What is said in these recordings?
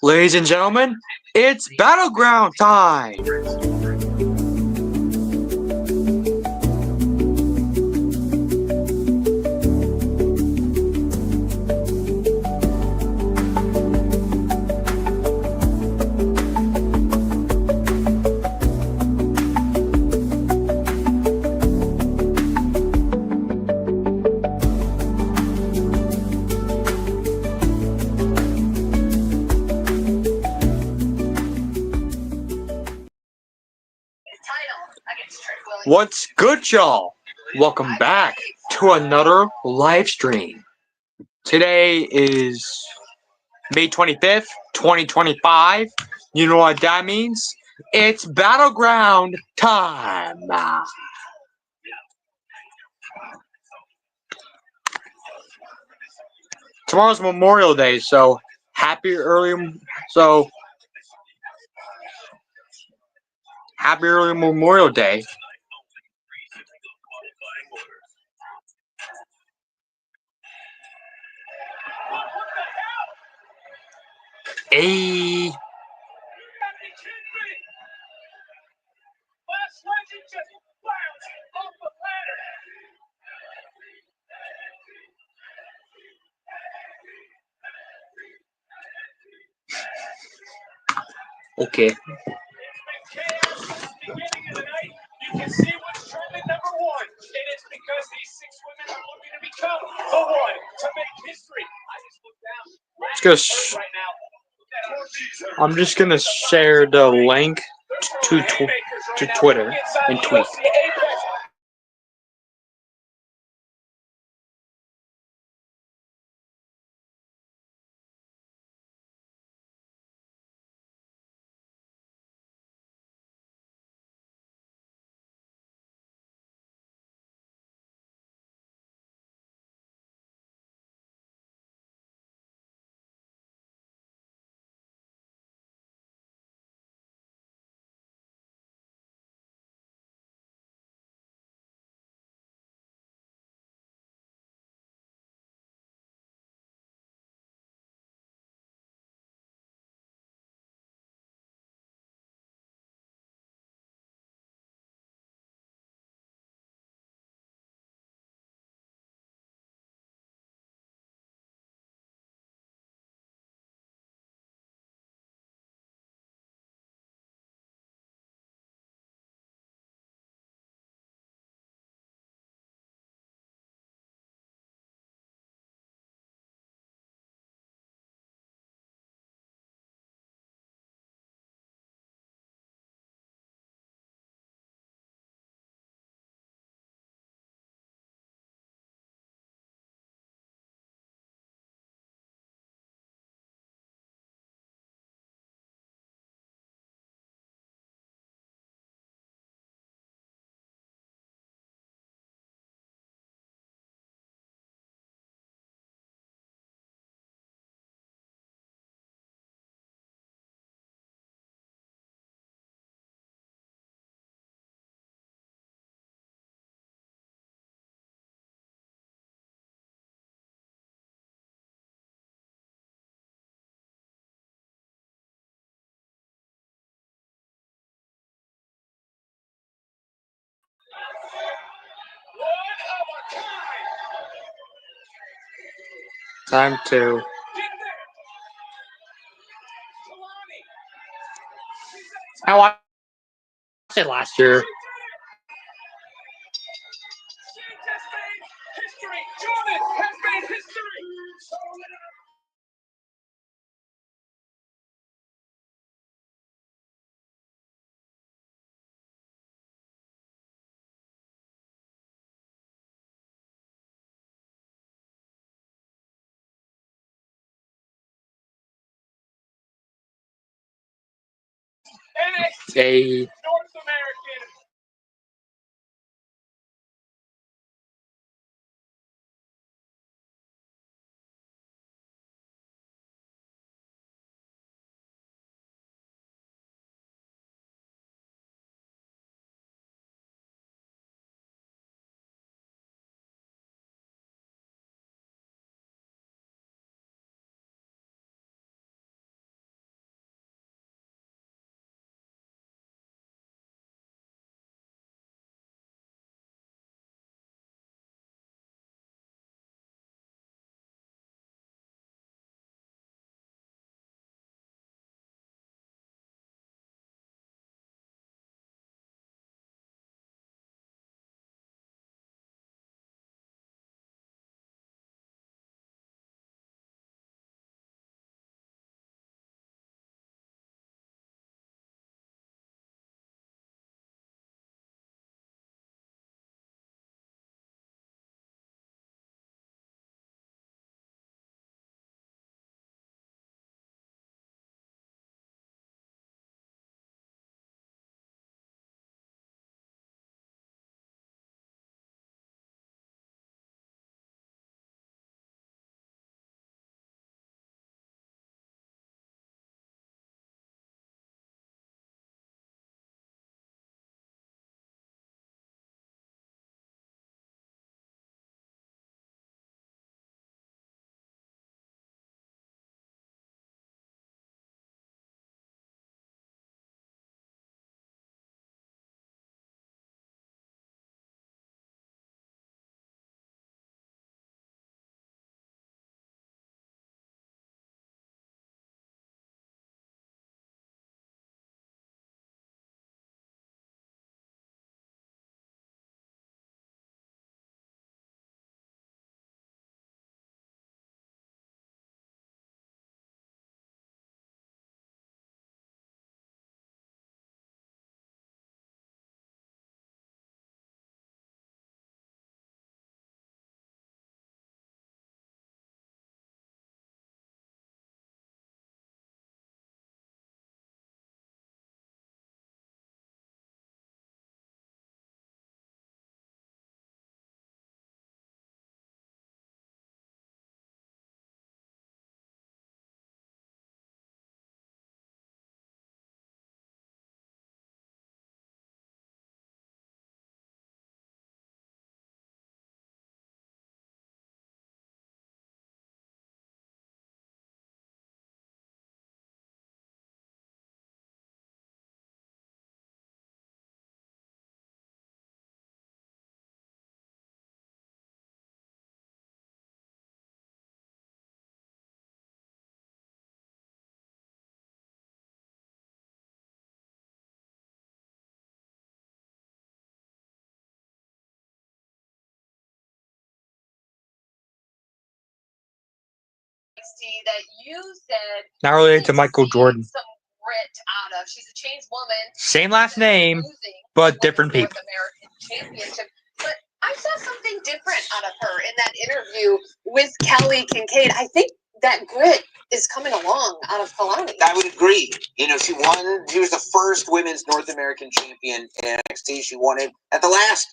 Ladies and gentlemen, it's Battleground time! What's good, y'all? Welcome back to another live stream. Today is May 25th, 2025. You know what that means? It's Battleground time. Tomorrow's Memorial Day, so happy early Memorial Day. Hey. Okay. You can see what's trending number one, and it's because these 6 women are looking to become the one to make history. I just looked down. I'm just gonna share the link to Twitter and tweet. Time to. I watched it last year. North American that you said not related to Michael Jordan. Some grit out of. She's a changed woman. Same last name, but different people. North American Championship. But I saw something different out of her in that interview with Kelly Kincaid. I think that grit is coming along out of Kalani. I would agree. You know, she won. She was the first women's North American champion in NXT. She won it at the last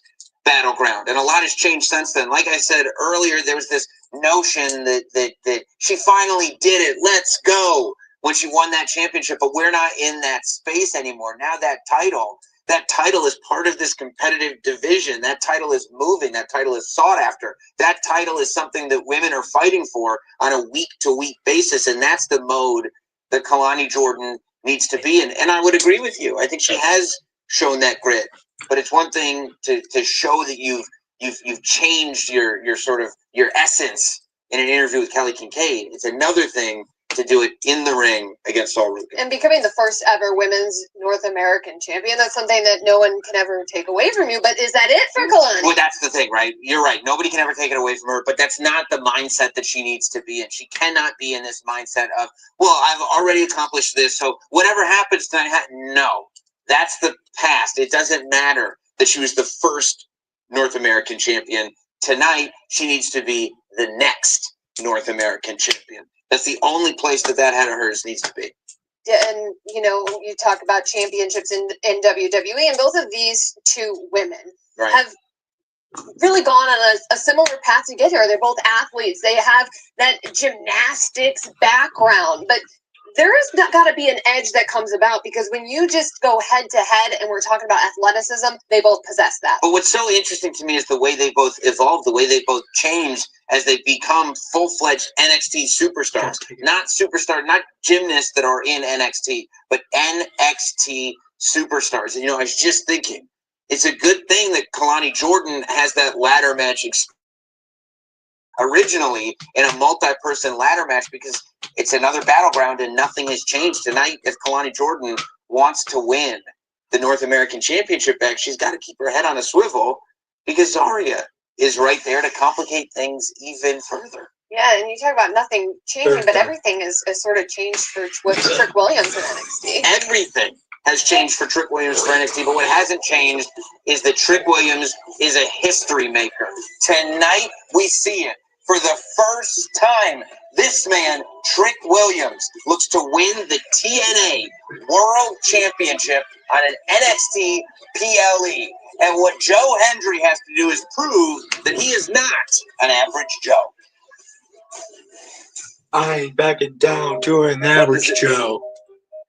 Battleground, and a lot has changed since then. Like I said earlier, there was this notion that she finally did it. Let's go when she won that championship, but we're not in that space anymore. Now that title is part of this competitive division. That title is moving. That title is sought after. That title is something that women are fighting for on a week-to-week basis, and that's the mode that Kalani Jordan needs to be in. And I would agree with you. I think she has shown that grit, but it's one thing to show that you've changed your sort of your essence in an interview with Kelly Kincaid. It's another thing to do it in the ring against Saul Rugen. And becoming the first ever women's North American champion, that's something that no one can ever take away from you. But is that it for Kalani? Well, that's the thing, right? You're right. Nobody can ever take it away from her, but that's not the mindset that she needs to be in. She cannot be in this mindset of, well, I've already accomplished this, so whatever happens tonight, no. That's the past. It doesn't matter that she was the first North American champion. Tonight, she needs to be the next North American champion. That's the only place that head of hers needs to be. Yeah, and, you know, you talk about championships in WWE, and both of these two women have really gone on a similar path to get here. They're both athletes. They have that gymnastics background, but there has got to be an edge that comes about because when you just go head to head and we're talking about athleticism, they both possess that. But what's so interesting to me is the way they both evolved, the way they both changed as they become full-fledged NXT superstars. Not gymnasts that are in NXT, but NXT superstars. And, you know, I was just thinking, it's a good thing that Kalani Jordan has that ladder match experience originally in a multi-person ladder match because it's another Battleground and nothing has changed. Tonight, if Kalani Jordan wants to win the North American Championship back, she's got to keep her head on a swivel because Zarya is right there to complicate things even further. Yeah, and you talk about nothing changing, but everything is sort of changed for Trick Williams in NXT. Everything has changed for Trick Williams for NXT, but what hasn't changed is that Trick Williams is a history maker. Tonight, we see it. For the first time, this man, Trick Williams, looks to win the TNA World Championship on an NXT PLE. And what Joe Hendry has to do is prove that he is not an average Joe. I ain't backing down to an average Joe.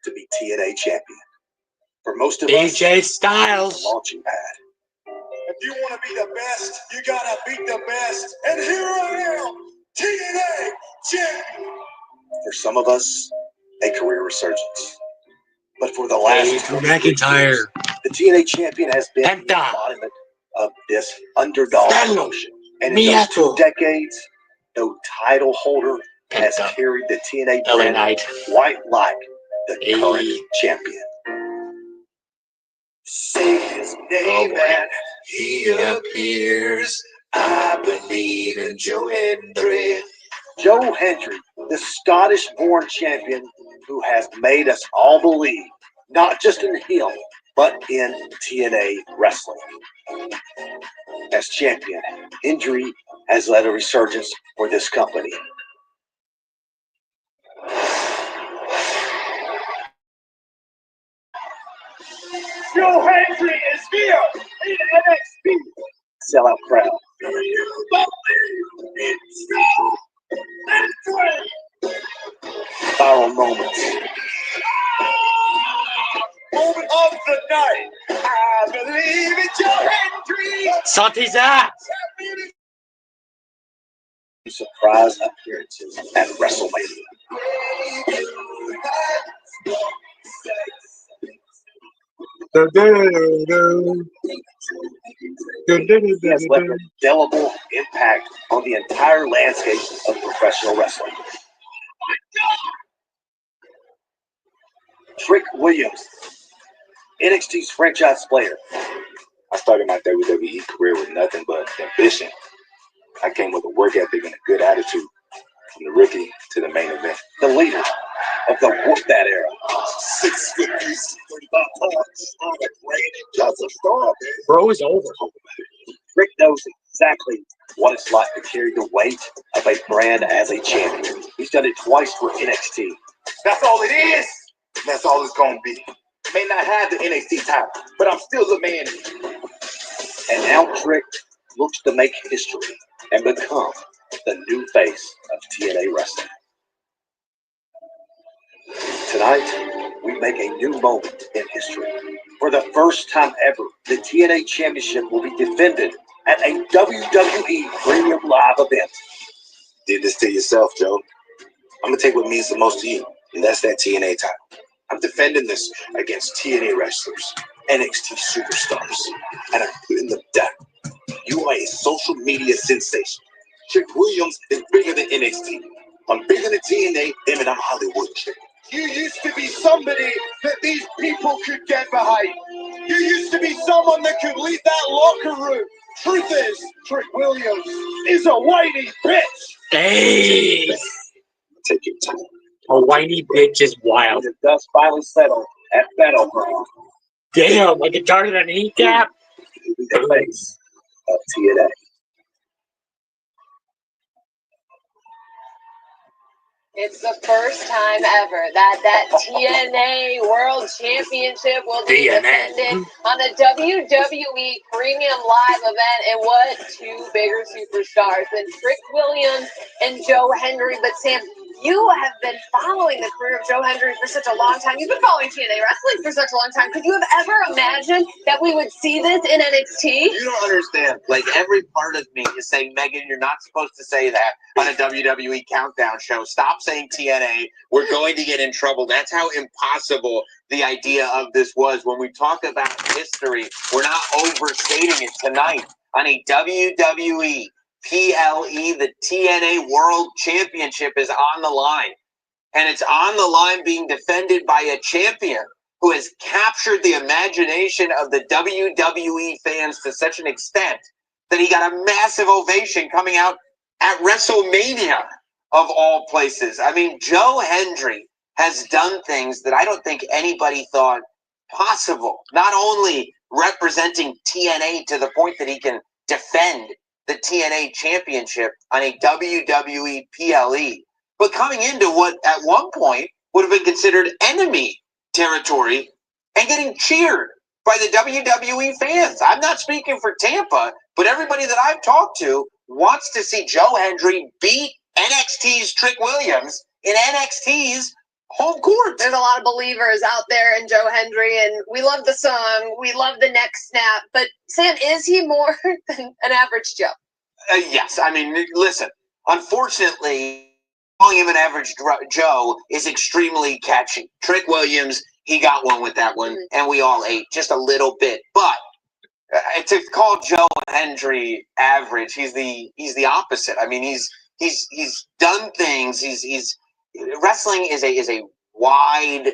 To be TNA champion. For most of AJ us, Styles. it's a launching pad. If you want to be the best, you gotta beat the best. And here I am, TNA champion. For some of us, a career resurgence. But for the last Drew McIntyre, the TNA champion has been the embodiment of this underdog emotion. And in those 2 decades, no title holder has carried the TNA brand quite like the current champion. Say his name and he appears. I believe in Joe Hendry. Joe Hendry, the Scottish-born champion who has made us all believe, not just in him, but in TNA wrestling. As champion, Hendry has led a resurgence for this company. Joe Hendry is here in NXT. Sellout crowd. Do you believe in Joe Hendry? Viral moments. Moment of the night. I believe in Joe Hendry. Salty's ass. Surprise appearances at WrestleMania. He has left an indelible impact on the entire landscape of professional wrestling. Trick Williams, NXT's franchise player. I started my WWE career with nothing but ambition. I came with a work ethic and a good attitude. from the rookie to the main event. The leader of the Whoop That era. 6'50", 35 pounds. On a great just a star, man. Bro is over. Rick knows exactly what it's like to carry the weight of a brand as a champion. He's done it twice with NXT. That's all it is. And that's all it's going to be. May not have the NXT title, but I'm still the man. And now Trick looks to make history and become the new face of TNA Wrestling. Tonight, we make a new moment in history. For the first time ever, the TNA Championship will be defended at a WWE Premium Live event. Did this to yourself, Joe. I'm going to take what means the most to you, and that's that TNA title. I'm defending this against TNA wrestlers, NXT superstars, and I'm putting them down. You are a social media sensation. Trick Williams is bigger than NXT. I'm bigger than TNA, and I'm Hollywood Trick. You used to be somebody that these people could get behind. You used to be someone that could lead that locker room. Truth is, Trick Williams is a whiny bitch. Hey, Take your time. a whiny bitch is wild. The dust finally settled at Battleground. Damn, like a target on a kneecap. He'll be the face of TNA. It's the first time ever that TNA World Championship will be defended on a WWE Premium Live event. And what two bigger superstars than Trick Williams and Joe Hendry. But Sam, you have been following the career of Joe Hendry for such a long time. You've been following TNA Wrestling for such a long time. Could you have ever imagined that we would see this in NXT? You don't understand. Like, every part of me is saying, Megan, you're not supposed to say that on a WWE Countdown show. Stop saying TNA. We're going to get in trouble. That's how impossible the idea of this was. When we talk about history, we're not overstating it tonight. On a WWE PLE, the TNA World Championship is on the line. And it's on the line being defended by a champion who has captured the imagination of the WWE fans to such an extent that he got a massive ovation coming out at WrestleMania, of all places. I mean, Joe Hendry has done things that I don't think anybody thought possible. Not only representing TNA to the point that he can defend the TNA Championship on a WWE PLE, but coming into what at one point would have been considered enemy territory and getting cheered by the WWE fans. I'm not speaking for Tampa, but everybody that I've talked to wants to see Joe Hendry beat NXT's Trick Williams in NXT's home court. There's a lot of believers out there in Joe Hendry, and we love the song, we love the neck snap, but Sam, is he more than an average Joe? Yes, I mean, listen, unfortunately, calling him an average Joe is extremely catchy. Trick Williams, he got one with that one, and we all ate just a little bit, but to call Joe Hendry average, he's the opposite. I mean, he's done things. He's wrestling is a wide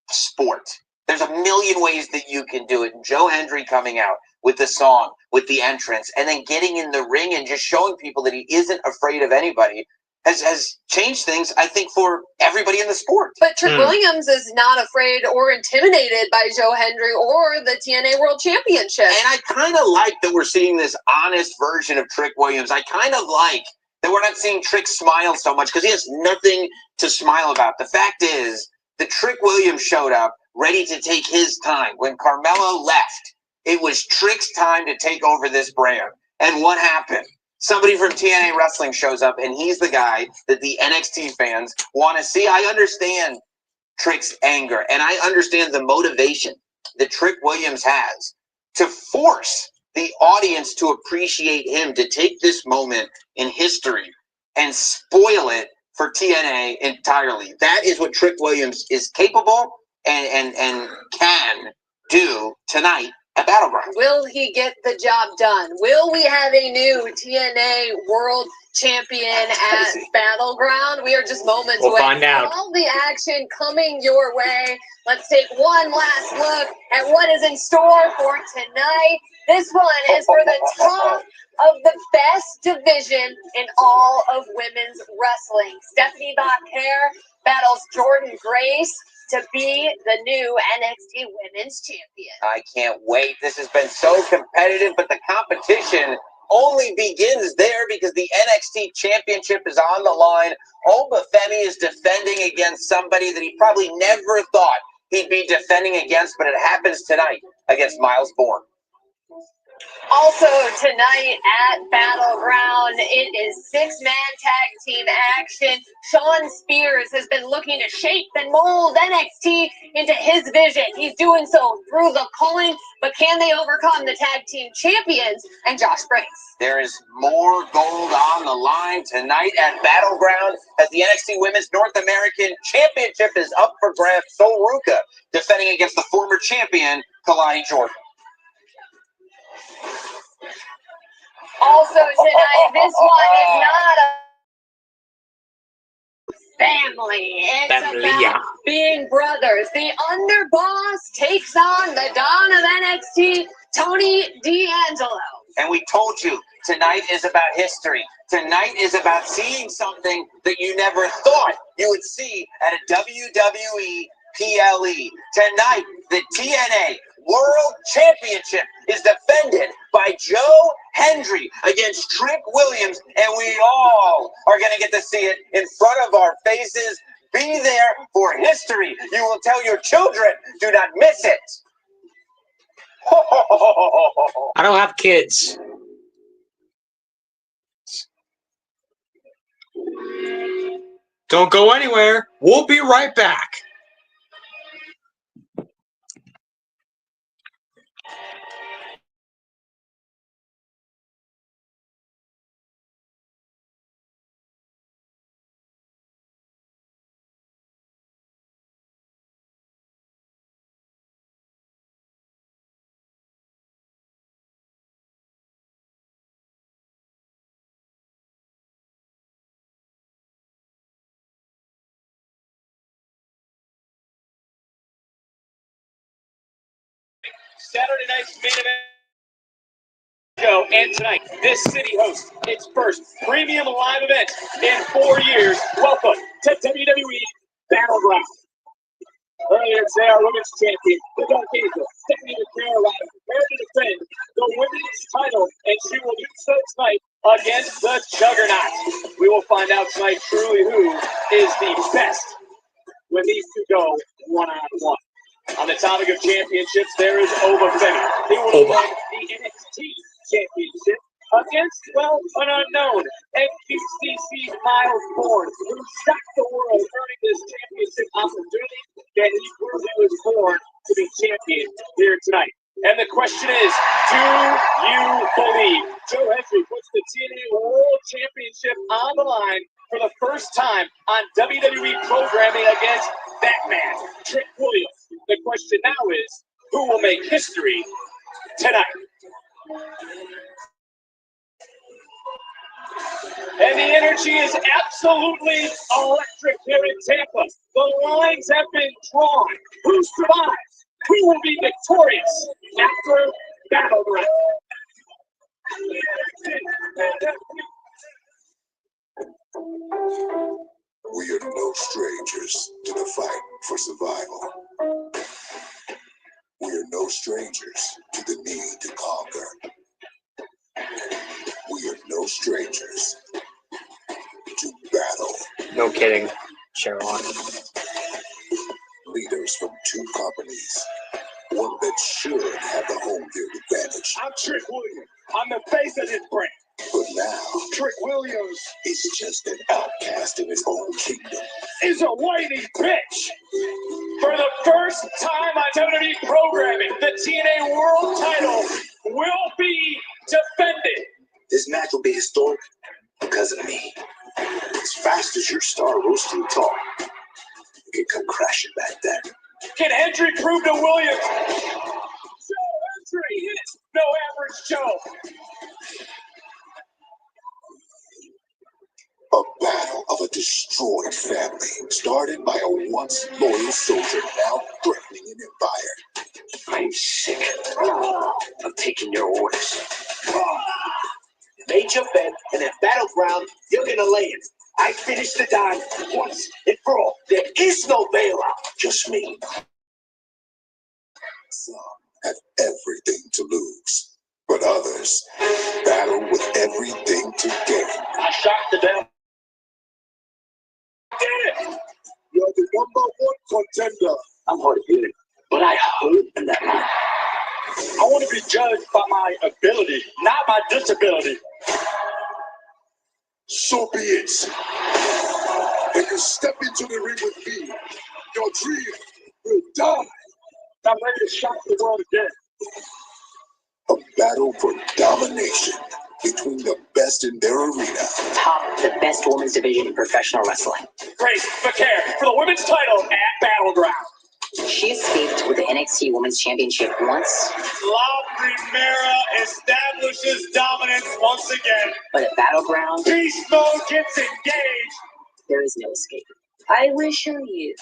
sport. There's a million ways that you can do it. And Joe Hendry coming out with the song, with the entrance, and then getting in the ring and just showing people that he isn't afraid of anybody has changed things, I think, for everybody in the sport. But Trick Williams is not afraid or intimidated by Joe Hendry or the TNA World Championship. And I kind of like that we're seeing this honest version of Trick Williams. I kind of like that we're not seeing Trick smile so much because he has nothing to smile about. The fact is that Trick Williams showed up ready to take his time. When Carmelo left, it was Trick's time to take over this brand. And what happened? Somebody from TNA Wrestling shows up, and he's the guy that the NXT fans want to see. I understand Trick's anger, and I understand the motivation that Trick Williams has to force the audience to appreciate him, to take this moment in history and spoil it for TNA entirely. That is what Trick Williams is capable and can do tonight at Battleground. Will he get the job done? Will we have a new TNA World Champion at Battleground? We are just moments away. We'll find out. All the action coming your way. Let's take one last look at what is in store for tonight. This one is for the top of the best division in all of women's wrestling. Stephanie Bach-Hair battles Jordan Grace to be the new NXT Women's Champion. I can't wait. This has been so competitive, but the competition only begins there because the NXT Championship is on the line. Obafemi is defending against somebody that he probably never thought he'd be defending against, but it happens tonight against Miles Bourne. Also tonight at Battleground, it is six-man tag team action. Shawn Spears has been looking to shape and mold NXT into his vision. He's doing so through the coin, but can they overcome the tag team champions and Josh Briggs? There is more gold on the line tonight at Battleground as the NXT Women's North American Championship is up for grabs. So Ruka defending against the former champion, Kalani Jordan. Also tonight, this one is not a family. It's about being brothers. The underboss takes on the Don of NXT, Tony D'Angelo. And we told you, tonight is about history. Tonight is about seeing something that you never thought you would see at a WWE PLE. Tonight, the TNA World Championship is defended by Joe Hendry against Trick Williams, and we all are going to get to see it in front of our faces. Be there for history. You will tell your children, do not miss it. I don't have kids. Don't go anywhere. We'll be right back. Saturday night's main event show, and tonight, this city hosts its first premium live event in 4 years. Welcome to WWE Battleground. Earlier today, our women's champion, the Dark Angel, Stephanie McCarroll, prepared to defend the women's title, and she will do so tonight against the Juggernaut. We will find out tonight truly who is the best when these two go one-on-one. On the topic of championships, there is Obafemi. He will defend the NXT Championship against, well, an unknown NQCC Miles Bourne, who shocked the world earning this championship opportunity, and he proved he was born to be champion here tonight. And the question is, do you believe Joe Hendry puts the TNA World Championship on the line for the first time on WWE programming against that man, Trick Williams? The question now is, who will make history tonight? And the energy is absolutely electric here in Tampa. The lines have been drawn. Who survives? Who will be victorious after Battleground? We are no strangers to the fight for survival. We are no strangers to the need to conquer. We are no strangers to battle. No kidding, Sharon. Leaders from two companies, one that should have the home field advantage. I'm Trick Williams. I'm the face of this brand. But now, Trick Williams is just an outcast in his own kingdom. is a whiny bitch. For the first time on WWE programming, the TNA World title will be defended. This match will be historic because of me. As fast as your star rose to the top, you can come crashing back then. Can Hendry prove to Williams? Joe Hendry is no average Joe. A battle of a destroyed family, started by a once loyal soldier, now threatening an empire. I'm sick of taking barking your orders. Made your bed, and at Battleground, you're gonna lay it. I finished the dime once and for all. There is no bailout, just me. Some have everything to lose, but others battle with everything to gain. I shot the damn. Did it! You're the #1 contender. I'm hard hitting, but I hope in that line. I want to be judged by my ability, not my disability. So be it. When you step into the ring with me, your dream will die. I'm ready to shock the world again. A battle for domination between the best in their arena. Top the best women's division in professional wrestling. Grace McCare for the women's title at Battleground. She escaped with the NXT Women's Championship once, La Primera establishes dominance once again. but at Battleground, Beast mode gets engaged. there is no escape. I will show you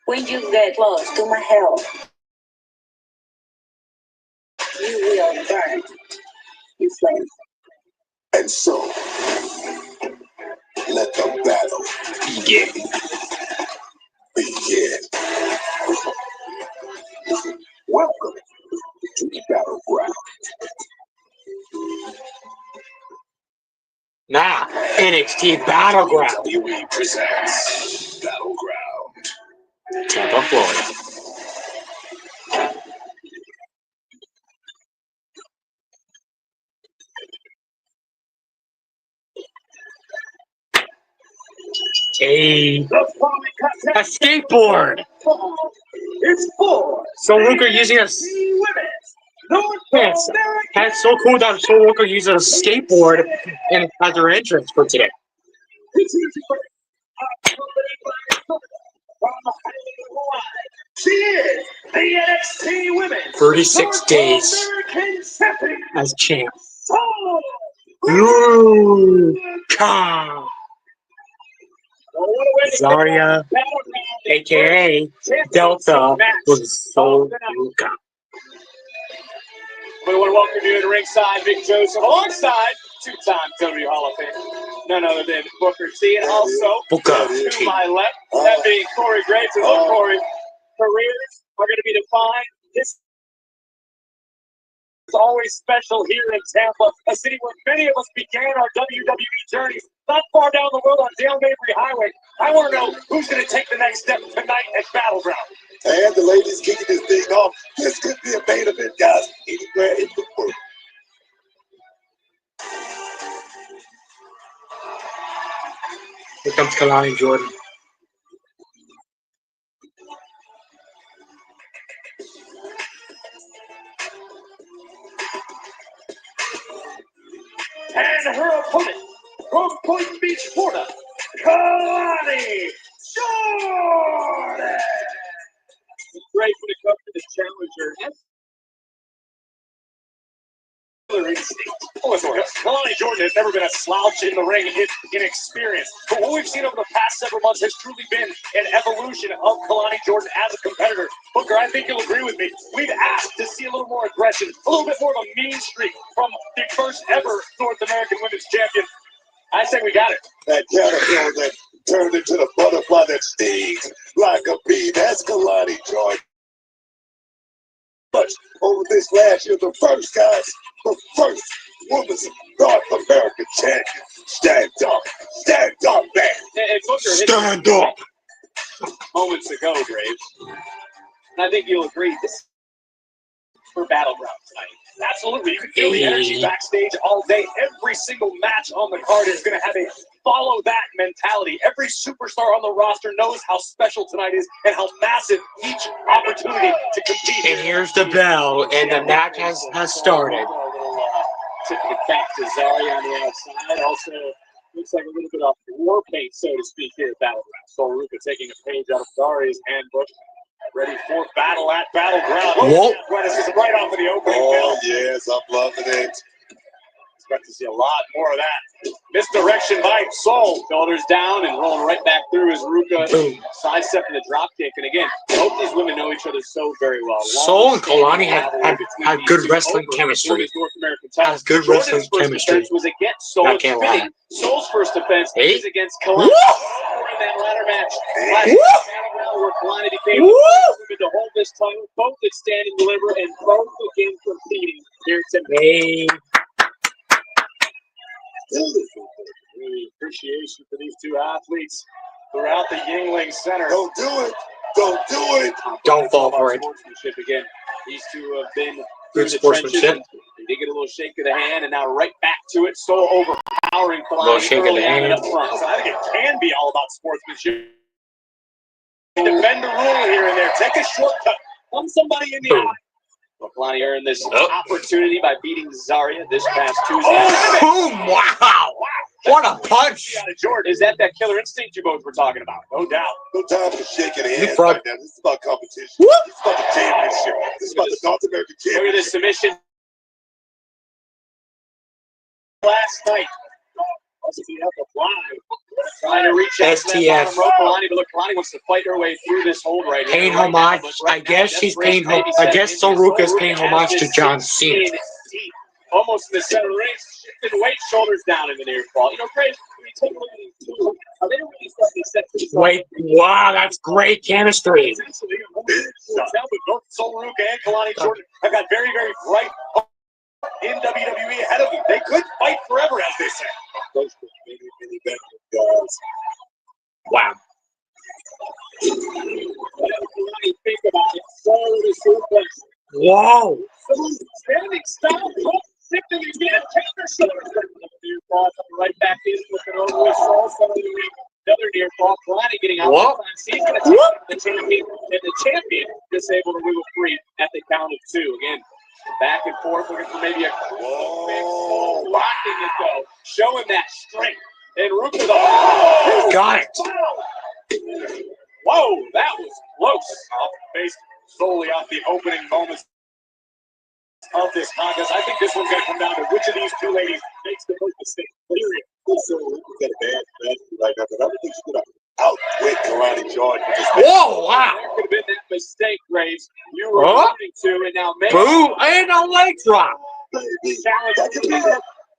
when you get close to my hell. You will burn in flames. And so, let the battle begin. Welcome to Battleground. Nah, NXT Battleground. WWE presents Battleground. Tampa, Florida. A skateboard. It's for So Luca using a yes. That's so cool that So Luca uses a skateboard and as their entrance for today. She is the NXT Women 36 days American Champion. as champ. Oh, Luca. Zarya, aka Delta, was so Luca. We want to welcome you to ringside, Big Joseph, alongside two-time WWE Hall of Fame, none other than Booker T, and also Booker to T. my left, that being Corey Graves. And look, Corey, careers are going to be defined. This is always special here in Tampa, a city where many of us began our WWE journeys not far down the road on Dale Mabry Highway. I want to know who's going to take the next step tonight at Battleground. And the ladies kicking this thing off. This could be a main event, guys, anywhere in the world. Here comes Kalani Jordan. And her opponent from Point Beach, Florida, Kalani Jordan. Great when it comes to this challenger. Kalani Jordan has never been a slouch in the ring in experience. But what we've seen over the past several months has truly been an evolution of Kalani Jordan as a competitor. Booker, I think you'll agree with me. We've asked to see a little more aggression, a little bit more of a mean streak from the first ever North American Women's Champion. I say we got it. That caterpillar that turned into the butterfly that stings like a bee. That's Kalani Jordan. But over this last year, the first woman's North American champion. Stand up, man. And Booker hit Stand up. moments ago, Graves. And I think you'll agree this for Battleground tonight. Absolutely. You can feel the energy backstage all day. Every single match on the card is going to have a follow that mentality. Every superstar on the roster knows how special tonight is and how massive each opportunity to compete. And here's the bell, and the match has started. Tip the cap to Zarya on the outside. Also, looks like a little bit of war paint, so to speak, here at Battleground. So Ruka taking a page out of Zarya's handbook. Ready for battle at Battleground. Whoa. Athleticism right off of the opening bell. Oh, yes, I'm loving it. Expect to see a lot more of that. Misdirection by Soul. Shoulders down and rolling right back through as Ruka sidestepping the drop kick. And again, both these women know each other so very well. Soul and Kalani have good wrestling chemistry. Has good wrestling chemistry. Was against Soul. I can't lie. Soul's first defense is against Kalani. In that ladder match, where Kalani became to hold this title, both at Stand and Deliver, and both again competing here today. Really appreciation for these two athletes throughout the Yingling Center. Don't do it. Don't do it. Don't fall for it. Sportsmanship again. These two have been Good sportsmanship. They get a little shake of the hand, and now right back to it. So overpowering Kalani. Little shake of the hand. Up front. So I think it can be all about sportsmanship. Defend the rule here and there. Take a shortcut. Punch somebody in the eye. Well, Kalani earned this opportunity by beating Zarya this past Tuesday. Boom! Wow! What a punch! Jordan, is that killer instinct you both were talking about? No doubt. No time for shaking hands right now. This is about competition. This is about the championship. This is about the North American championship. Look at this submission last night. Trying to reach out to that bottom rope, Kalani, but look, Kalani wants to fight her way through this hold right here. Paying homage. I guess she's paying homage. I guess Sol Ruka's paying homage to John Cena. Almost in the center of the ring, shifting weight, shoulders down in the near fall. You know, Craig, when you take a look at these two, they don't really start to set things up. Wait, wow, that's great chemistry. Both Sol Ruka and Kalani Jordan have got very, very bright in WWE ahead of them. They could fight forever, as they say. Wow. Think about it. Whoa. Standing style, shifting again, counter shoulders. Near fall, right back in, looking over with Sol. Another near fall. Kalani getting out of time. She's going to take the champion, and the champion is able to wiggle free at the count of two. Again, back and forth, looking for maybe a locking it though, showing that strength. And Ruka got it. Whoa, that was close. Based solely off the opening moments of this contest. I think this one's going to come down to which of these two ladies makes the most mistake. Got a bad right now, but I don't think she's going to outwit Kalani Jordan. Whoa, wow. That could have been that mistake, Graves. You were alluding to, and now maybe. Boom, and a leg drop.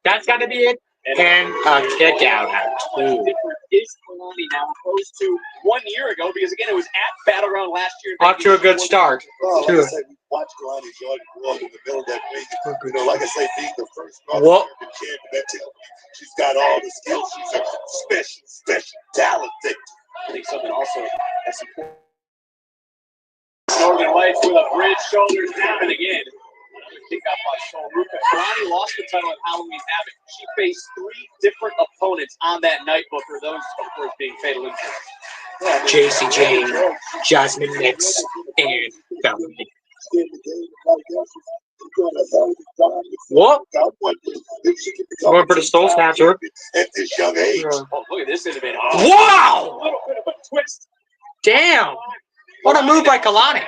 That's got to be it. And a kick out. Is Kalani now opposed to 1 year ago? Because again, it was at Battleground last year. Off to a good start. Like I said, we watched Kalani Jordan grow up in the middle of that ring. You know, like I say, being the first North American champion, that tells me she's got all the skills. She's a special, talented. I think something also that's important. Northern Lights with a bridge, shoulders down, and again. Kick out by Sol Ruka. Kalani lost the title at Halloween Havoc. She faced 3 different opponents on that night, Booker. Those, of course, being fatal injuries. JC Jane, Jasmine Nix, and Valerie. What? Going for the Soul Snatcher. At this young age. Oh, look at this innovative. Wow! A little bit of a twist. Damn! What a move by Kalani.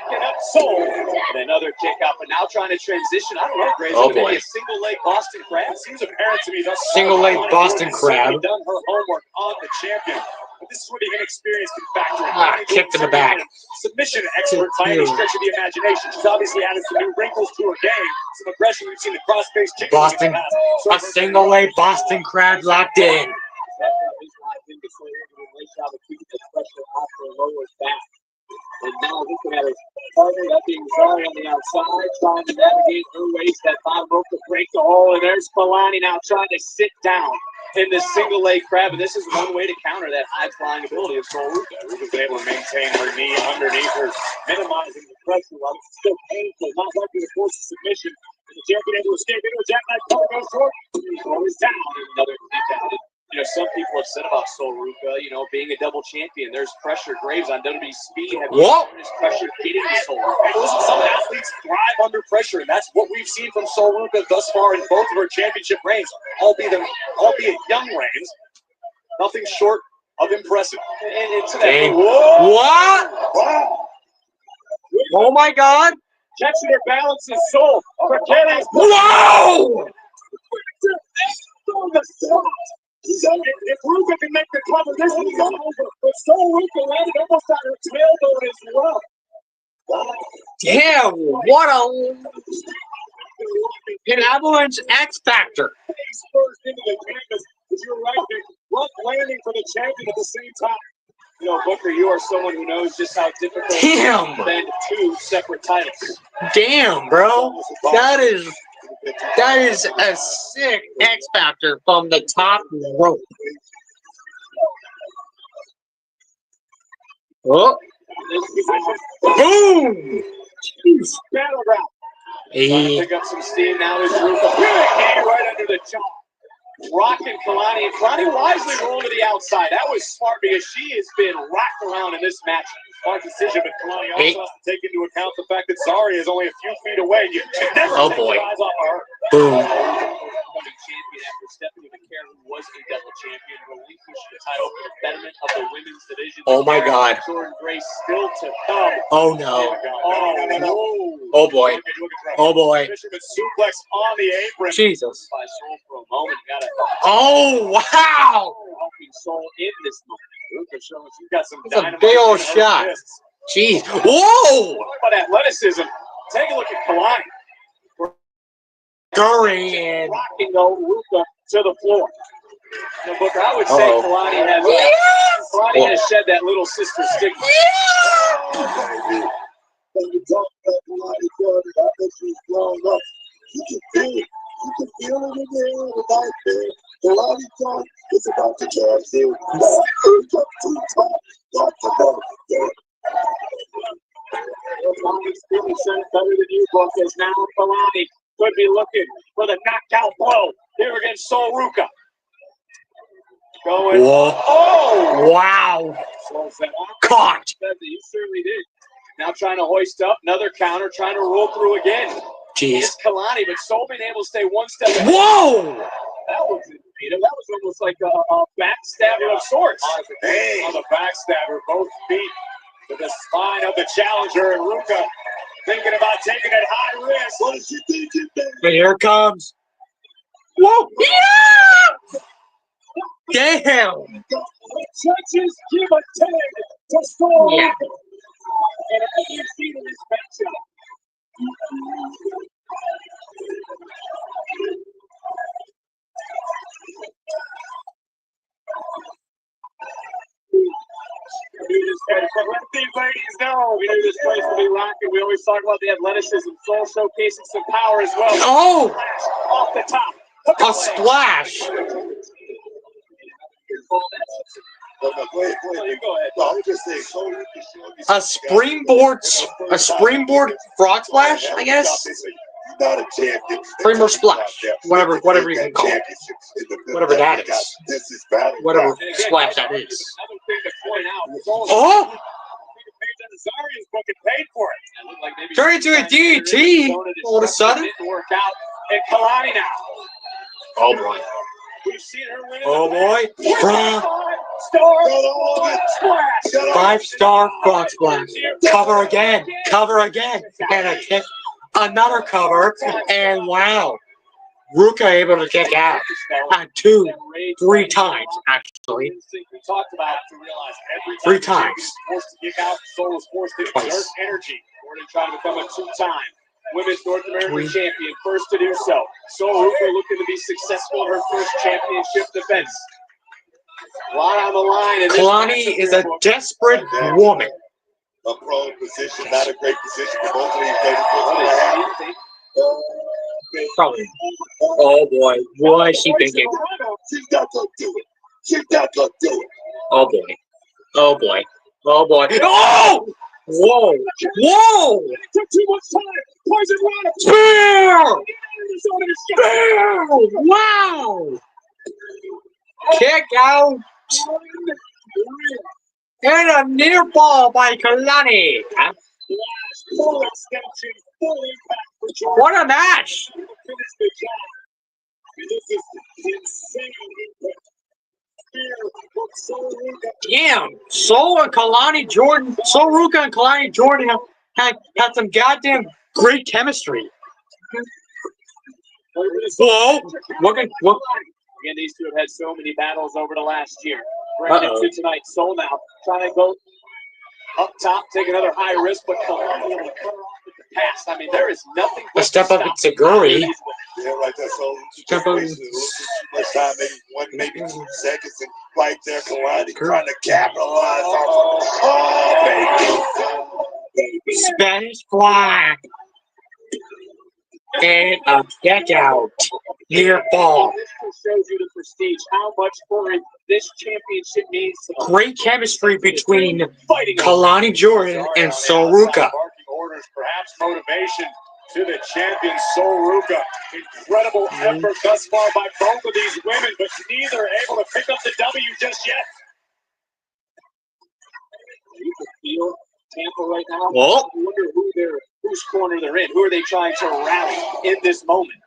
Soul. And another kick out, but now trying to transition. I don't know, Grace. Oh, boy. A single leg Boston Crab. Seems apparent to me. Single leg Boston Crab. Done her homework on the champion. But this is where the inexperience can factor in. Kick to the back. Submission expert by any stretch of the imagination. She's obviously added some new wrinkles to her game. Some aggression. We've seen the cross-face kick. Boston. A single leg Boston Crab locked in. And now looking at her partner, that being Zarya on the outside, trying to navigate her waist. That bottom rope to break the hole. And there's Kalani now trying to sit down in the single leg crab. And this is one way to counter that high flying ability of Sol Ruka. Ruka's been able to maintain her knee underneath her, minimizing the pressure while it's still painful, not likely to force a submission. And the champion able to escape into a jackknife cover goes short. Throws down. Another kick out. You know, some people have said about Sol Ruka, you know, being a double champion, there's pressure. Graves on WWE Speed have this pressure getting to Sol Ruka. Listen, some athletes thrive under pressure, and that's what we've seen from Sol Ruka thus far in both of her championship reigns, albeit young reigns. Nothing short of impressive. And today, what? Oh my God! Catching her balance is Sol. Whoa! If Ruka can make the cover, this is over. But so Ruka landed almost on her tailbone as well. Damn, what a an Avalanche X Factor. Face first into the canvas. But you're right, Nick. Rough landing for the champion at the same time. You know, Booker, you are someone who knows just how difficult it is to defend two separate titles. Damn, bro. That is a sick X Factor from the top rope. Oh. Boom! Jeez, Battleground. Trying to pick up some steam now is Ruka. Big knee right under the jaw. Rocking Kalani. And Kalani wisely rolled to the outside. That was smart because she has been rocked around in this match. Smart decision, but Kalani also has to take into account the fact that Zarya is only a few feet away. You can never take your eyes off of her. Boom. Champion after stepping to the care who was a double champion, relinquished the title for the betterment of the women's division. Oh my God. Jordan Grace still to come. Oh no. Oh boy. Oh boy. Fisherman suplex on the apron. Jesus. By Soul for a moment. Oh wow. Helping Soul in this moment. Luka showing you got some That's a dynamite. big old shot. Jeez. Whoa. Talk about athleticism. Take a look at Kalani. Curry and rocking though Ruka to the floor. So Booker, I would say Kalani has shed that little sister stigma. When you talk about Kalani Jordan, I bet she's grown up. You can feel it. You can feel it in the air without there. Kalani Jordan is about to cash in. Up too top, got to go. Kalani's feeling better than you, Booker. Now Kalani could be looking for the knockout blow here against Sol Ruka. Going. Whoa. Oh! Wow. Caught. You certainly did. Now trying to hoist up another counter, trying to roll through again. Jeez. It's Kalani, but Sol being able to stay one step ahead. Whoa! That was almost like a backstabber of sorts. Hey. On the backstabber, both feet to the spine of the challenger, and Ruka thinking about taking it high risk. What is she thinking, baby? But here it comes. Whoa! Yeah! Damn! Judges give a 10 to Sol Ruka. And as you've seen in this matchup, let these ladies know we knew this place would be rocking. We always talk about the athleticism. Sol showcasing some power as well. Oh! Off the top. A splash! Go ahead. Go ahead. No, I was just saying, A springboard frog splash, I guess? You're not a champion. Springboard splash. Whatever you can call it. Whatever that is. This is battle. Whatever splash that is. Another thing to point out. Oh! Zarya's fucking paid for it. Turn into a DDT all of a sudden. Didn't work out. And Kalani now. Oh boy. We've seen her win. Oh boy. Five-star frog Five-star frog splash. splash. Cover again. Cover again. And a kick. Another cover. And wow. Ruka able to kick out. 2, 3 times, actually. We talked about to realize every 3 times. Forced to kick out, Sol was forced to exert energy. Gordon trying to become a 2-time Women's North American champion, first to do so. Sol Ruka looking to be successful in her first championship defense. A lot on the line. And Kalani is a desperate woman. A prone position, not a great position for both of these ladies. Probably. Oh boy. What is she thinking? She's not going to do it. She's not going to do it. Oh boy. Oh boy. Oh boy. Oh! Whoa! Whoa! Took too much time. Poison water. Spear! Spear! Wow! Kick out. And a near ball by Kalani. Full extension, full impact for Jordan. What a match! Finish the job. This is insane impact. Damn, Sol and Kalani Jordan, Sol Ruka and Kalani Jordan had some goddamn great chemistry. Whoa! What? Again, these two have had so many battles over the last year. Bring it to tonight. Soul now trying to go up top, take another high risk, but Kalani able to cut her off with the pass. I mean, there is nothing. A step up at Seguri. Yeah, right there. So Step up. too much time, maybe 2 seconds, and right there, Kalani trying to capitalize off. Oh, baby! Spanish fly. And a kick out. Near fall. This just shows you the prestige, how much for this championship means. Great chemistry between Kalani Jordan and Soruka. Orders, perhaps motivation to the champion Soruka. Incredible effort thus far by both of these women, but neither are able to pick up the W just yet. You can feel Tampa right now. Whoa. I wonder whose corner they're in. Who are they trying to rally in this moment?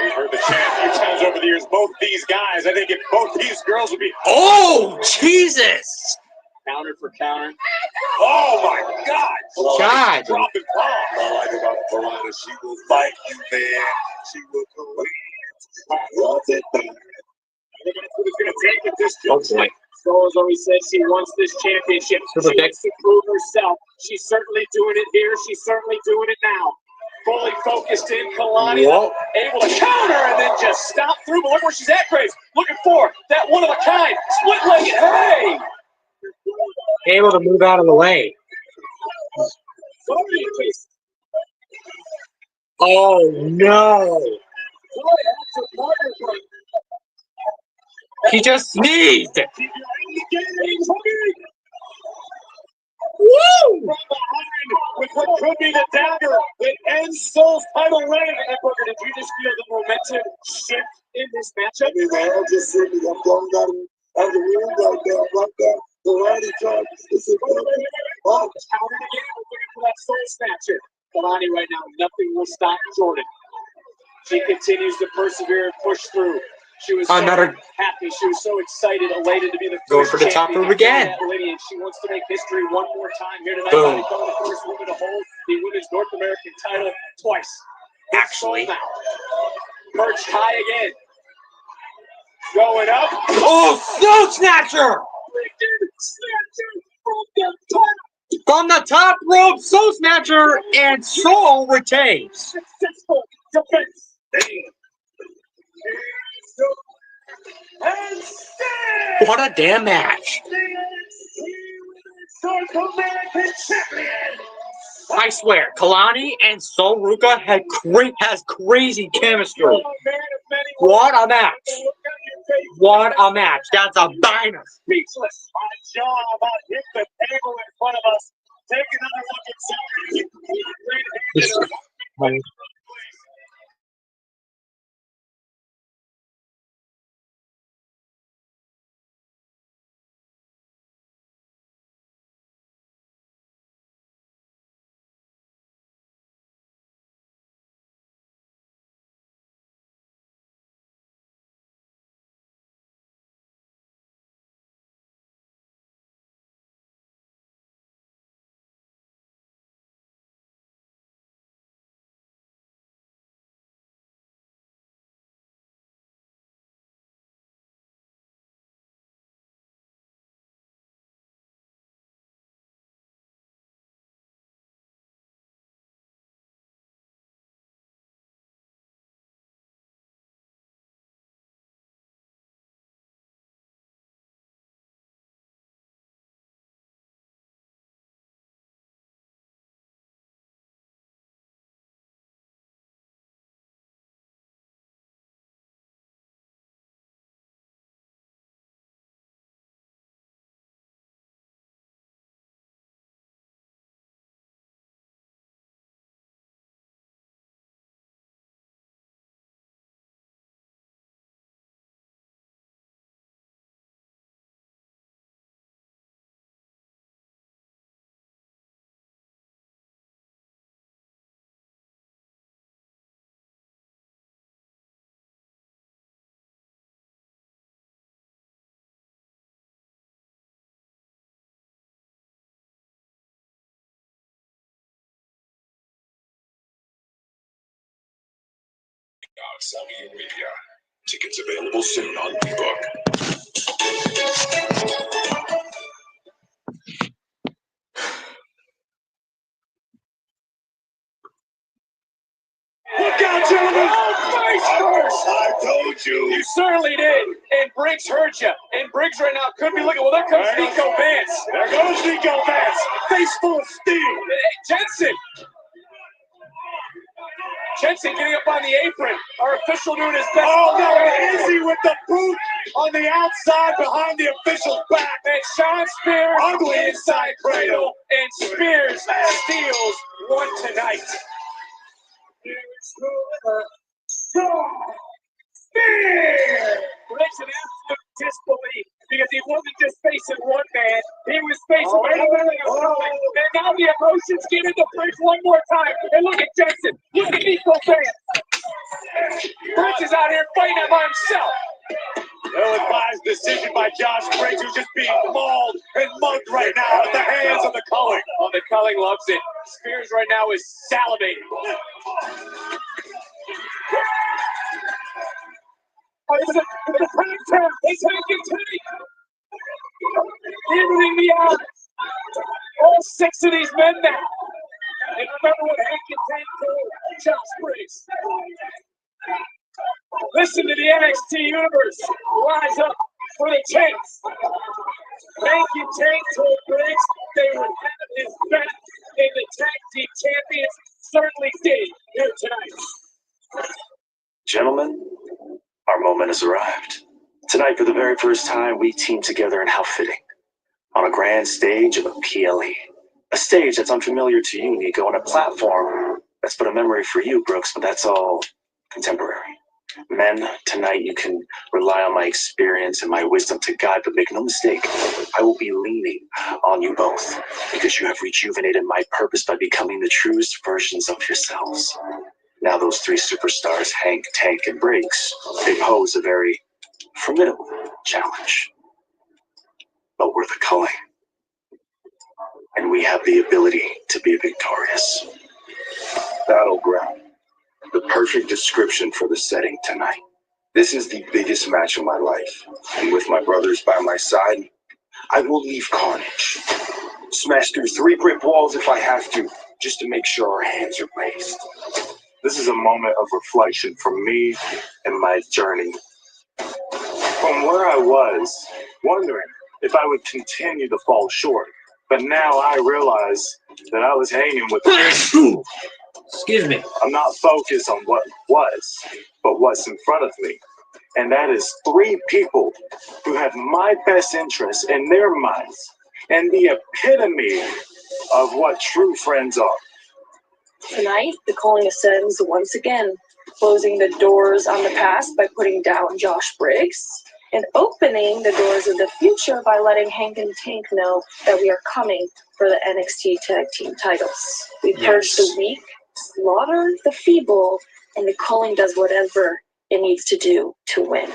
We've heard the chant a few times over the years. Both these guys, I think if both these girls would be. Oh, Jesus! Counter for counter. Oh, my God. God. Dropping bomb. I like about Kalani, she will fight you, man. She will love it. I think that's what it's going to take at this Oh, point. boy. So, as always said, she wants this championship. She wants to prove herself. She's certainly doing it here. She's certainly doing it now. Fully focused in, Kalani, able to counter and then just stop through. But look where she's at, Grace. Looking for that one of a kind. Split-legged. Hey! Able to move out of the way. Oh, no. He just sneezed. Woo! With what could be the dagger that ends Soul's title reign. And Booker, did you just feel the momentum shift in this matchup? I mean, man, I'm just sitting there, I'm going out of the room right there, like that. Kalani tried to sit there. Oh, countered again. We're looking for that Soul snatcher. Kalani right now, nothing will stop Jordan. She continues to persevere and push through. She was so happy. She was so excited, elated to be the Going first for the top champion rope again. in that lineage. She wants to make history one more time here tonight. Boom. By becoming the first woman to hold the women's North American title twice. Actually. Now, perched high again. Going up. Oh, Snow Snatcher! From the top rope, Soul Snatcher, and Soul retains. Successful defense. What a damn match. I swear, Kalani and Soruka has crazy chemistry. What a match. What a match. That's a banger. Speechless. My jaw about hit the table in front of us. Take another look at something. on Saudi Media. Tickets available soon on ebook. Look out, gentlemen! Face first! I told you. You certainly did. And Briggs heard you. And Briggs right now could be looking. Well, there comes Nico Vance. There goes Nico Vance. Face full of steel. Hey, Jensen getting up on the apron. Our official doing his best. Oh, no, Izzy with the boot on the outside behind the official's back. And Sean Spears Ugly inside cradle. And Spears steals one tonight. Briggs in absolute disbelief because he wasn't just facing one man, he was facing another. And now the emotions get into Briggs one more time. And look at Jensen, look at Nico Vance. Briggs is out here fighting him by himself. Ill-advised decision by Josh Briggs, who's just being mauled and mugged right now at the hands of the Culling. Oh, the Culling loves it. Spears right now is salivating. Oh, it's a tag tag. It's taking take. Evening the odds. All 6 of these men now. And remember what Hank and Tank told Josh Briggs. Listen to the NXT universe rise up for the chance. Hank and Tank told Briggs they would have his back, and the tag team champions certainly did here tonight. Gentlemen, our moment has arrived. Tonight, for the very first time, we team together, and how fitting. On a grand stage of a PLE. A stage that's unfamiliar to you, Nico, and a platform that's but a memory for you, Brooks, but that's all contemporary. Men, tonight you can rely on my experience and my wisdom to guide, but make no mistake, I will be leaning on you both because you have rejuvenated my purpose by becoming the truest versions of yourselves. Now those 3 superstars, Hank, Tank, and Briggs, they pose a very formidable challenge. But we're the Culling, and we have the ability to be victorious. Battleground. The perfect description for the setting tonight. This is the biggest match of my life, and with my brothers by my side, I will leave carnage. Smash through 3 brick walls if I have to, just to make sure our hands are raised. This is a moment of reflection for me and my journey. From where I was, wondering if I would continue to fall short, but now I realize that I was hanging with Excuse me. I'm not focused on what was, but what's in front of me. And that is 3 people who have my best interests in their minds and the epitome of what true friends are. Tonight, the Culling ascends once again, closing the doors on the past by putting down Josh Briggs, and opening the doors of the future by letting Hank and Tank know that we are coming for the NXT Tag Team titles. We purge the weak, slaughter the feeble, and the Culling does whatever it needs to do to win.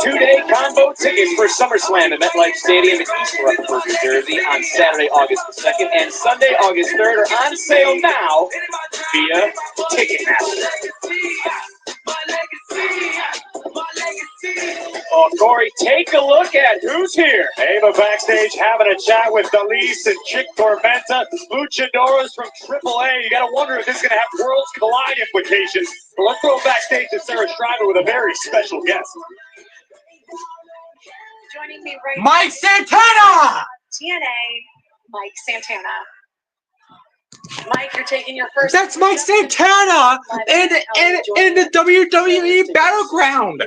2-day combo tickets for SummerSlam at MetLife Stadium in East Rutherford, New Jersey on Saturday, August 2nd and Sunday, August 3rd are on sale now via Ticketmaster. Oh, Corey, take a look at who's here. Ava backstage having a chat with Delise and Chick Tormenta, luchadores from AAA. You gotta wonder if this is gonna have Worlds Collide implications. But let's go backstage to Sarah Schreiber with a very special guest. Joining me right Mike Santana! TNA, Mike Santana. Mike, you're taking your first. That's Mike Santana in the WWE Battleground.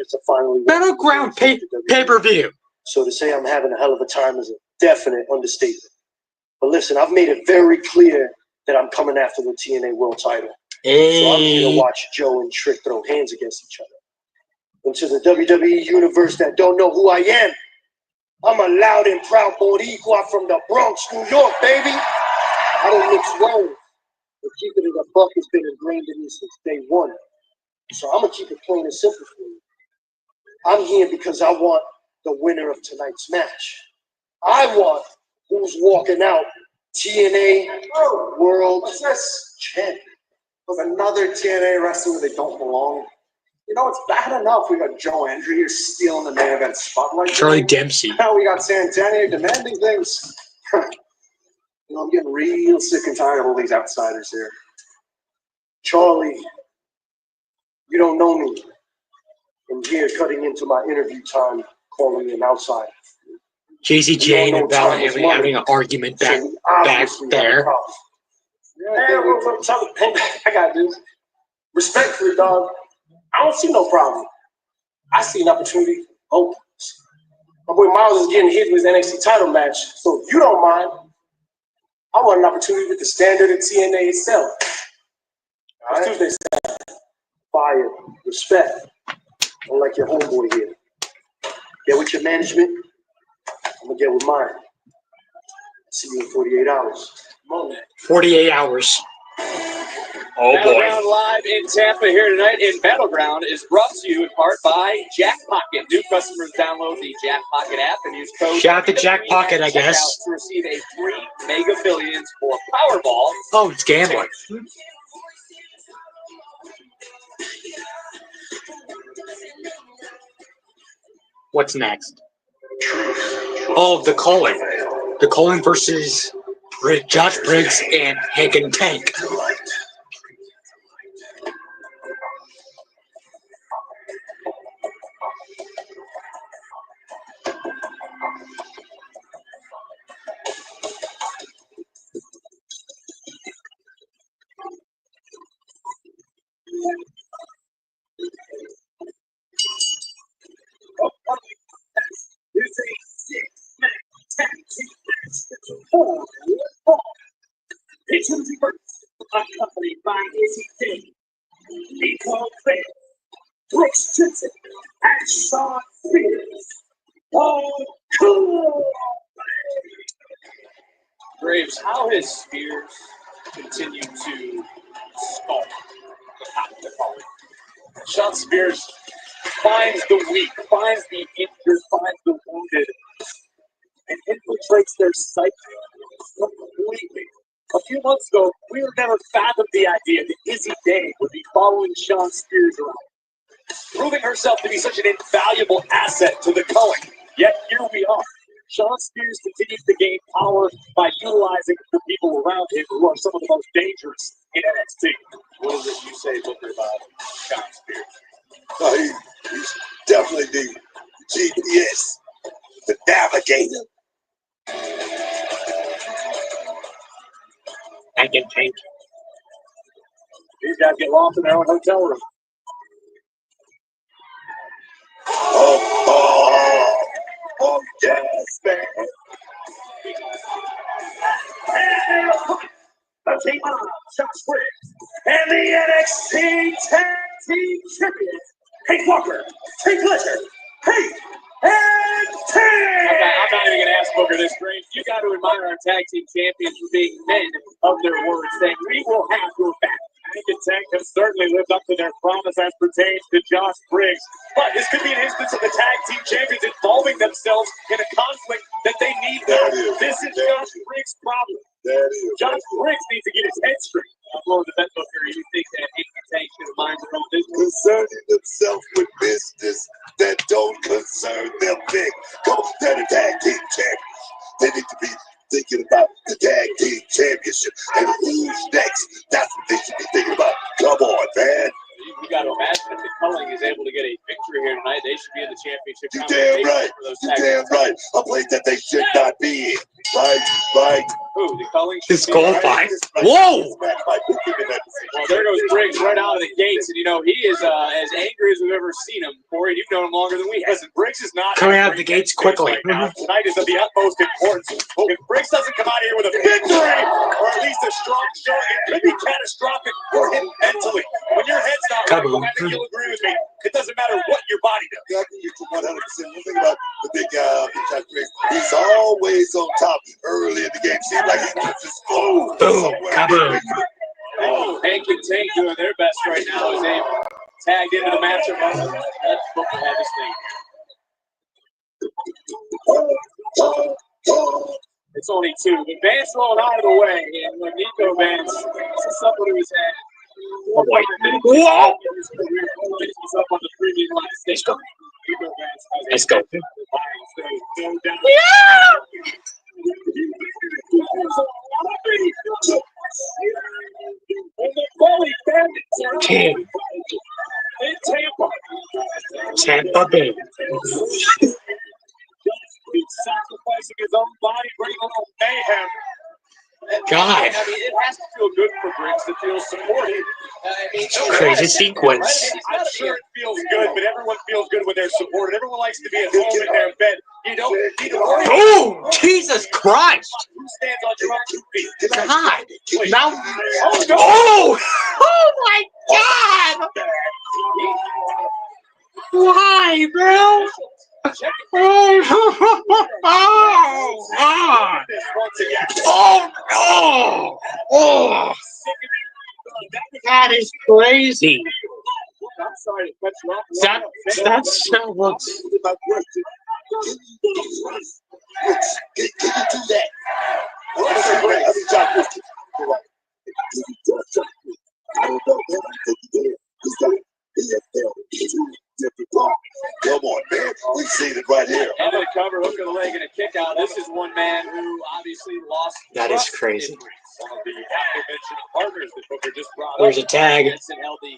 Battleground pay-per-view. So to say I'm having a hell of a time is a definite understatement. But listen, I've made it very clear that I'm coming after the TNA World title. Hey. So I'm here to watch Joe and Trick throw hands against each other. And to the WWE universe that don't know who I am, I'm a loud and proud Boricua from the Bronx, New York, baby. I don't mix words. But keeping it a buck has been ingrained in me since day one. So I'm going to keep it plain and simple for you. I'm here because I want the winner of tonight's match. I want who's walking out TNA World Champion. With another TNA wrestler where they don't belong. You know, it's bad enough we got Joe Hendry here stealing the main event spotlight. Charlie Dempsey. Now we got Santana here demanding things. You know, I'm getting real sick and tired of all these outsiders here. Charlie, you don't know me. I'm here cutting into my interview time, calling me an outsider. Casey Jane and Val having an argument back there. Hey, I got this. Respectfully, dog, I don't see no problem. I see an opportunity. Oh, my boy Miles is getting hit with his NXT title match, so if you don't mind, I want an opportunity with the standard of TNA itself. All right? Tuesday, fire, respect, unlike your homeboy here. Get with your management, I'm gonna get with mine. See you in 48 hours. Come on, man. 48 hours. Oh boy. Battleground live in Tampa here tonight in Battleground is brought to you in part by Jack Pocket. New customers download the Jack Pocket app and use code. Shout out to Jack Pocket, I guess. To receive a free Mega Billions or Powerball. Oh, it's gambling. What's next? Oh, the calling. The calling versus Josh Briggs and Hank and Tank. It's a six-man tag team match between 4 Pitchers first, accompanied by Izzy King, Nicole Fitz, Brooks Jensen, and Sean Spears. Oh, cool! Graves, how has Spears continued to stalk the calling? Sean Spears finds the weak, finds the injured, finds the wounded, and infiltrates their psyche completely. A few months ago, we would never fathomed the idea that Izzy Day would be following Sean Spears around, proving herself to be such an invaluable asset to the culling. Yet here we are. Sean Spears continues to gain power by utilizing the people around him who are some of the most dangerous in NXT. What is it you say, Booker, about Sean Spears? Oh, he's definitely the GPS, the navigator. Hank and Tank. These guys get lost in their own hotel room. Oh, yes, man. The team of Josh Briggs and the NXT Tag Team Champions, Hank Walker, Tank Ledger, Hank and Tank! I'm not even going to ask Booker this, Graves. You got to admire our tag team champions for being men of their words, saying we will have your back. Hank and Tank have certainly lived up to their promise as pertains to Josh Briggs. But this could be an instance of the tag team champions involving themselves in a conflict that they need now. This is Josh Briggs' problem. Josh Briggs needs to get his head straight. I'm blowing the bet, Booker. You think that Hank and Tank should have mind their own business? Concerning themselves with business that don't concern them big. Come on, they're the tag team champions. They need to be thinking about the tag team championship and who's next. That's what they should be thinking about. Come on, man. You got to imagine if the culling is able to get a victory here tonight, they should be in the championship. You damn right. You damn right. A place that they should not be in. Right. Who? The culling? Disqualified. Whoa! Well, there goes Briggs right out of the gates, and you know he is as angry as we've ever seen him. Corey, you've known him longer than we have. Listen, Briggs is not coming out of the gates quickly. Right now. Tonight is of the utmost importance. If Briggs doesn't come out here with a victory, or at least a strong showing, it could be catastrophic for him mentally. When your head's not right, I think you'll agree with me. It doesn't matter what your body does. I agree with you 100%. One thing about the big guy, Josh Briggs, he's always on top early in the game. Seems like he keeps his flow. Kaboom. Oh, Hank and Tank doing their best right now as they tagged into the matchup. That's Booker had this thing. It's only 2. But Vance rolling out of the way, and when Nico Vance is up to his head. Oh, wait. Whoa! He's up on the premium line. Let's go. Nico Vance has Let's go. Team. In Tampa. Tampa Bay. Sacrificing his own body, bringing on mayhem. God. I mean, it has to feel good for Briggs to feel supported. Crazy sequence. I'm sure it feels good, but everyone feels good when they're supported. Everyone likes to be at home in their bed. You don't need to worry. Oh, Jesus Christ. Who stands on your own 2 feet? God. Now. Oh, no. Oh my God. Why, bro? Oh, God. Oh, no. Oh. That is crazy. I'm sorry to cut you off. That's so what's. Can you do that? Come on, man. We've seen it right here. End of the cover, hook of the leg, and a kick out. This is one man who obviously lost. That is crazy. One of the aforementioned partners that Booker just brought There's up. a tag. Jensen held the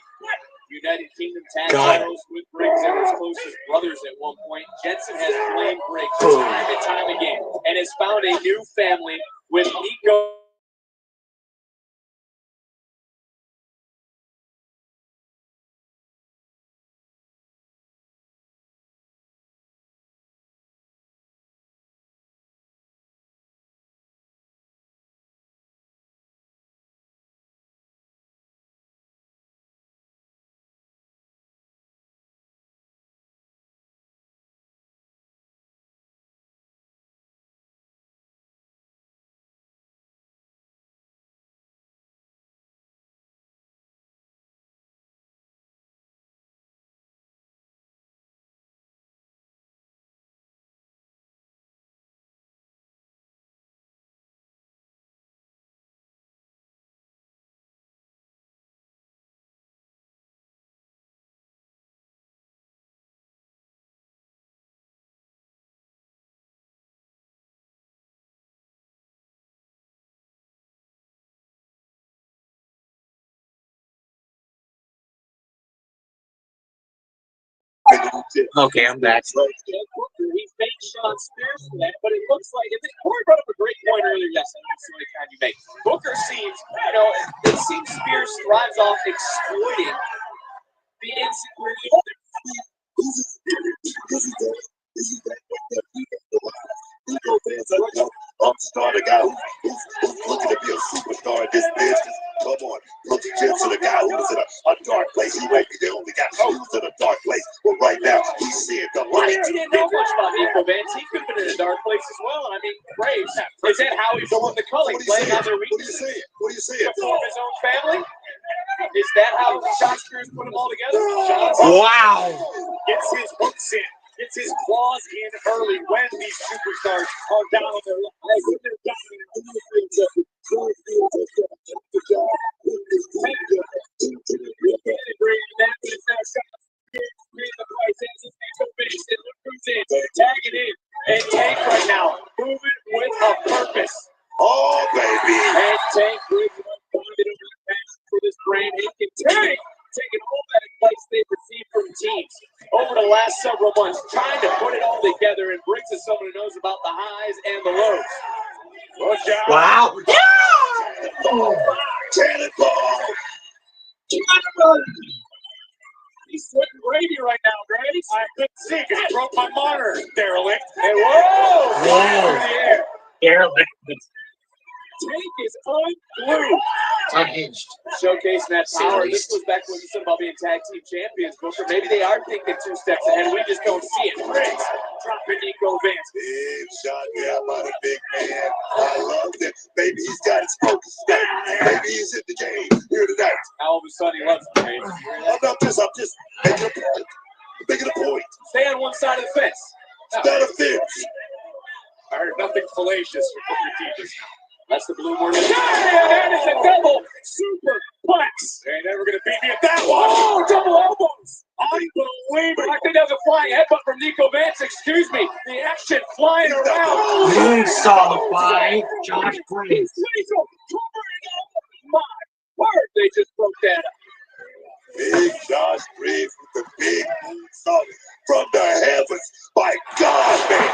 United Kingdom tag God. titles with Briggs and his closest brothers at one point. Jensen has blamed Briggs Boom. time and time again and has found a new family with Nico. Okay, I'm back. He faked Sean Spears for that, but it looks like Corey brought up a great point earlier yesterday. That's the only time you make. Booker seems, it seems Spears thrives off exploiting the insecurity of Upstart, a guy who's looking to be a superstar in this business. Come on, look at Jensen, a guy who was in a dark place. He might be the only guy who was in a dark place, but right now he's seeing the light. He didn't know much about Nico Vance. He could have been in a dark place as well. And I mean, Braves, is that how he's doing the culling, playing on their weaknesses? What are you saying? Form his own family? Is that how Sean Spears put them all together? Wow. Gets his hooks in. Gets his claws in early when these superstars are down on their tagging in and Tank right now, moving with a purpose. Oh, baby. And Tank brings for this brand and Tank taking all that advice they've received from teams over the last several months, trying to put it all together, and Briggs is someone who knows about the highs and the lows. Wow. Cannonball. He's sweating gravy right now, Grace. I couldn't see because he broke my monitor, derelict. Hey, whoa! Whoa. Derelict. Tank is unglued. Unhinged. Showcasing that power. This was back when you said about being tag team champions, Booker. Maybe they are thinking 2 steps ahead. We just don't see it. Briggs dropping Nico Vance. Big shot there by the big man. I love it. Maybe he's got his focus back. Maybe he's in the game here tonight. All of a sudden, he loves the game. I'm just making a point. Making a point. Stay on one side of the fence. It's not a fence. I heard required nothing fallacious from Booker T just now. That's the blue morning. And that is a double superplex. They ain't never gonna beat me at that one. Oh, double elbows. Unbelievable. I think that was a flying headbutt from Nico Vance. Excuse me. The action flying around. You saw the fly, Josh Briggs. My word, they just broke that up. Big Josh Briggs with the big moonsault from the heavens. My God, man.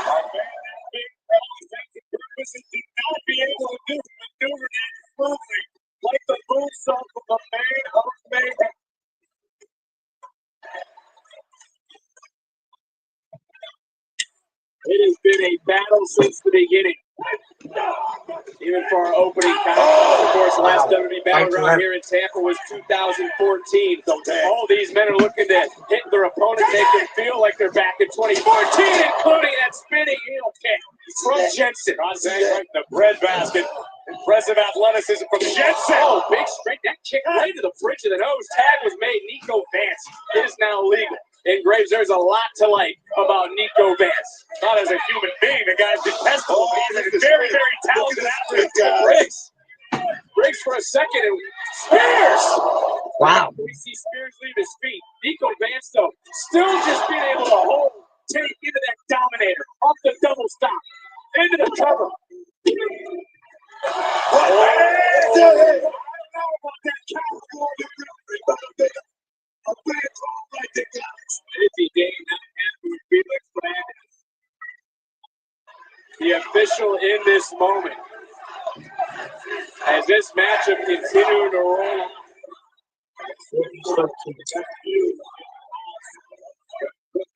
Did not be able to do maneuver that smoothly like the moonsault from the man of Mayhem. It has been a battle since the beginning. Even for our opening contest, of course, the last WWE Battleground here in Tampa was 2014. All these men are looking to hit their opponent, make them feel like they're back in 2014, including that spinning heel kick from Jensen. On right in the breadbasket. Impressive athleticism from Jensen. Oh, big straight. That kick right to the bridge of the nose. Tag was made. Nico Vance is now legal. In Graves, there's a lot to like about Nico Vance. Not as a human being, the guy's detestable. He's a very, very talented athlete. Briggs for a second, and Spears! Wow. We see Spears leave his feet. Nico Vance, though, still just being able to hold, take into that dominator, off the double stop, into the cover. What? I don't know about that count. A bad call like the guys. Izzy Dane not happy with Felix Fernandez. The official in this moment. As this matchup continuing to roll on.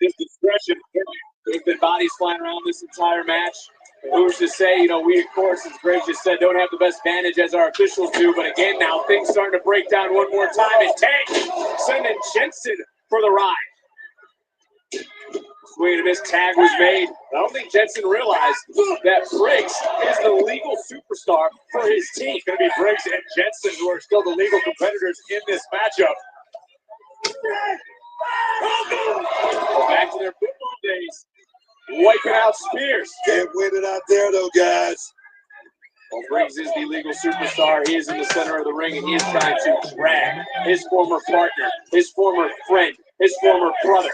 This discretion. There's been bodies flying around this entire match. Who's to say, you know, we, of course, as Greg just said, don't have the best vantage as our officials do. But again, now things starting to break down one more time. And Tank sending Jensen for the ride. Swing and miss tag was made. I don't think Jensen realized that Briggs is the legal superstar for his team. Going to be Briggs and Jensen who are still the legal competitors in this matchup. Well, back to their football days. Wiping out Spears. Can't win it out there, though, guys. Well, Briggs is the legal superstar. He is in the center of the ring, and he is trying to drag his former partner, his former friend, his former brother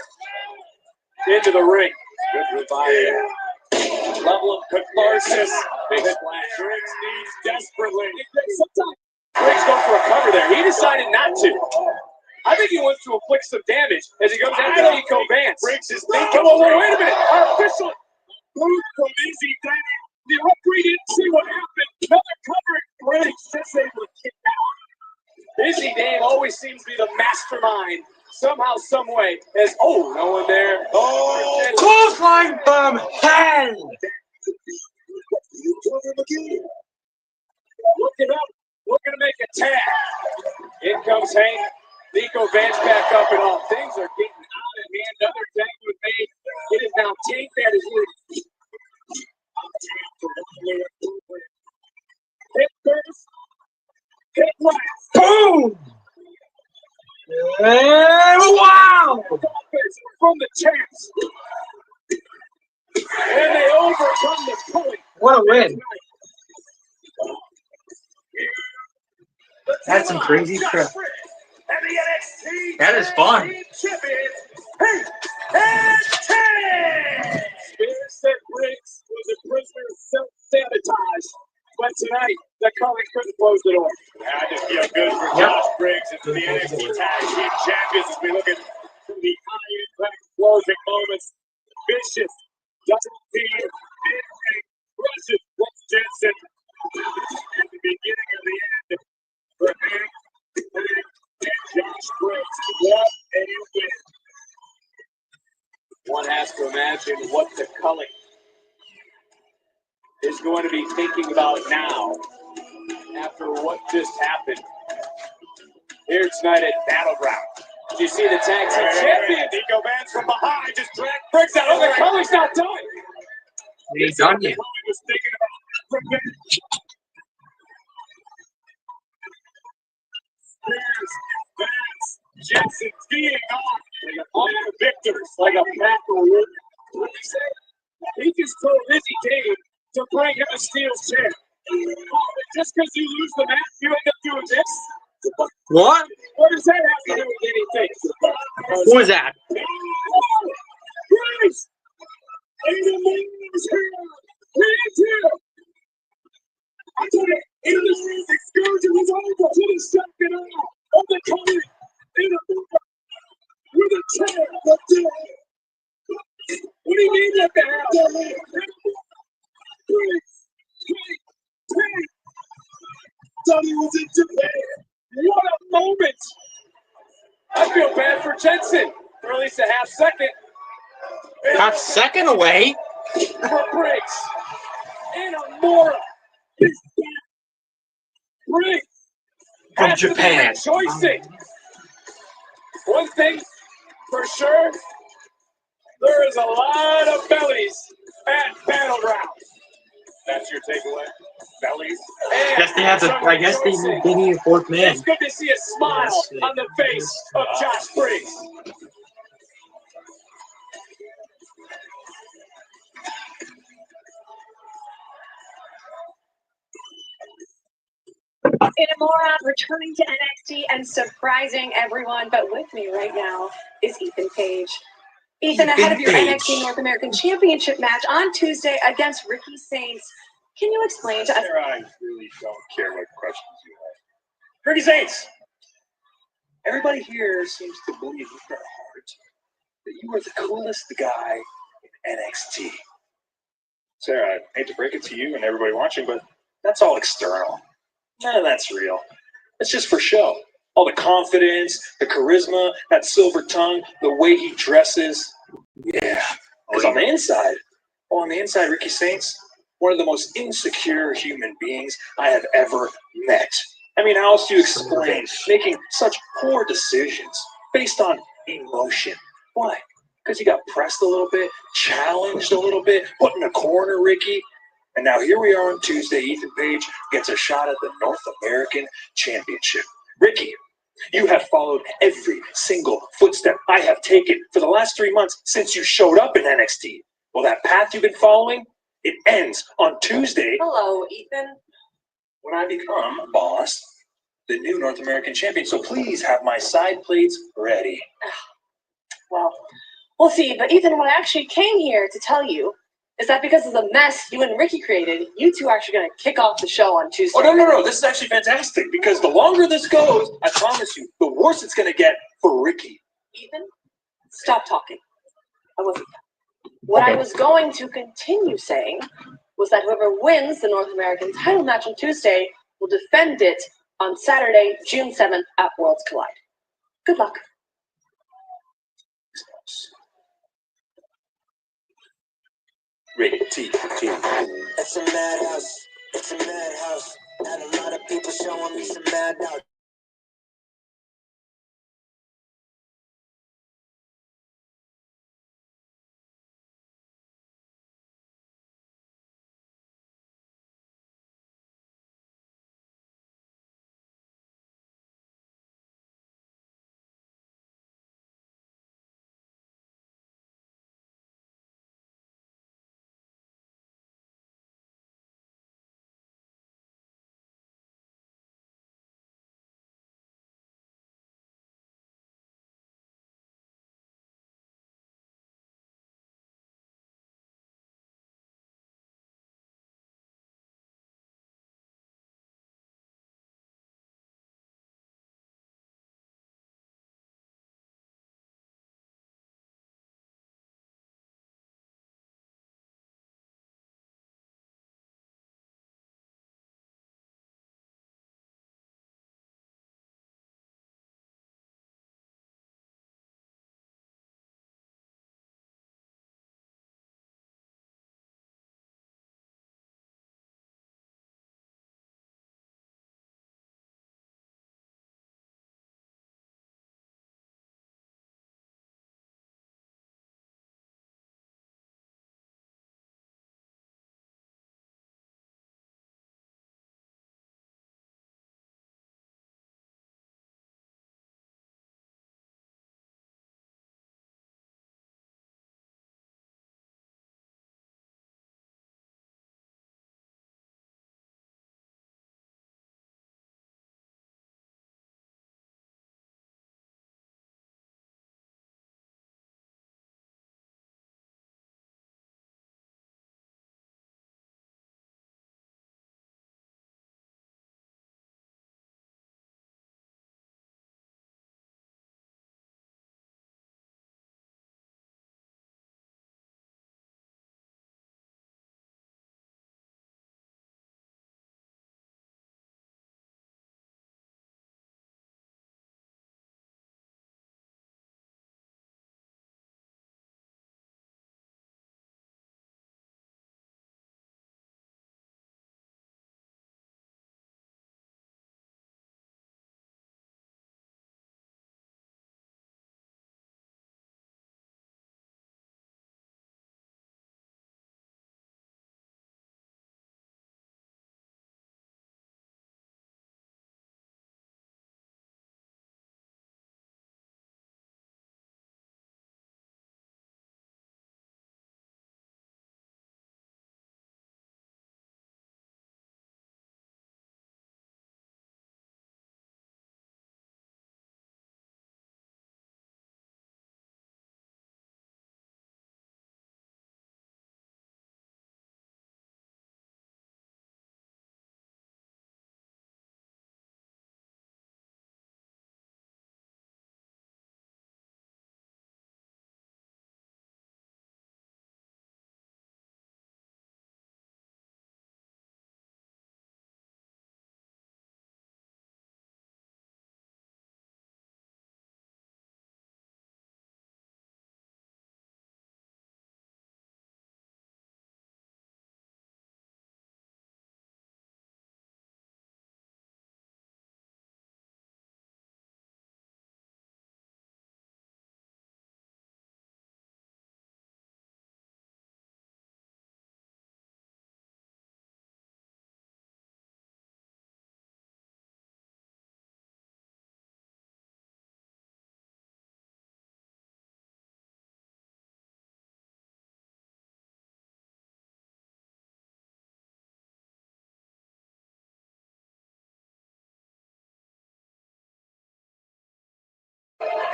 into the ring. Good revival. Level of catharsis. Big splash. Briggs needs desperately. Sometimes Briggs goes for a cover there. He decided not to. I think he wants to inflict some damage as he goes after Nico Vance. Briggs is thinking, wait a minute. Our official move from Izzy Dane. The referee didn't see what happened. Another covering Briggs just able to kick out. Izzy Dane always seems to be the mastermind. Somehow, some way. As no one there. Oh, clothesline from hell. Looking up, looking to make a tag. In comes Hank. Nico Vance back up and all. Things are getting out of hand. Another tag was made. It is now Tank that is leading. Hit first. Hit last. Boom! And wow! From the champs. And they overcome the point. What a win. That's some crazy crap. And the NXT That is fun. Champions, Hank and Tank. Spears said Briggs was a prisoner of self-sabotage. But tonight, the colleagues couldn't close the door. I just feel good for Josh Briggs and the NXT Tag Team Champions as we look at the high-impact closing moments. Vicious, double team, crushes Brooks Jensen. At the beginning of the end for Hank and Josh Briggs. What a win. One has to imagine what the culling is going to be thinking about now after what just happened here tonight at Battleground. Did you see the tag team champion? Nico Vance from behind just dragged Briggs out. The culling's not done. He's done yet. Was thinking about revenge. Spears, Vance, Jensen teeing on the victors like a pack of wolves. What did he say? He just told Izzy Dane to a steel chair. Just because you lose the match, you end up doing this? What? What does that have to do with anything? Who is that? Christ! Animals here! Hands here! I tell you, this excursion is over to the second hour of the coming in a moment with a chair of death. What do you mean what the hell? Sonny was in Japan. What a moment! I feel bad for Jensen, or at least a half second. Half second away? For Briggs. Inamura. Briggs. From has to be Japan. rejoicing. One thing for sure, there is a lot of bellies at Battleground. That's your takeaway? Bellies? I guess they have to. I guess they need a fourth man. It's good to see a smile on the face of Josh Briggs. Inamura returning to NXT and surprising everyone, but with me right now is Ethan Page. Ethan, ahead of your NXT North American Championship match on Tuesday against Ricky Saints, can you explain to us? I really don't care what questions you have. Ricky Saints, everybody here seems to believe in their heart that you are the coolest guy in NXT. Sarah, I hate to break it to you and everybody watching, but that's all external. None of that's real. It's just for show. All the confidence, the charisma, that silver tongue, the way he dresses. Yeah. Because on the inside, Ricky Saints, one of the most insecure human beings I have ever met. I mean, how else do you explain making such poor decisions based on emotion? Why? Because you got pressed a little bit, challenged a little bit, put in a corner, Ricky. And now here we are on Tuesday. Ethan Page gets a shot at the North American Championship. Ricky, you have followed every single footstep I have taken for the last 3 months since you showed up in NXT. Well, that path you've been following, it ends on Tuesday. Hello, Ethan. When I become boss, the new North American champion. So please have my side plates ready. Well, we'll see. But Ethan, what I actually came here to tell you is that because of the mess you and Ricky created, you two are actually going to kick off the show on Tuesday. Oh, no. This is actually fantastic because the longer this goes, I promise you, the worse it's going to get for Ricky. Ethan, stop talking. I wasn't. What I was going to continue saying was that whoever wins the North American title match on Tuesday will defend it on Saturday, June 7th at Worlds Collide. Good luck. Rated T. It's a madhouse. It's a madhouse. Had a lot of people showing me some mad doubt.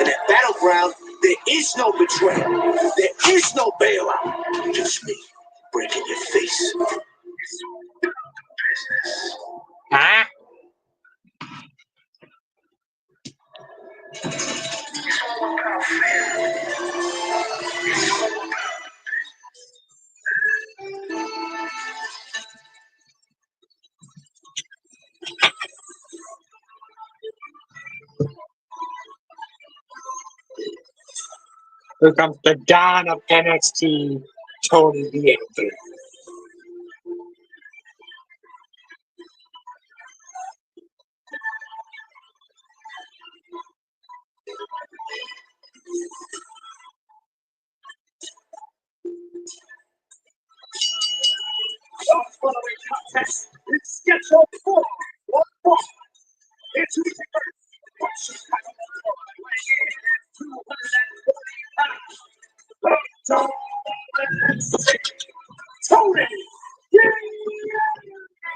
at Battleground, there is no betrayal. There is no bailout. Just me breaking your face. Huh? Here comes the Don of NXT, Tony D'Angelo. Following contest, it's scheduled for one fall. It's who first. Tony!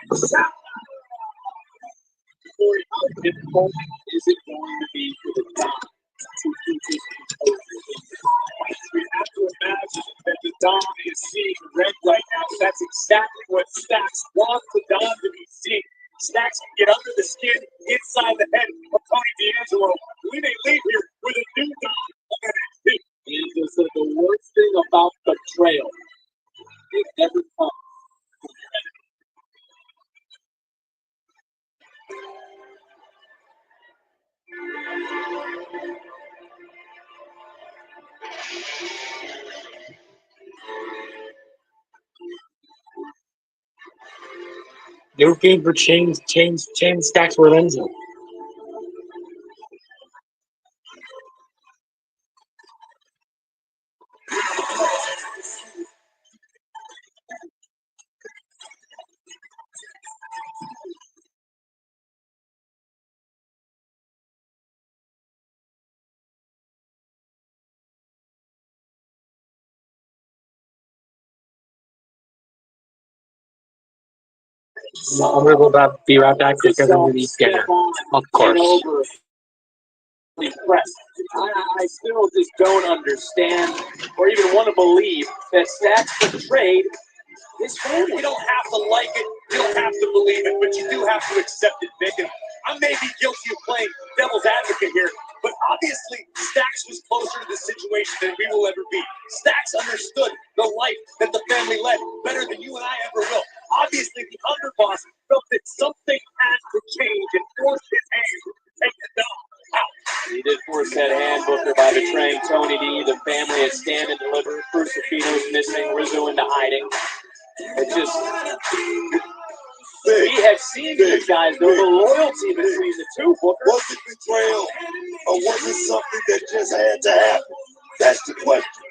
Is it going to be for the Don to keep his composure? We have to imagine that the Don is seeing red right now. That's exactly what Stacks wants the Don to be seeing. Stacks can get under the skin, inside the head of Tony D'Angelo. We may leave here with a new Don on NXT. And said the worst thing about betrayal, it never comes. New game for Chain Stacks Lorenzo. I'm gonna be right back because I'm gonna eat dinner. Of course. Impressed. I still just don't understand or even want to believe that Stacks betrayed his family. You don't have to like it, you don't have to believe it, but you do have to accept it, Vic. And I may be guilty of playing devil's advocate here, but obviously Stacks was closer to the situation than we will ever be. Stacks understood the life that the family led better than you and I ever will. Obviously, the underboss felt that something had to change and forced his hand to take the Don out. He did force that hand, Booker, by betraying Tony D. The family had stand and deliver. Crucifino's missing, Rizzo into hiding. It just... We have seen these guys, though, the loyalty between the two, Booker. Was it betrayal, or was it something that just had to happen? That's the question.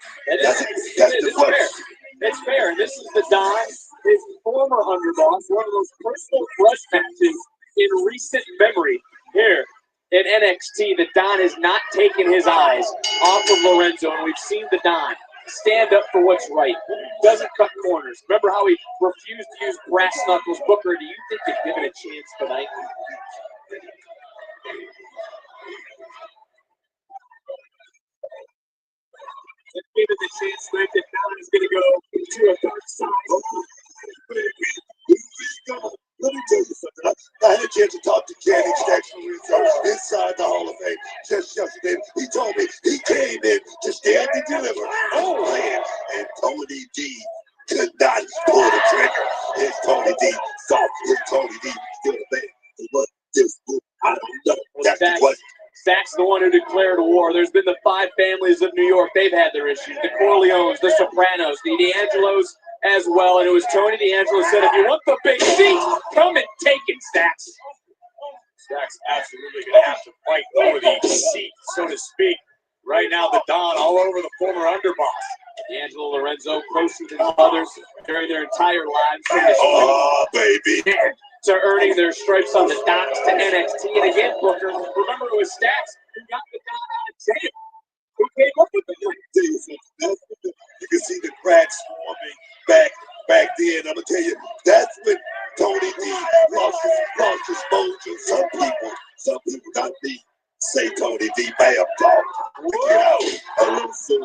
That's the question. Fair. It's fair. And this is the Don, his former underboss, one of those personal grudge matches in recent memory here in NXT. The Don has not taken his eyes off of Lorenzo, and we've seen the Don stand up for what's right. Doesn't cut corners. Remember how he refused to use brass knuckles? Booker, do you think they've given a chance tonight? Let's give it the chance, Rick, that Don is going to go to a dark side. Let me tell you something. I had a chance to talk to Canning Stacks Lorenzo inside the Hall of Fame just yesterday. He told me he came in to stand and deliver on land, and Tony D could not pull the trigger. Is Tony D soft? Is Tony D still a man? What this group? I don't know. That's the question. Stacks the one who declared war. There's been the 5 families of New York. They've had their issues. The Corleones, the Sopranos, the D'Angelos as well. And it was Tony D'Angelo said, if you want the big seat, come and take it, Stacks. Stacks absolutely going to have to fight over the seat, so to speak. Right now, the Don all over the former underboss. D'Angelo Lorenzo, closer than others during their entire lives. Oh, baby. To earning their stripes on the docks to NXT. And again, Booker, remember it was Stacks who got the Don out of jail. Who came up with the You can see the cracks forming back then. I'm going to tell you, that's when Tony D lost his mojo. Some people got me say Tony D, bam, dog. Get out. A little soon.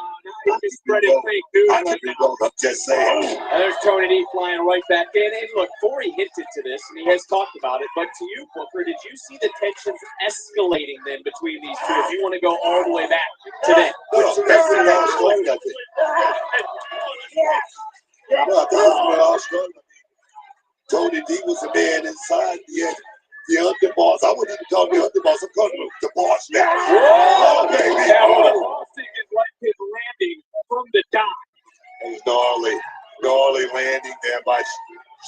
Spreading fake news. I could be wrong, I'm just saying. And there's Tony D flying right back in. And look, Corey hinted to this, and he has talked about it. But to you, Booker, did you see the tensions escalating then between these two? If you want to go all the way back today. No, that's when it all started, I think. No, I thought that's when it all started. Tony D was the man inside the underboss. I wouldn't even call me underboss. I'm calling him the boss now. Whoa, baby. Now, the bossing is like his landing from the dock. It was gnarly landing there by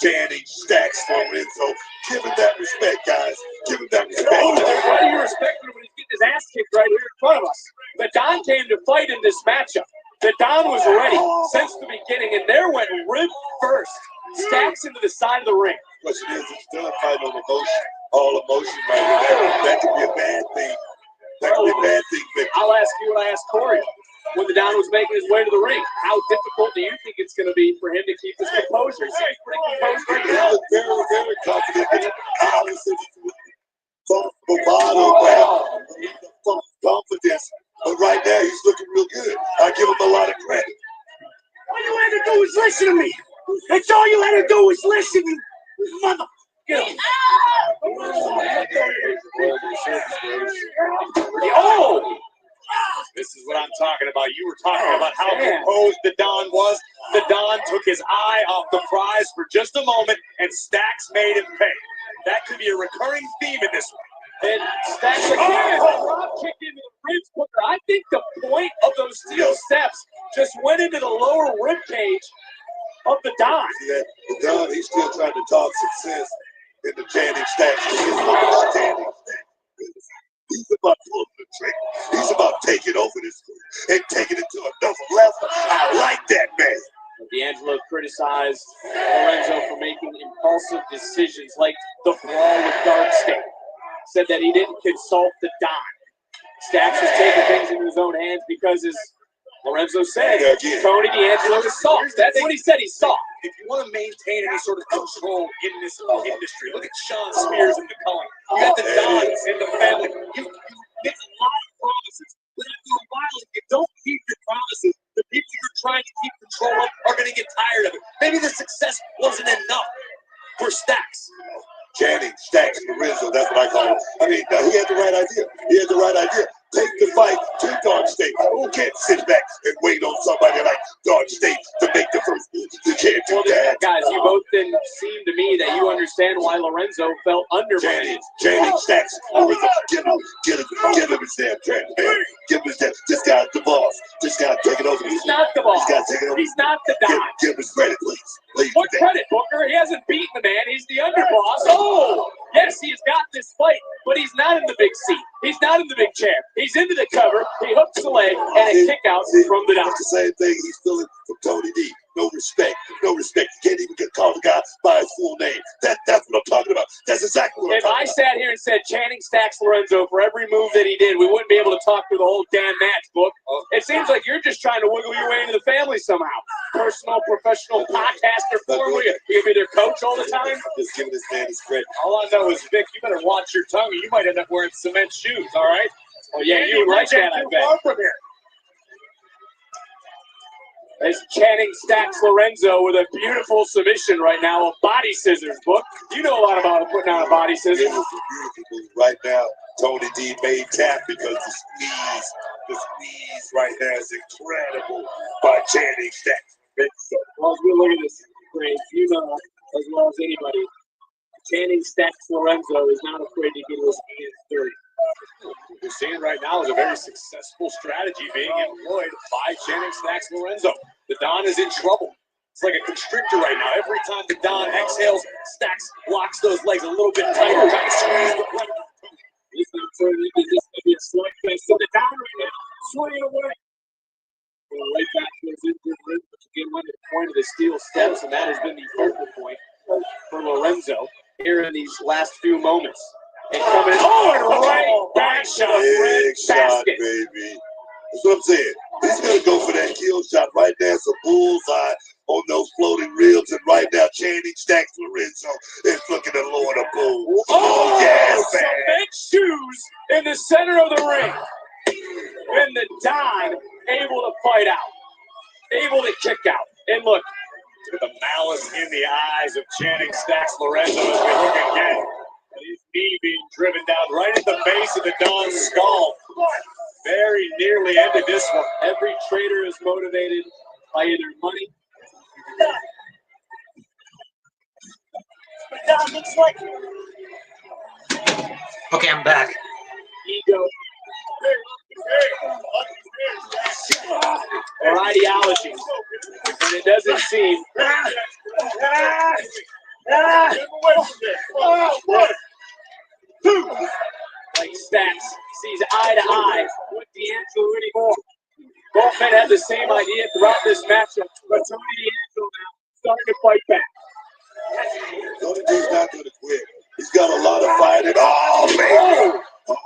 Channing Stacks Lorenzo. Give him that respect, guys. Give him that respect. Why do you respect him when he's getting his ass kicked right here in front of us? The Don came to fight in this matchup. The Don was ready since the beginning, and there went rib first. Stacks into the side of the ring. Question is, it's still a fight on emotion. All emotion right there. That could be a bad thing. That could be a bad thing, Victor. I'll ask you what I asked Corey when the Don was making his way to the ring. How difficult do you think it's going to be for him to keep his composure? He seems pretty composed right now. He's very, very confident. Obviously, bravado, confidence. But right now, he's looking real good. I give him a lot of credit. All you had to do was listen to me. That's all you had to do was listen, you mother. Oh! This is what I'm talking about. You were talking about how composed the Don was. The Don took his eye off the prize for just a moment, and Stacks made him pay. That could be a recurring theme in this one. And Stacks again, drop kick into the ribs. Booker. I think the point of those steel steps just went into the lower rib cage of the Don. Yeah, the Don, he's still trying to talk success in the Channing Stacks. He's about pulling the trick. He's about taking over this group and taking it to another level. I like that, man. D'Angelo criticized Lorenzo for making impulsive decisions like the brawl with Dark State. Said that he didn't consult the Don. Stacks was taking things into his own hands because, as Lorenzo said, Tony D'Angelo is soft. That's what he said. He's soft. If you want to maintain any sort of control in this industry, look at Sean Spears and McCullen. You got the Dons in the family. You make a lot of promises, but after a while, if you don't keep your promises, the people you're trying to keep control of are going to get tired of it. Maybe the success wasn't enough for Stacks. Channing Stacks Lorenzo, that's what I call him. I mean, he had the right idea. He had the right idea. Take the fight to Dark State. Who can't sit back and wait on somebody like Dark State to make the first move? You can't do that. Guys, you both then seem to me that you understand why Lorenzo felt undermined. Channing Stacks Lorenzo, give him his damn credit, man. Give him his damn. This guy's the boss. This guy's taking over. He's not the boss. This guy's taking over. He's not the Don. Give him his credit, please. What credit, Booker? He hasn't beaten the man. He's the underboss. Oh, yes, he's got this fight, but he's not in the big seat. He's not in the big chair. He's into the cover. He hooks the leg and a kick out from the Don. That's the same thing he's feeling from Tony D. No respect. No respect. You can't even get called the guy by his full name. That's what I'm talking about. That's exactly what I'm talking about. If I sat here and said Channing Stacks Lorenzo for every move that he did, we wouldn't be able to talk through the whole damn match, Book. It seems like you're just trying to wiggle your way into the family somehow. Personal, professional, podcaster form. You gonna be their coach all the time? Just giving this man his credit. All I know is, Vic, you better watch your tongue, or you might end up wearing cement shoes, all right? Oh, yeah, you would like that, I bet. From here. There's Channing Stacks Lorenzo with a beautiful submission right now of body scissors, Book. You know a lot about putting out a body scissors. Right now, Tony D made tap because the squeeze right now is incredible by Channing Stacks. Well, as we look at this, Graves, you know as well as anybody, Channing Stacks Lorenzo is not afraid to get his hands dirty. What we're seeing right now is a very successful strategy being employed by Channing Stacks Lorenzo. The Don is in trouble. It's like a constrictor right now. Every time the Don exhales, Stacks locks those legs a little bit tighter, trying to squeeze the blood. He's not turning into this to be a slugfest. So the Don right now, swinging away. Going right back to his injured rib, which again went to the point of the steel steps, and that has been the focal point for Lorenzo here in these last few moments. And coming in, and right back to the big shot, baby. That's what I'm saying. He's going to go for that kill shot right there. It's a bullseye on those floating ribs, and right now Channing Stacks Lorenzo is looking to lower the pool. Oh, yes, man. cement shoes in the center of the ring. And the Don able to fight out, able to kick out. And look, with the malice in the eyes of Channing Stacks Lorenzo as we look again. His knee being driven down right at the base of the Don's skull. Very nearly ended this one. Every trader is motivated by either money. Don looks like Okay, I'm back. Ego. Or ideology. And it doesn't seem like Stacks sees eye to eye with D'Angelo anymore. Both men have the same idea throughout this matchup, but Tony D'Angelo now starting to fight back. Tony D's not going to quit. He's got a lot of fighting. Oh, man. Oh,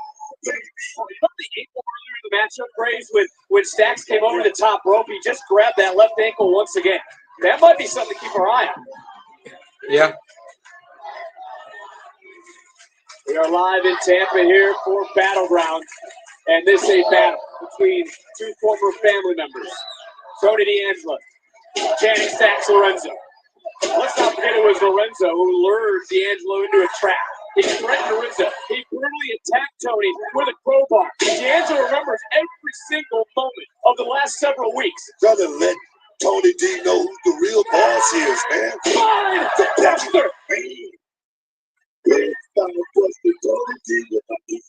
baby. You know the ankle earlier in the matchup, Graves, when Stacks came over the top rope, he just grabbed that left ankle once again. That might be something to keep our eye on. Yeah. We are live in Tampa here for Battleground, and this is a battle between two former family members, Tony D'Angelo, Channing Stacks Lorenzo. Let's not forget it was Lorenzo who lured D'Angelo into a trap. He threatened Lorenzo. He brutally attacked Tony with a crowbar. D'Angelo remembers every single moment of the last several weeks. Trying to let Tony D know who the real boss is, man. Fine, the Buster. Tony D with the beat.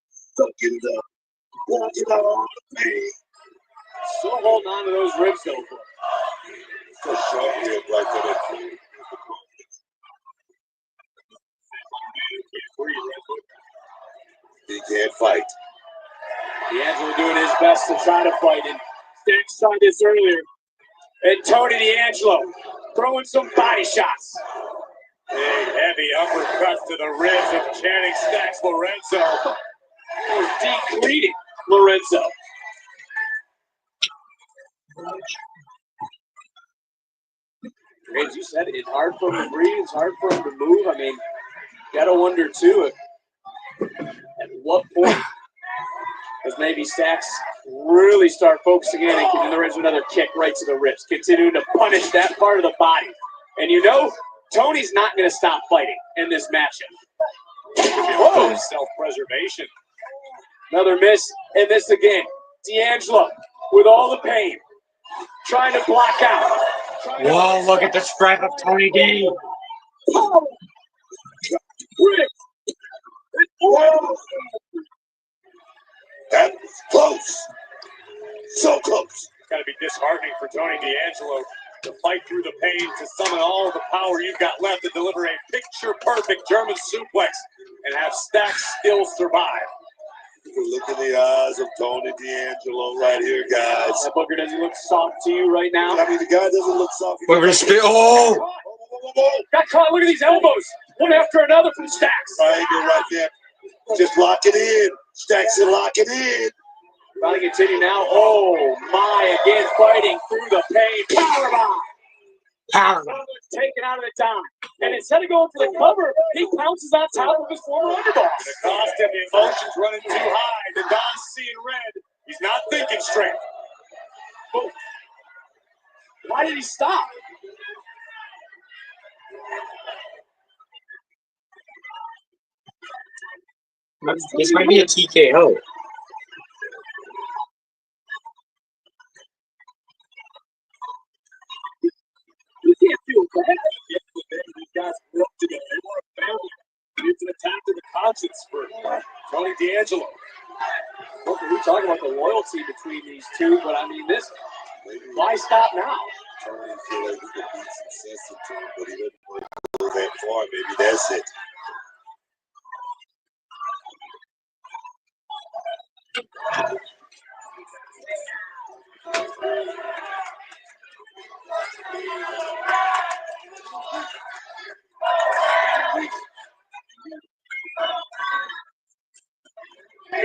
Sucking it up. Walking out all the pain. Still holding on to those ribs, though. So short rib right there. He can't fight. D'Angelo doing his best to try to fight, and Stacks tried this earlier. And Tony D'Angelo throwing some body shots. Big, heavy uppercut to the ribs of Channing Stacks Lorenzo. Decleating Lorenzo. As you said, it's hard for him to breathe. It's hard for him to move. I mean, you got to wonder, too, at what point does maybe Stacks really start focusing in and giving Lorenzo another kick right to the ribs, continuing to punish that part of the body. And you know, Tony's not going to stop fighting in this matchup. Whoa, self-preservation. Another miss, and this again. D'Angelo, with all the pain, trying to block out. Whoa, look at the stripe of Tony D. Oh. That was close. So close. Got to be disheartening for Tony D'Angelo to fight through the pain, to summon all the power you've got left to deliver a picture-perfect German suplex and have Stacks still survive. Look in the eyes of Tony D'Angelo right here, guys. That booger doesn't look soft to you right now. I mean, the guy doesn't look soft. We're going to spit. Oh! Got caught. Look at these elbows. One after another from Stacks. Triangle right there. Just lock it in. Stacks and lock it in. Trying to continue now. Oh, my. Again, fighting through the pain. Powerbomb. Powerbomb. Taken out of the down. And instead of going for the cover, he pounces on top of his former underboss. The cost of the emotions running too high. The Don's seeing red. He's not thinking straight. Oh. Why did he stop? This might be a TKO. You can't feel bad. These guys work together. They were a family. It's an attack to the conscience for Tony D'Angelo. Look, we talk about the loyalty between these two, but I mean, this. Why stop now? Tony feel like he could be some sense into him, but he doesn't want to go that far. Maybe that's it.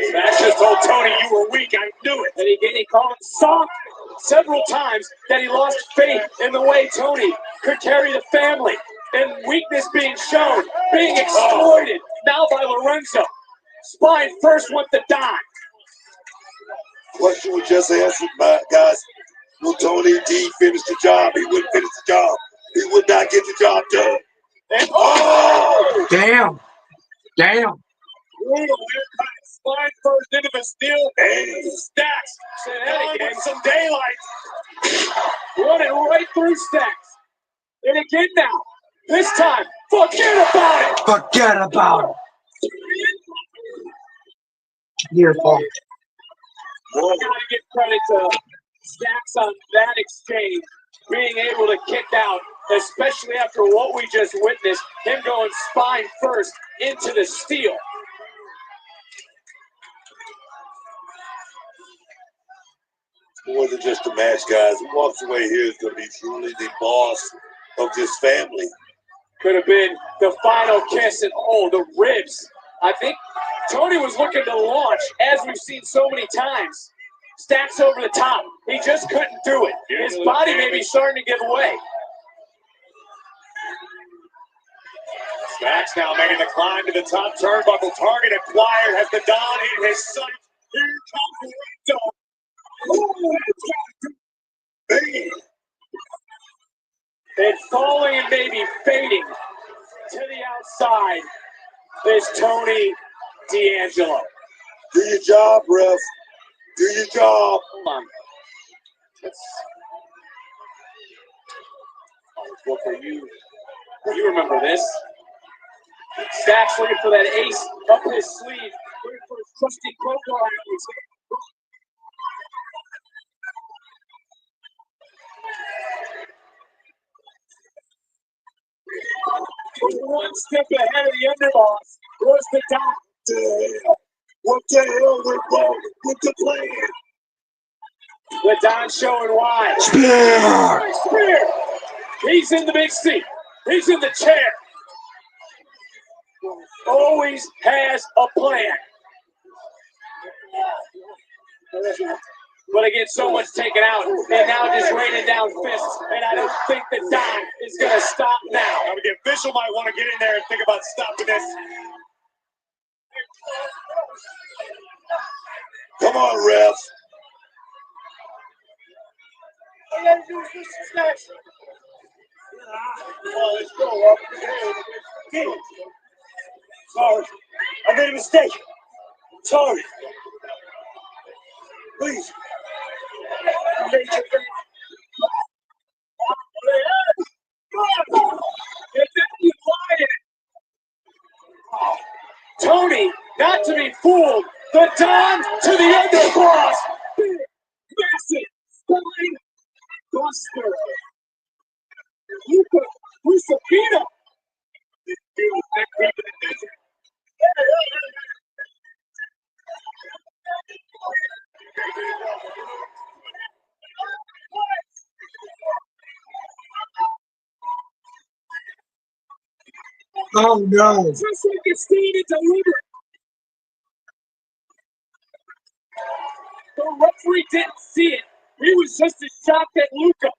Stacks just told Tony you were weak. I knew it. And he called him soft. several times that he lost faith in the way Tony could carry the family, and weakness being shown, being exploited, now by Lorenzo. Spine first with the Don. Question we just answered, guys. Will Tony D finish the job? He wouldn't finish the job. He would not get the job done. And Damn. Brutal impact. Spine first into the steel. Hey. Stacks. Said, hey, get some daylight. Running right through Stacks. And again now. This time, forget about it. Forget about it. Your fault. I gotta give credit to Stacks on that exchange, being able to kick out, especially after what we just witnessed, him going spine first into the steel. More than just a match, guys. Who walks away here is going to be truly the boss of this family. Could have been the final kiss, and the ribs. I think Tony was looking to launch, as we've seen so many times. Stacks over the top. He just couldn't do it. His body may be starting to give way. Stacks now making the climb to the top turnbuckle. Target acquired, has the Don in his sight. Here comes Lorenzo. And falling and maybe fading to the outside is Tony D'Angelo. Do your job, ref. Do your job. Hold on. What for you? You remember this. Stacks looking for that ace up his sleeve. Looking for his trusty profile out his hand. One step ahead of the underboss was the Don. What the hell went wrong with the plan? The Don showing why. Spear. He's in the big seat. He's in the chair. Always has a plan. But again, so much taken out, and now just raining down fists. And I don't think the Don is going to stop now. Now the official might want to get in there and think about stopping this. Come on, ref. Let's go up. Sorry, I made a mistake. Sorry. Please. Tony, not to be fooled. The Don to the underboss. Big, massive, spine buster. Luca Lucifino. Oh no. Just like it's needed to deliver. The referee didn't see it. He was just as shocked at Luca.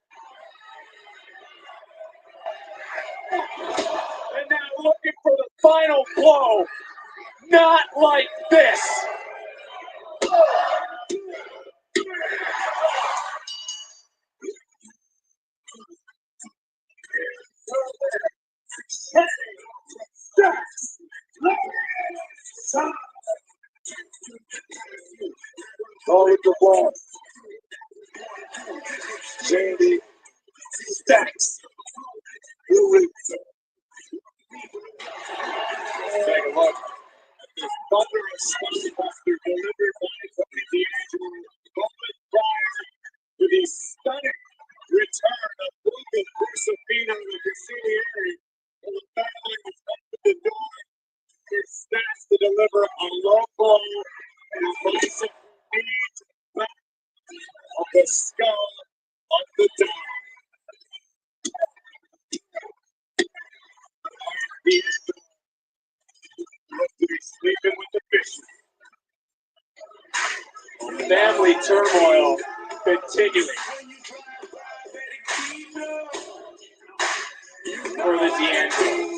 And now looking for the final blow. Not like this. Call it the ball. Sandy Stacks. Lorenzo. Take a look. This thunderous buster delivered by Tony D'Angelo moment prior to the stunning return of Luca Lucifino, the Brazilian, and the family was up to the door. It Stacks to deliver a low blow and a massive knee to the back of the skull of the Don. D'Angelo looks to be sleeping with the bishop. Family turmoil continuing for the D'Angelo.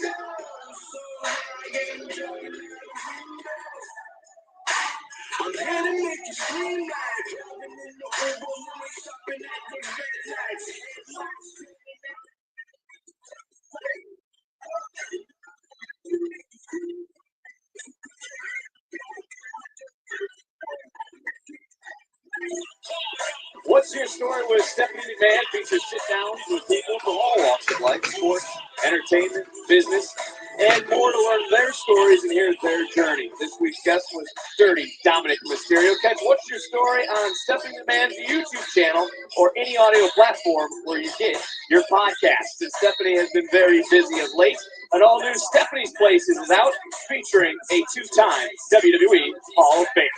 What's Your Story with Stephanie McMahon features sit-downs with people from all walks of life, sports, entertainment, business, and more to learn their stories and hear their journey. This week's guest was Dirty Dominic Mysterio. Catch What's Your Story on Stephanie McMahon's YouTube channel or any audio platform where you get your podcasts. And Stephanie has been very busy of late. An all-new Stephanie's Places is out, featuring a two-time WWE Hall of Famer.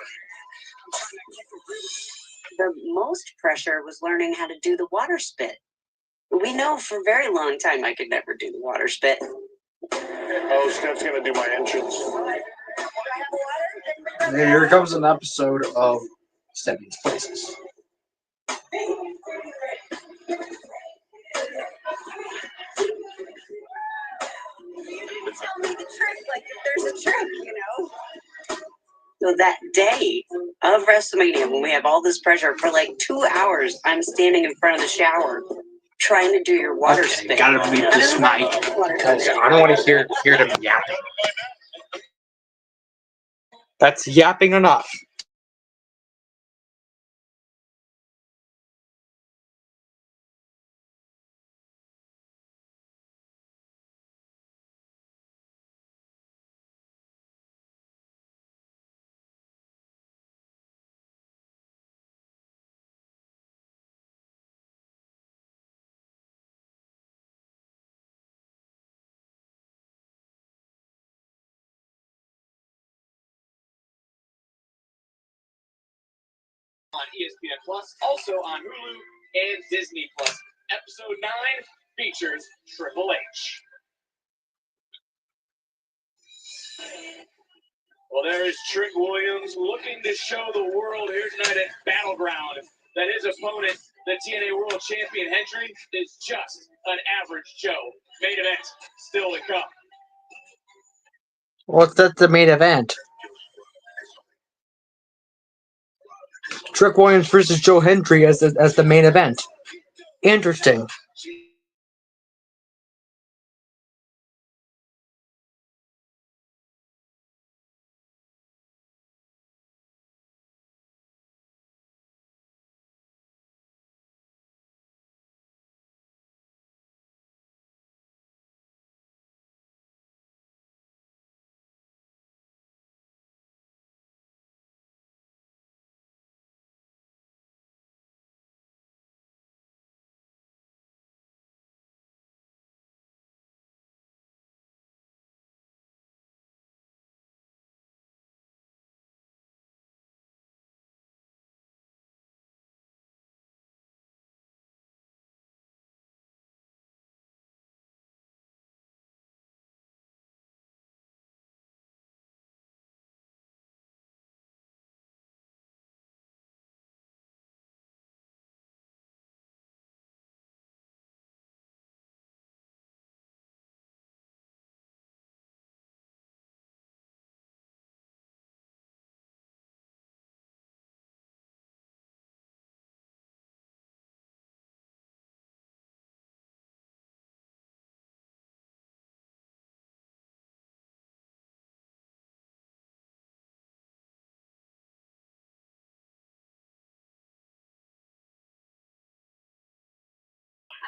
The most pressure was learning how to do the water spit. We know for a very long time I could never do the water spit. Oh, Steph's gonna do my entrance. Here comes an episode of Stephanie's Places. Tell me the trick, like if there's a trick, you know. So that day of WrestleMania, when we have all this pressure, for like 2 hours, I'm standing in front of the shower trying to do your water spit. Gotta mute this mic because I don't want to hear them yapping. That's yapping enough. On ESPN Plus, also on Hulu and Disney Plus. Episode 9 features Triple H. Well, there is Trick Williams looking to show the world here tonight at Battleground that his opponent, the TNA World Champion Hendry, is just an average Joe. Main event still to come. What's that? The main event? Trick Williams versus Joe Hendry as the main event. Interesting.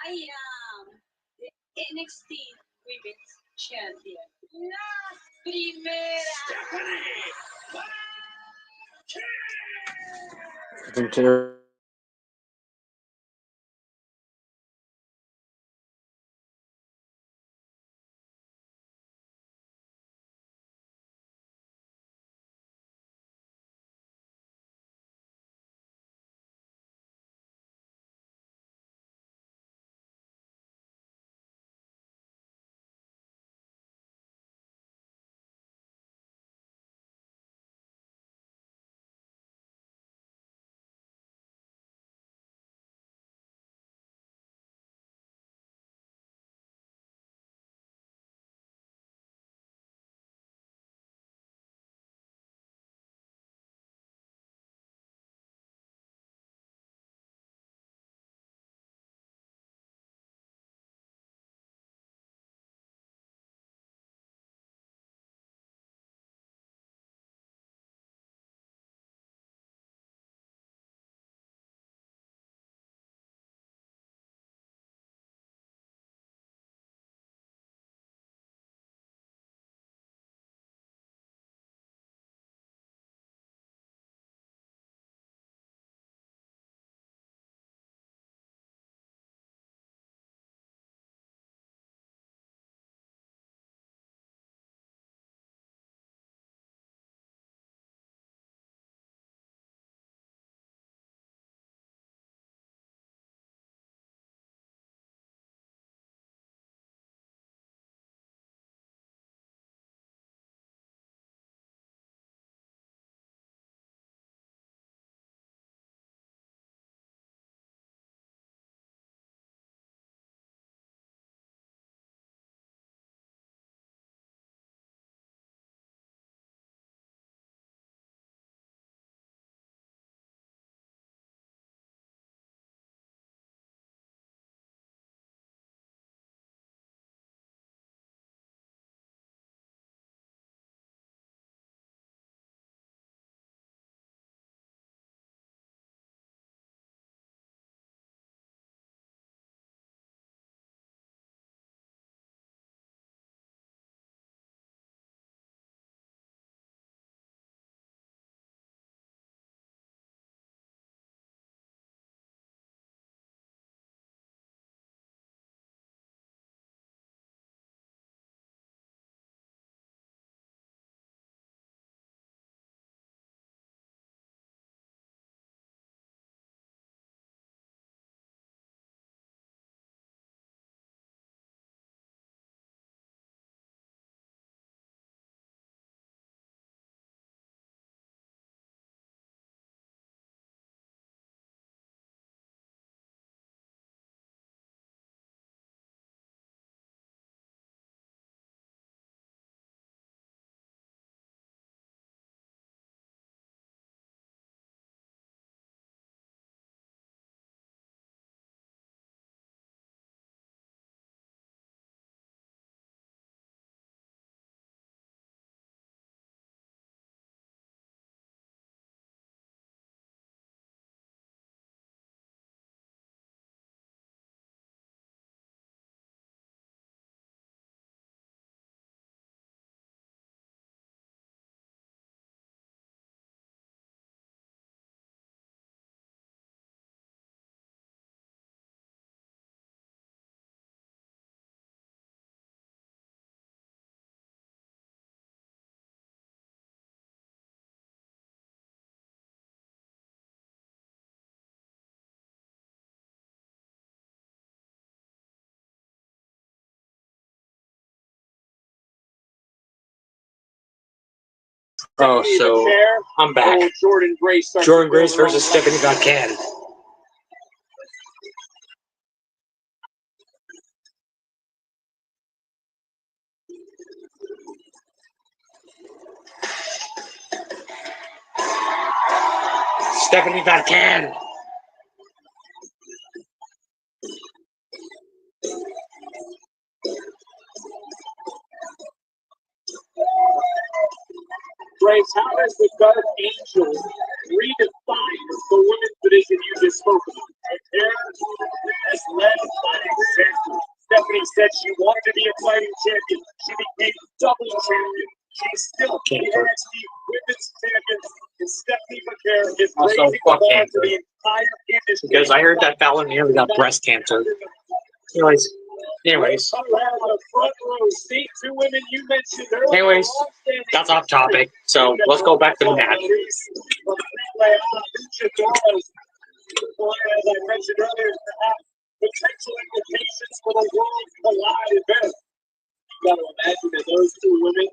I am the NXT Women's Champion. La primera. Oh, so I'm back. Jordan Grace versus Stephanie McMahon. Stephanie McMahon. Grace, how does the Dark Angel redefine the women's division you just spoke about? As led by example. Stephanie said she wanted to be a fighting champion. She became double champion. She's still the NXT women's champion. And Stephanie McMahon is Also, raising the bar to the entire industry. Because I heard that Fallon nearly got breast cancer. Anyways, that's off topic. So let's go back to the match. As I mentioned earlier, perhaps potential implications for the World Collide event. You got to imagine that those two women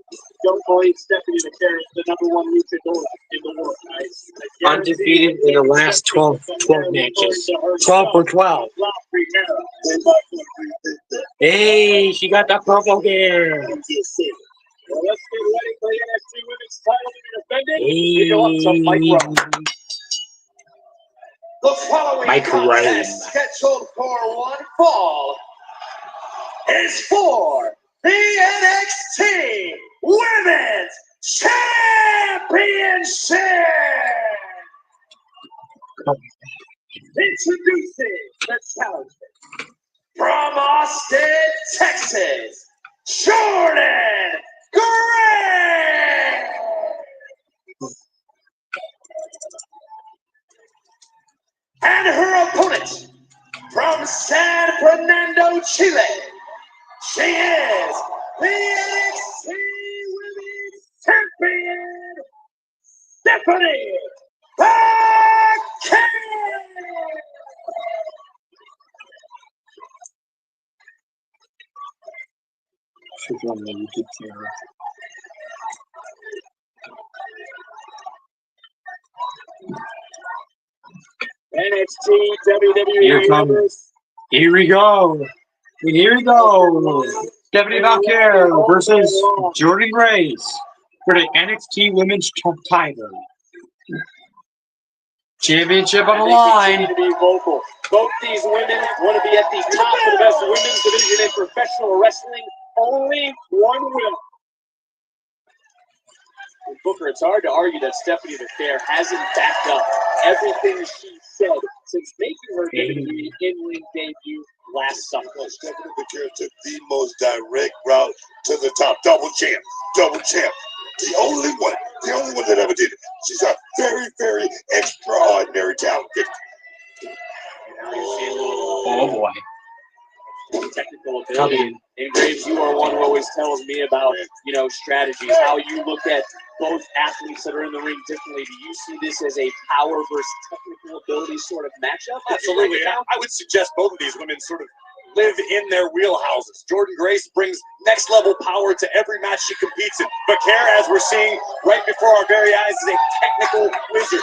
don't believe Stephanie McMahon is the #1 luchadora in the world. Undefeated in the last 12 matches. 12 for 12. Hey, she got that purple gear. Well, let's get ready for the NXT Women's title to be defended. We go up to Mike Rome. The following Mike contest scheduled for one fall is for the NXT Women's Championship. Introducing the challenger from Austin, Texas, Jordan Gray. And her opponent from San Fernando, Chile, she is the NXT Women's Champion, Stephanie McMahon. She's on the YouTube channel. NXT WWE. Here we go. Here we go. Stephanie McMahon versus Jordan Grace for the NXT Women's title. Championship on the line. To be vocal. Both these women want to be at the top of the best women's division in professional wrestling. Only one winner. And Booker, it's hard to argue that Stephanie McMahon hasn't backed up everything she said since making her WWE in-ring debut last summer. Stephanie McMahon took the most direct route to the top. Double champ. The only one that ever did it. She's a very, very extraordinary talent. Oh boy. Technical ability. And Graves, you are one who always tells me about, strategies, how you look at both athletes that are in the ring differently. Do you see this as a power versus technical ability sort of matchup? Absolutely. I would suggest both of these women sort of live in their wheelhouses. Jordan Grace brings next level power to every match she competes in. But as we're seeing right before our very eyes, is a technical wizard.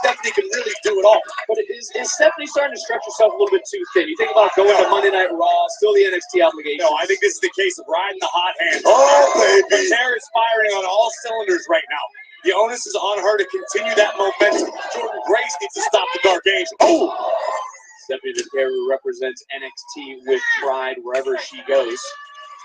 Stephanie can really do it all. But is Stephanie starting to stretch herself a little bit too thin? You think about going to Monday Night Raw, still the NXT obligation. No, I think this is the case of riding the hot hand. Oh, baby. Becerra is firing on all cylinders right now. The onus is on her to continue that momentum. Jordan Grace needs to stop the Dark Angel. Oh! Stephanie McMahon represents NXT with pride wherever she goes.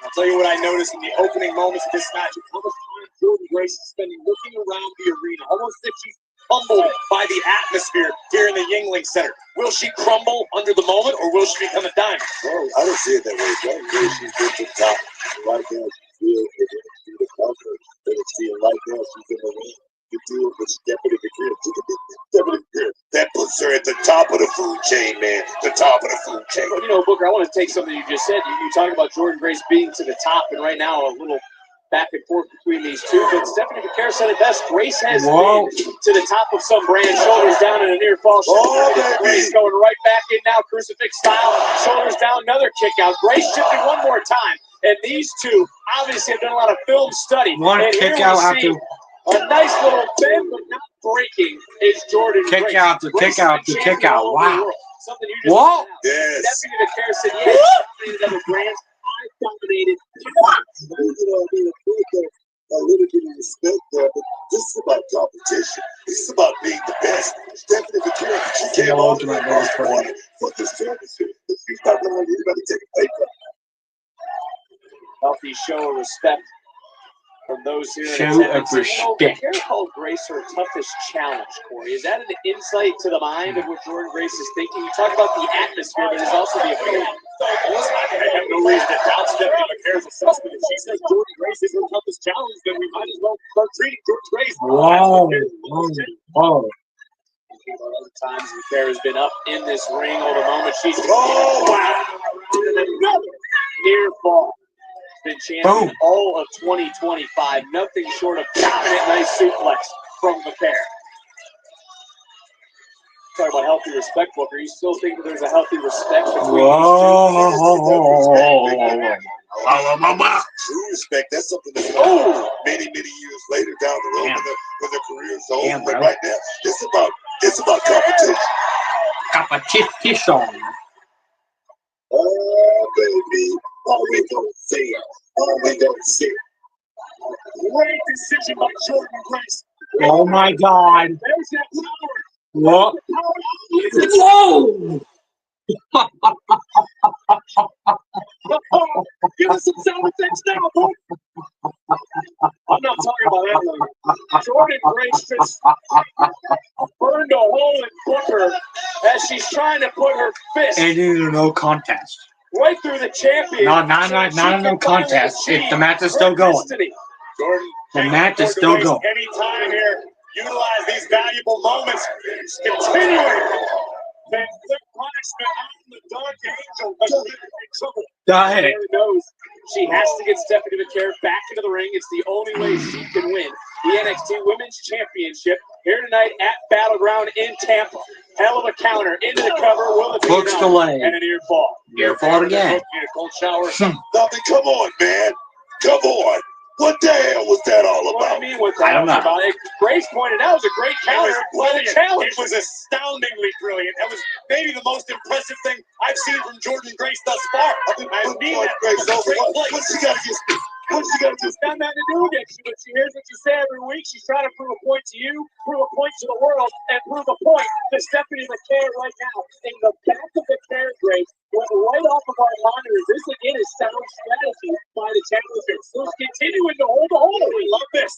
I'll tell you what I noticed in the opening moments of this match. How much time Jordan Grace is spending looking around the arena. Almost as if she's humbled by the atmosphere here in the Yingling Center. Will she crumble under the moment, or will she become a diamond? Oh, I don't see it that way. Jordan Grace, she's been to the top. Right now, she feels the comfort that it's feeling right now. She's in the ring. You do it with Stephanie McMahon. That puts her at the top of the food chain, man. The top of the food chain. Booker, I want to take something you just said. You talk about Jordan Grace being to the top, and right now a little back and forth between these two. But Stephanie McMahon said it best. Grace has been to the top of some brand, shoulders down in a near fall. Grace going right back in now, crucifix style, shoulders down, another kick out. Grace shifting one more time. And these two obviously have done a lot of film study. One kick out after. A nice little bend, but not breaking, is Jordan Kick Grace. out, the Grace kick out, is the a kick champion out. all over the Wow. world. Something you just Whoa. found out. Yes. Deputy McCare said, yes, I've other brands. I've dominated. A little bit of respect there, but this is about competition. This is about being the best. Stephanie McCare, she Say came hello on to my the little first friend. morning for this championship. She's not going to let anybody take a pay cut. Healthy show of respect from those here in Show of attendance. respect. McCare called Grace her toughest challenge, Corey. Is that an insight to the mind of what Jordan Grace is thinking? You talk about the atmosphere, but there's also the ability. I have no reason to doubt Stephanie McCare's assessment. If she says Jordan Grace is her toughest challenge, then we might as well start treating Jordan Grace. Wow. Wow. Other times McCare has been up in this ring. Oh, the moment she's another near fall. Been champion all of 2025. Nothing short of dominant, nice suplex from McCare. Talk about healthy respect, Booker. You still think that there's a healthy respect between True respect, that's something that's going many years later down the road when their careers are over. But right now, it's about competition. Competition. Oh, baby. All we gonna see. All we gonna see. Great decision by Jordan Grace. Oh my God. There's that power. What? Whoa! Give us some sound effects now, boy. I'm not talking about that one. Jordan Grace just burned a hole in Booker as she's trying to put her fist And it is no contest. right through the champion. Not no contest. The match is still going. Jordan, The match is still going. any time here. Utilize these valuable moments. Continuing. Then quick punishment on the Dark Angel. But she's in trouble. Go ahead. Mary knows she has to get Stephanie McCare back into the ring. It's the only way she can win the NXT Women's Championship here tonight at Battleground in Tampa. Hell of a counter into the cover. Will it be Hooks enough? the leg. And a near fall. Near fall again. A cold shower. Nothing. Come on, man. Come on. What the hell was that all What about? do you mean with I that? don't know. Grace pointed out it was a great counter. It was astoundingly brilliant. That was maybe the most impressive thing I've seen from Jordan Grace thus far. I mean that. Grace over. What's she got against me? What's she got against me? Got nothing to do against you, but she hears what you say every week. She's trying to prove a point to you, prove a point to the world, and prove a point to Stephanie McCare right now. In the back of the McCare, Grace went right off of our monitors. This again is sound strategy by the challengers. Who's continuing to hold the hold. We love this.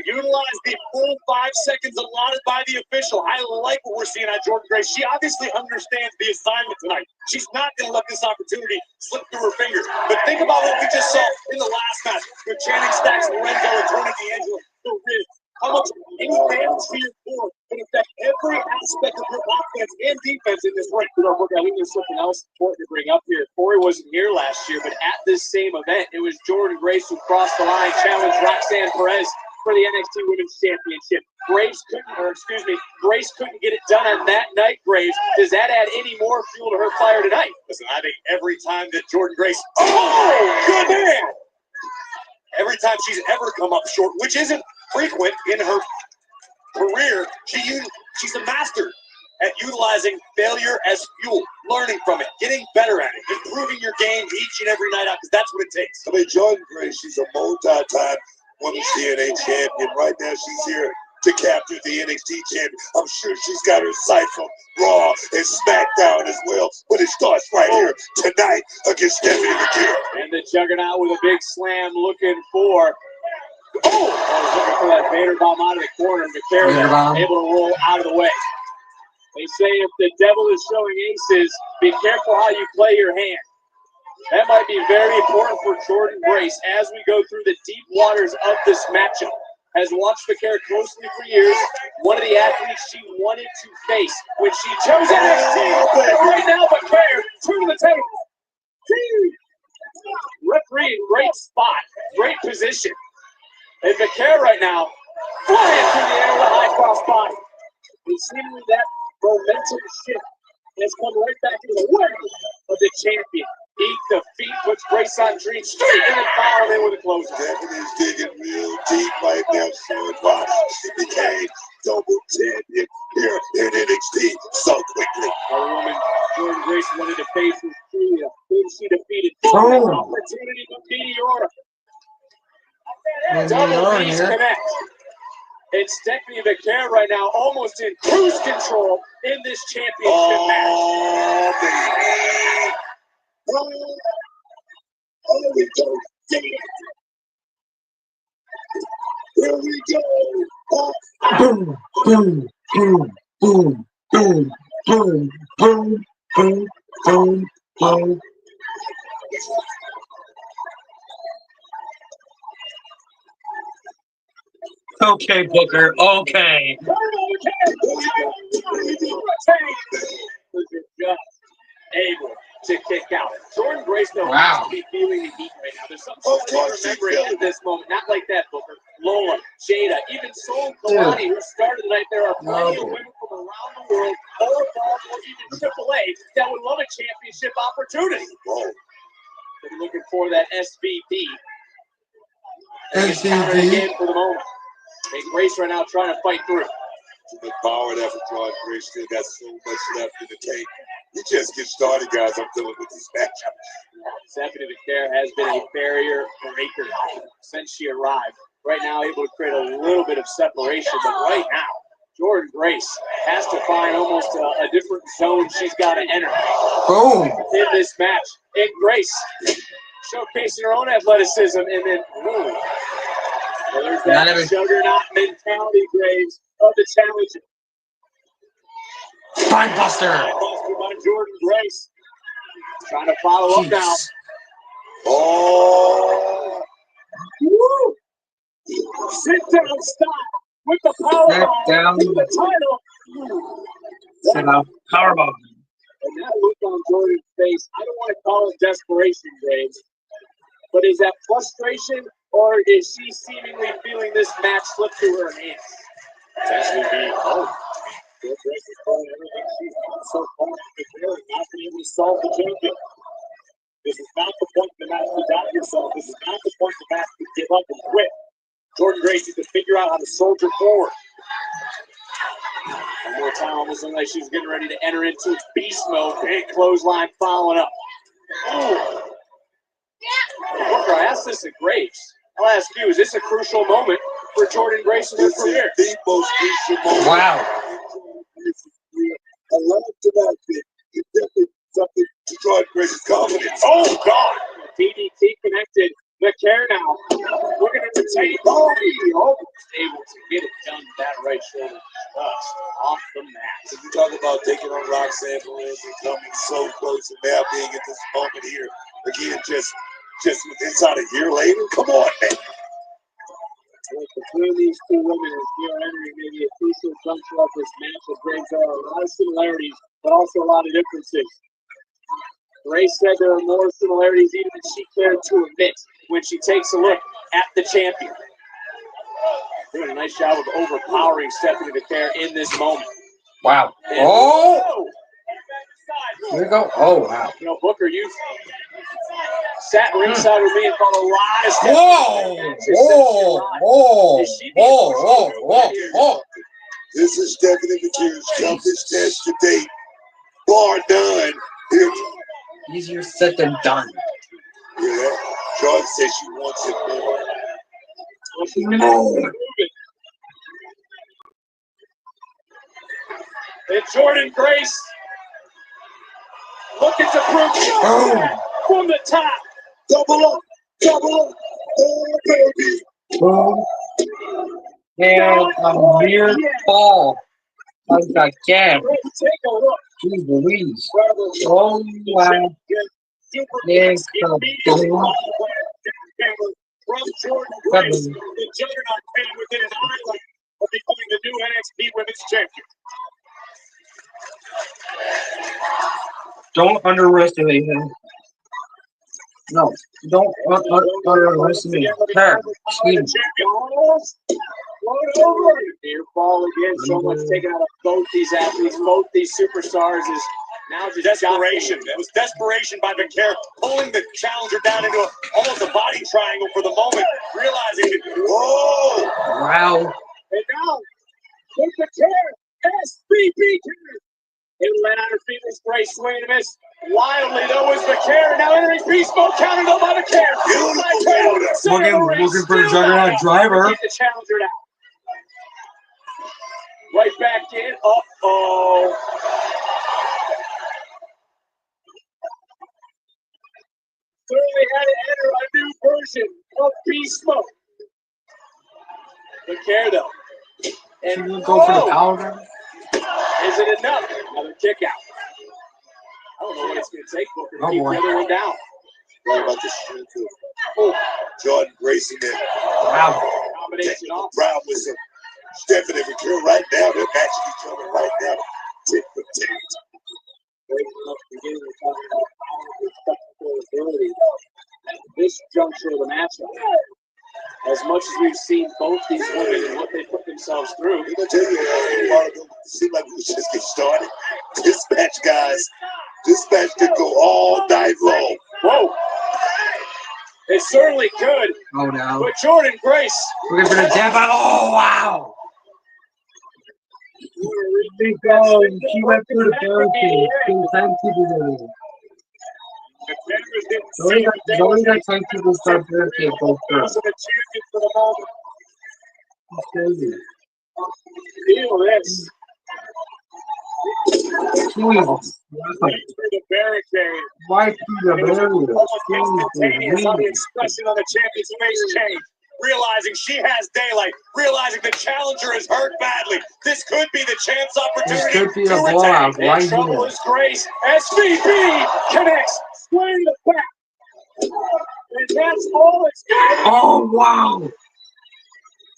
Utilize the full 5 seconds allotted by the official. I like what we're seeing at Jordan Grace. She obviously understands the assignment tonight. She's not going to let this opportunity slip through her fingers. But think about what we just saw in the last match with Channing Stacks, Lorenzo, and Tony D'Angelo. The Riz. How much any fantasy for can affect every aspect of her offense and defense in this ring. I think there's something else important to bring up here. Corey wasn't here last year, but at this same event, it was Jordan Grace who crossed the line, challenged Roxanne Perez for the NXT Women's Championship. Grace couldn't get it done on that night, Graves. Does that add any more fuel to her fire tonight? Listen, I think every time that Jordan Grace, good man! Every time she's ever come up short, which isn't frequent in her career, she's a master at utilizing failure as fuel, learning from it, getting better at it, improving your game each and every night out, because that's what it takes. I mean, Jordan Grace, she's a multi-time Women's TNA champion. Right now, she's here to capture the NXT champion. I'm sure she's got her sights on Raw and SmackDown as well, but it starts right here tonight against Stephanie McCare. And the Juggernaut with a big slam looking for looking for that Vader bomb out of the corner. McCare able to roll out of the way. They say if the devil is showing aces, be careful how you play your hand. That might be very important for Jordan Grace as we go through the deep waters of this matchup. Has watched McCare closely for years. One of the athletes she wanted to face when she chose NXT. And right now, McCare, turn to the table. Referee in great spot, great position. And McCare right now, flying through the air with a high cross body. And seemingly that momentum shift has come right back into the way of the champion. Eat the feet, puts Grace on Dream straight, and then followed in with a closer. Stephanie's digging real deep right now, showing why she became double champion here in NXT so quickly. Our woman, Jordan Grace, wanted to face with Julia, whom she defeated. Opportunity for Meteora. Double B's connect. And Stephanie McCare right now almost in cruise control in this championship match. Baby. Oh, we go. Here we go. Boom, boom, boom, boom, boom, boom, boom, boom, boom, boom. Okay, Booker. Okay. Able to kick out. Jordan Grace knows to be feeling the heat right now. There's something to remember at this moment. Not like that, Booker. Lola, Jada, even Sol Kalani, who started tonight. There are plenty of women from around the world, or above, or even AAA, that would love a championship opportunity. They're looking for that SVP. Again for the moment. Big Grace right now trying to fight through. The power that for Jordan Grace still got so much left in the tank. We just get started, guys. I'm dealing with this matchup. Stephanie McCare has been a barrier breaker since she arrived. Right now, able to create a little bit of separation, but right now, Jordan Grace has to find almost a different zone she's got to enter in this match. And Grace showcasing her own athleticism, and then well, there's that juggernaut mentality, Graves, of the challenger. Spinebuster. Spinebuster by Jordan Grace. Trying to follow up now. Oh! Woo! Sit down, stop with the powerbomb. Down. The title. Sit down. Powerbomb. And that look on Jordan's face, I don't want to call it desperation, Graves, but is that frustration, or is she seemingly feeling this match slip through her hands? Potentially Jordan Grace is calling everything she's done so far not being able to solve the champion. This is not the point of the match to doubt yourself. This is not the point of the match to give up and quit. Jordan Grace needs to figure out how to soldier forward. One more time, almost looked like she's getting ready to enter into beast mode. Big clothesline following up. Oh. Booker, I asked this at Graves. I'll ask you, is this a crucial moment for Jordan Grace in her career? This is the most crucial moment. Wow. I love the match. It's definitely something to Jordan Grace's confidence. Oh, God. DDT connected. McCare now. Looking at the tape. Oh, almost able to get it done with that right shoulder. Just off the mat. So you talk about taking on Roxanne Perez and coming so close and now being at this moment here. Again, just inside a year later. Come on, man. Between these two women, as we are entering maybe a crucial juncture of this match, that brings a lot of similarities, but also a lot of differences. Grace said there are more similarities even than she cared to admit when she takes a look at the champion. Doing a nice job of overpowering Stephanie McCare in this moment. Wow. Oh! Here we go. Oh, wow. You know, Booker, you sat ringside with me and caught a lot of Stephanie. Whoa. This is Stephanie McCare's toughest test to date. Bar done. Here. Easier said than done. Yeah, Jordan says she wants it more. No. And Jordan Grace looking to prove from the top. Double up. Oh, baby. And a mere fall. Like a jab. Take a look. Jeez Louise. Oh, wow. There's the boom. From Jordan Grace, the juggernaut came within an island of becoming the new NXT Women's Champion. Don't underestimate him. No, don't underestimate her. Excuse me. Near fall again. So much taken out of both these athletes, both these superstars, as Now just desperation. It was desperation by Becerra, pulling the challenger down into almost a body triangle for the moment, realizing that, whoa! Wow. And now, with Becerra, SBB. It went on her feet with Grace swing and a miss. Wildly, though, was Becerra. Now entering beast mode, countered up by Becerra. Looking for a juggernaut driver. Keep the challenger down. Right back in. Uh-oh. Certainly had to enter a new version of beast mode. Becerra, though. And Go for the power. Is it enough? Another kick out. I don't know what it's going to take Booker to keep the other one down. What about the strength of Jordan Grace in there? Wow. Combination off. Brown with some Stephanie McCure right now. They're matching each other right now. Tit for tat. Beginning to talk about power and ability at this juncture of the matchup. As much as we've seen both these women and what they put themselves through. I'm going to tell you, a while ago, it seemed like we would just get started. This match, guys, this match could go all night long. Whoa. It certainly could. Oh, no. But Jordan Grace. Looking for the tap out. Oh, wow. She went through the barricade. Nobody got time to start barricade both first. That's crazy. Feel this. Jesus. The barricade. Why through the barricade? Instantaneous on the expression on the champion's face change. Realizing she has daylight, realizing the challenger is hurt badly. This could be the champ's opportunity This could be to a blowout retain. right In trouble here. is Grace. SVB connects square in the back. And that's all it's got. Oh, wow.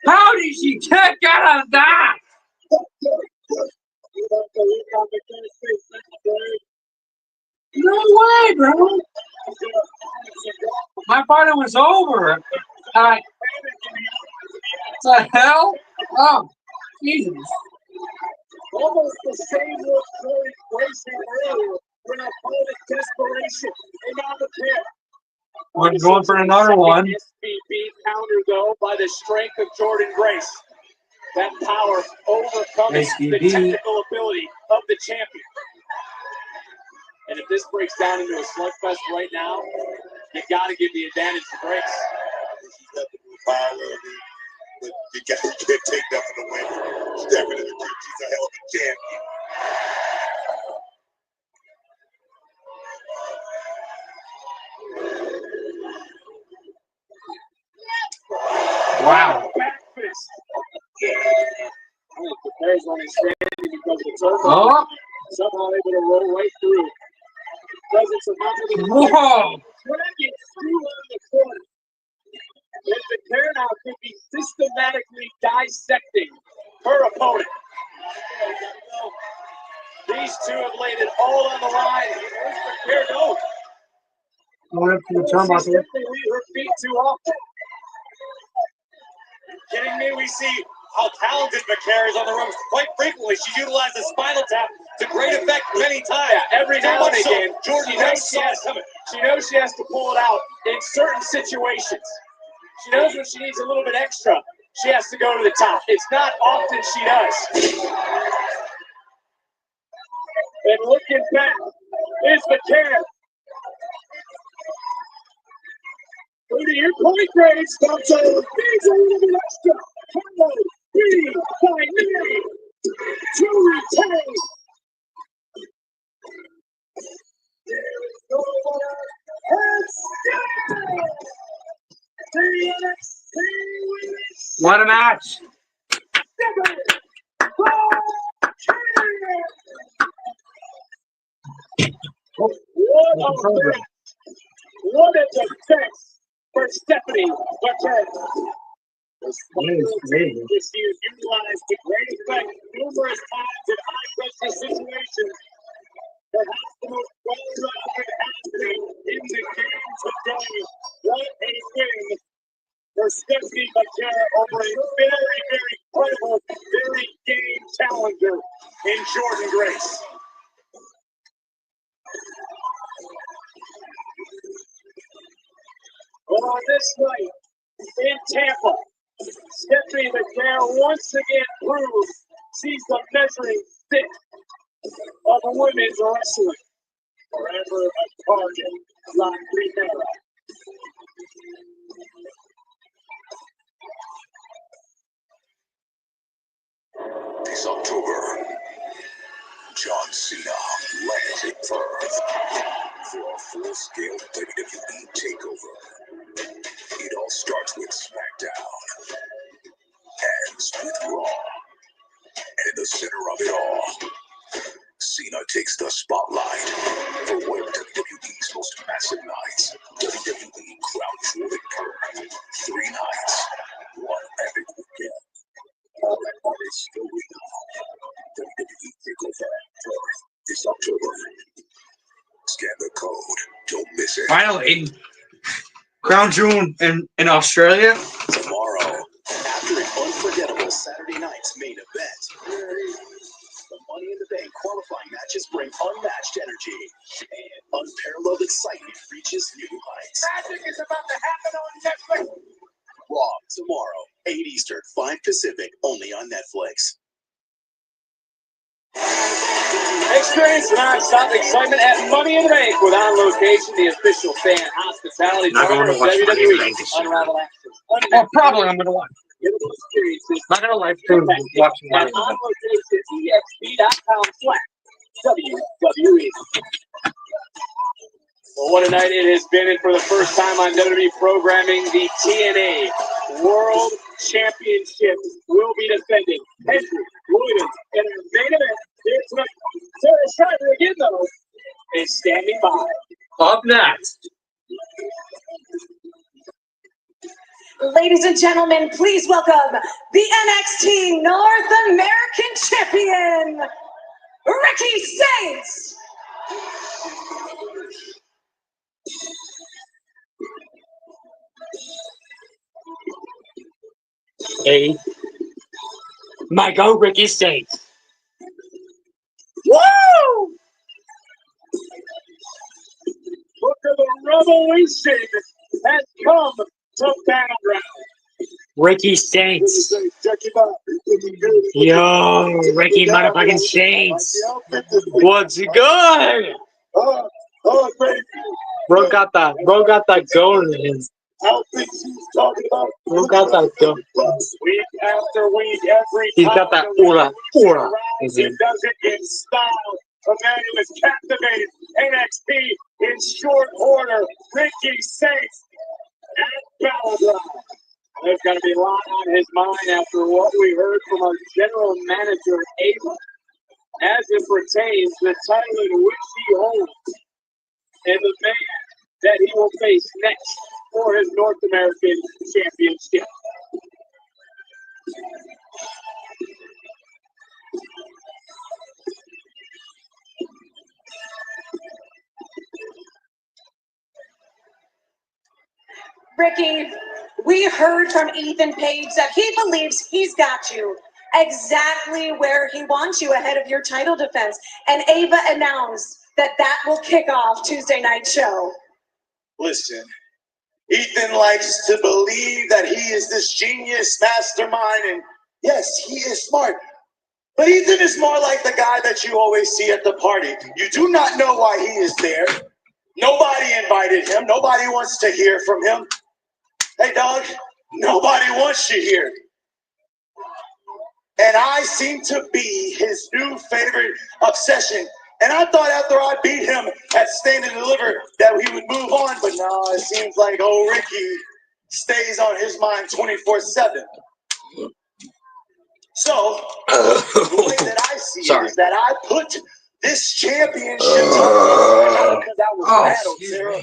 How did she kick out of that? No way, bro. My party was over. The hell? Oh, Jesus. Almost the same look Jordan Grace had earlier when I called it desperation. And now the pair. We're going for another one. SBB counter, though, by the strength of Jordan Grace. That power overcoming the technical ability of the champion. And if this breaks down into a slugfest right now, you got to give the advantage to Grace. She's got the power, but you can't take nothing away from her. Stephanie McCure, she's a hell of a champion. Wow. Back fist. The Bears only standing because it's over. Oh. Somehow able to roll right through. Presence of Whoa. dragging through on the corner. And the pair now could be systematically dissecting her opponent. These two have laid it all on the line. Where's the pair go? Going up to the She turnbuckle. simply leave her feet too often. Kidding me? We see how talented Becerra is on the ropes. Quite frequently, she utilized the spinal tap to great effect many times. Yeah, every now and again, Jordan knows she knows she has to pull it out in certain situations. She knows when she needs a little bit extra, she has to go to the top. It's not often she does. And looking back is Becerra. Go to your point, Grace. Needs a little bit extra. Combo B by Mary to retain. What a match. What a defense for Stephanie Becerra. She is utilized to great effect numerous times in high-pressure situations. Perhaps the most well-rounded athlete in the game today. What a win for Stephanie Becerra over a very, very credible, very game challenger in Jordan Grace. But on this night in Tampa, Stephanie McNair once again proves she's the measuring stick of women's wrestling. Forever a target, La Primera. This October, John Cena lands in Perth for a full-scale WWE takeover. It all starts with SmackDown, ends with Raw, and in the center of it all, Cena takes the spotlight for one of WWE's most massive nights. WWE Crown Jewel in Perth. 3 nights, 1 epic weekend. All that is going on. WWE Takeover Perth this October. Scan the code. Don't miss it. Finally, Crown Jewel in Australia. Tomorrow, after an unforgettable Saturday night's main event, the Money in the Bank qualifying matches bring unmatched energy and unparalleled excitement reaches new heights. Magic is about to happen on Netflix. Raw tomorrow, 8 Eastern, 5 Pacific, only on Netflix. Experience non-stop excitement at Money in the Bank with On Location, the official fan hospitality Not partner going of to watch Money in the WWE. Bank this year. Unravel access. Well, probably I'm gonna watch. Not gonna live stream watching At Money. onlocationexp.com/WWE. Well, what a night it has been, and for the first time on WWE programming, the TNA World Championship will be defended. Henry Williams in our main event here tonight. Sarah Schreiber again, though, is standing by. Up next. Ladies and gentlemen, please welcome the NXT North American Champion, Ricky Saints. Hey, Michael Ricky Saints. Woo! Look at the revolution has come to Battleground. Ricky Saints. Yo, Ricky motherfucking Saints. What's good? Bro got that gold in his. Bro got that gold. Week after week, every He's got that aura. He does it in style. A man who has captivated NXT in short order. Ricky Saints at Battleground. There's got to be a lot on his mind after what we heard from our general manager, Ava, as it pertains to the title in which he holds and the man that he will face next for his North American Championship. Ricky, we heard from Ethan Page that he believes he's got you exactly where he wants you ahead of your title defense. And Ava announced that will kick off Tuesday night show. Listen, Ethan likes to believe that he is this genius mastermind, and yes, he is smart. But Ethan is more like the guy that you always see at the party. You do not know why he is there. Nobody invited him. Nobody wants to hear from him. Hey, dog, nobody wants you here. And I seem to be his new favorite obsession. And I thought after I beat him at Stand and Deliver that he would move on, but no, it seems like old Ricky stays on his mind 24/7. So, the way that I see it is that I put this championship not because I was rattled, Sarah,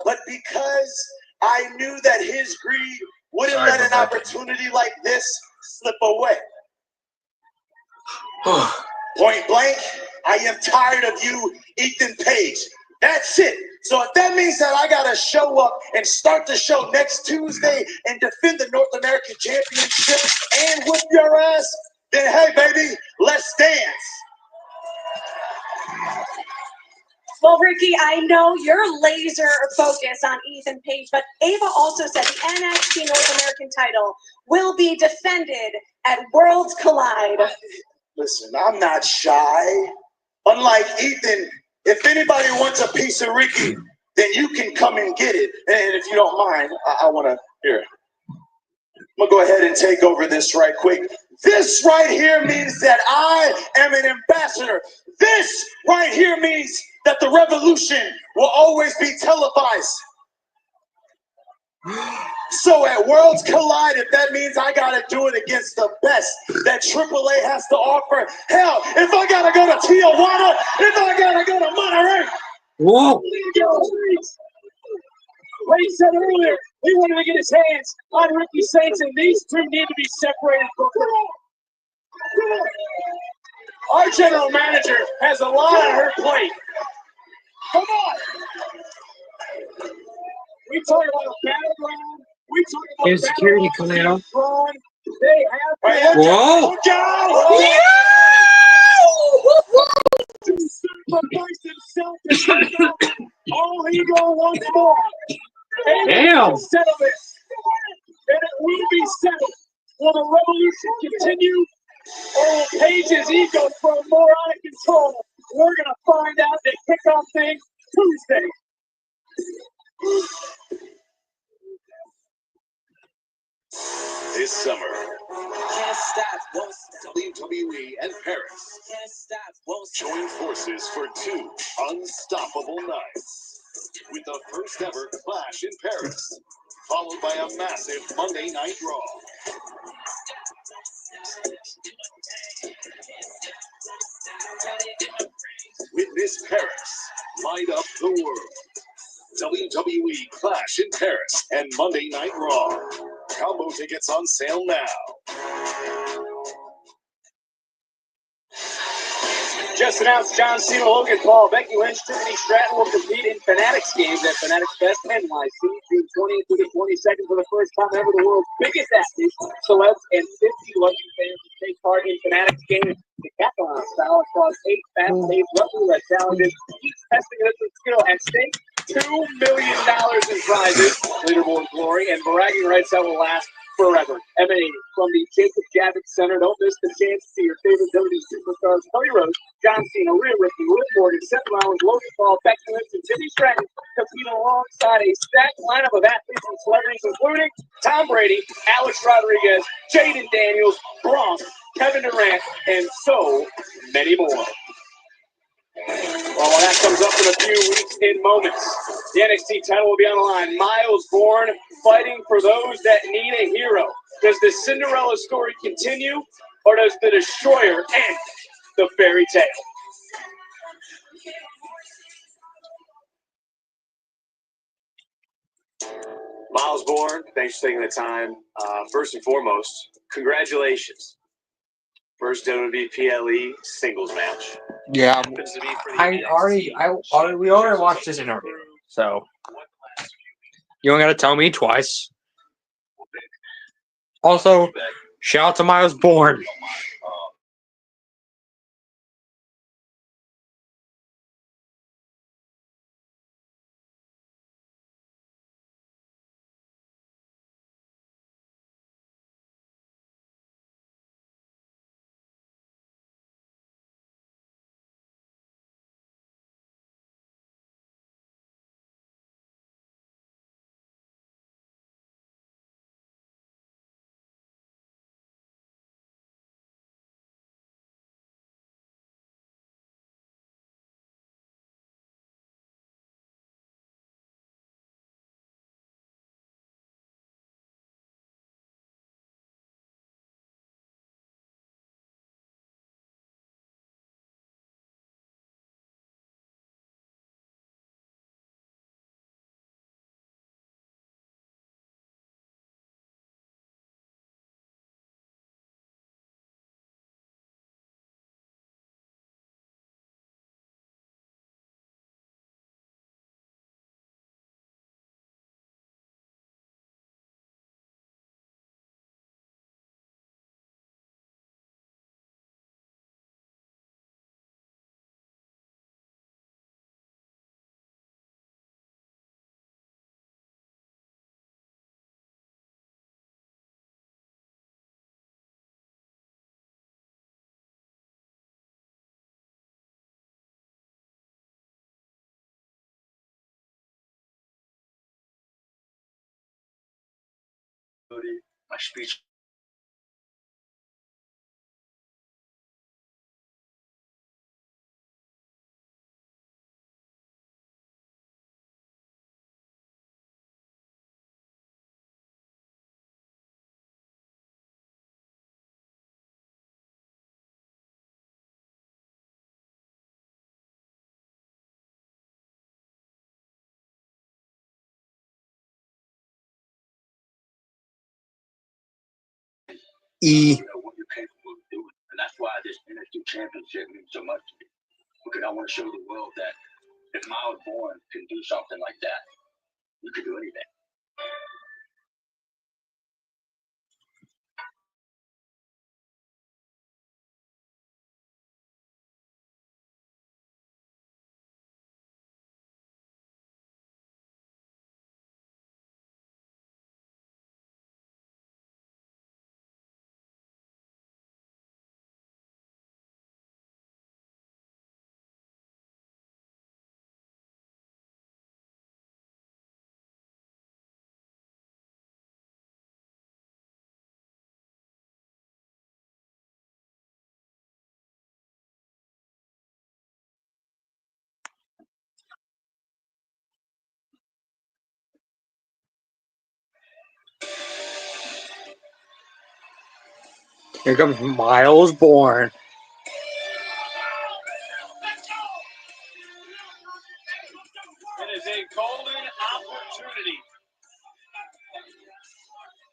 but because I knew that his greed wouldn't let an opportunity like this slip away. Point blank, I am tired of you, Ethan Page. That's it. So if that means that I got to show up and start the show next Tuesday and defend the North American Championship and whip your ass, then hey, baby, let's dance. Well, Ricky, I know you're laser focused on Ethan Page, but Ava also said the NXT North American title will be defended at Worlds Collide. Listen, I'm not shy. Unlike Ethan, if anybody wants a piece of Ricky, then you can come and get it. And if you don't mind, I want to, here. I'm going to go ahead and take over this right quick. This right here means that I am an ambassador. This right here means that the revolution will always be televised. So at Worlds Collide, if that means I got to do it against the best that AAA has to offer, hell, if I got to go to Tijuana, if I got to go to Monterrey. Whoa. What he said earlier, he wanted to get his hands on Ricky Saints, and these two need to be separated. Our general manager has a lot on her plate. Come on. We talk about Battleground. We talk about There's security coming out. They have. Whoa. Look out! All ego once more. Damn. Settle this. And it will be settled. Will the revolution continue? Or will Page's ego grow more out of control? We're going to find out. They kick off things Tuesday. This summer, WWE and Paris join forces for 2 unstoppable nights with the first ever Clash in Paris, followed by a massive Monday Night Raw. Witness Paris light up the world. WWE Clash in Paris and Monday Night Raw. Combo tickets on sale now. Just announced John Cena, Logan Paul, Becky Lynch, Tiffany Stratton will compete in Fanatics games at Fanatics Fest NYC, June 20th through the 22nd for the first time ever. The world's biggest athletes, celebs, and 50 lucky fans to take part in Fanatics games. The decathlon style across 8 fast-paced rugby challenges, each testing their skill at stake. $2 million in prizes, leaderboard glory, and bragging rights that will last forever. Emanating from the Jacob Javits Center, don't miss the chance to see your favorite WWE superstars Cody Rhodes, John Cena, Rhea Ripley, Liv Morgan, Seth Rollins, Logan Paul, Becky Lynch, and Tiffany Stratton compete alongside a stacked lineup of athletes and celebrities, including Tom Brady, Alex Rodriguez, Jaden Daniels, Gronk, Kevin Durant, and so many more. Well, that comes up in a few weeks in moments. The NXT title will be on the line. Miles Bourne fighting for those that need a hero. Does the Cinderella story continue, or does the Destroyer end the fairy tale? Miles Bourne, thanks for taking the time. First and foremost, congratulations. First WWE PLE singles match. Yeah, we already watched this interview, so you don't gotta tell me twice. Also, shout out to Miles Bourne. My speech. E. What you're capable of doing. And that's why this NXT championship means so much to me. Because I want to show the world that if Miles Bourne can do something like that, you can do anything. Here comes Miles Bourne. It is a golden opportunity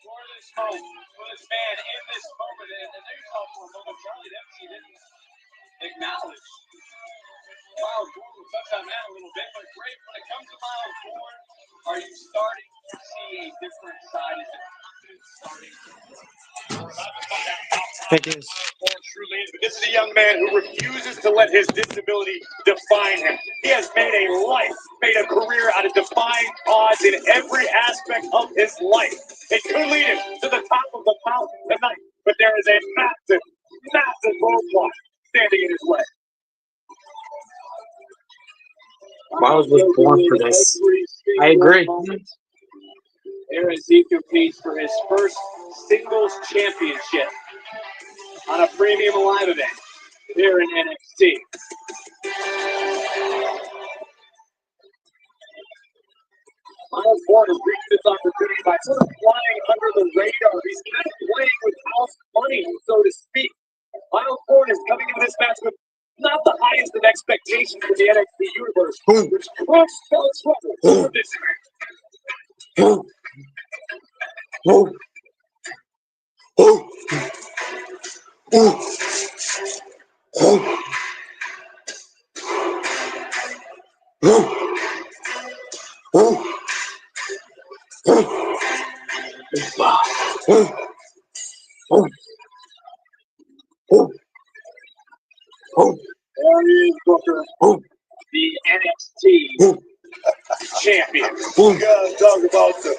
for this moment, for this man in this moment. And there you go for a moment. Charlie Dempsey didn't acknowledge Miles Bourne will touch on that a little bit. But great, when it comes to Miles Bourne, are you starting to see a different side? Is it starting to It is. truly is, but this is a young man who refuses to let his disability define him. He has made a life, made a career out of defying odds in every aspect of his life. It could lead him to the top of the mountain tonight, but there is a massive, massive roadblock standing in his way. Miles was born for this. I agree. Here as he competes for his first singles championship on a premium live event here in NXT. Miles Bourne has reached this opportunity by sort of flying under the radar. He's kind of playing with house money, so to speak. Miles Bourne is coming into this match with not the highest of expectations for the NXT universe, which could spell trouble for this man. There he is, Booker, the NXT champion. You gotta talk about the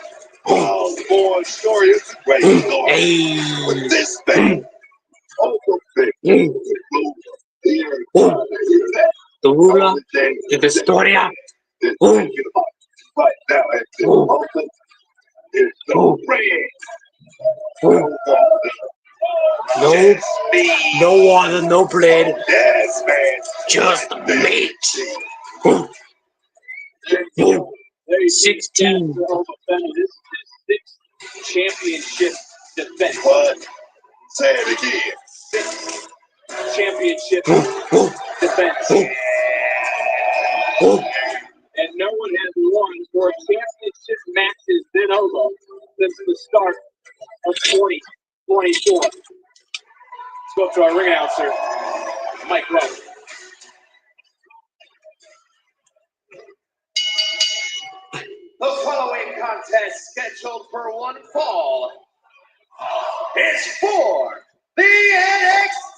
Miles Bourne story. It's a great story. But this thing, also big. Here, The ruler de la historia. right now at this moment is so red. No water, no blade. Yes, man. Just meat. 16. This is his sixth championship defense. What? Say it again. Sixth championship defense. And no one has won for a championship matches de novo since the start of 2024. Let's go up to our ring announcer, Mike Rowe. The following contest, scheduled for one fall, is for the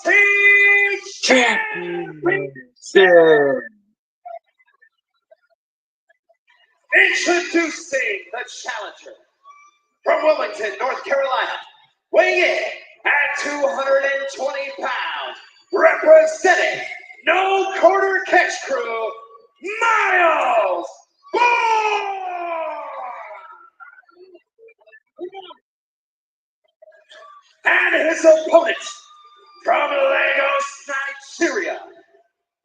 NXT Championship. Introducing the challenger from Wilmington, North Carolina, weighing in at 220 pounds, representing No Quarter Catch Crew, Miles Bourne! And his opponent from Lagos, Nigeria,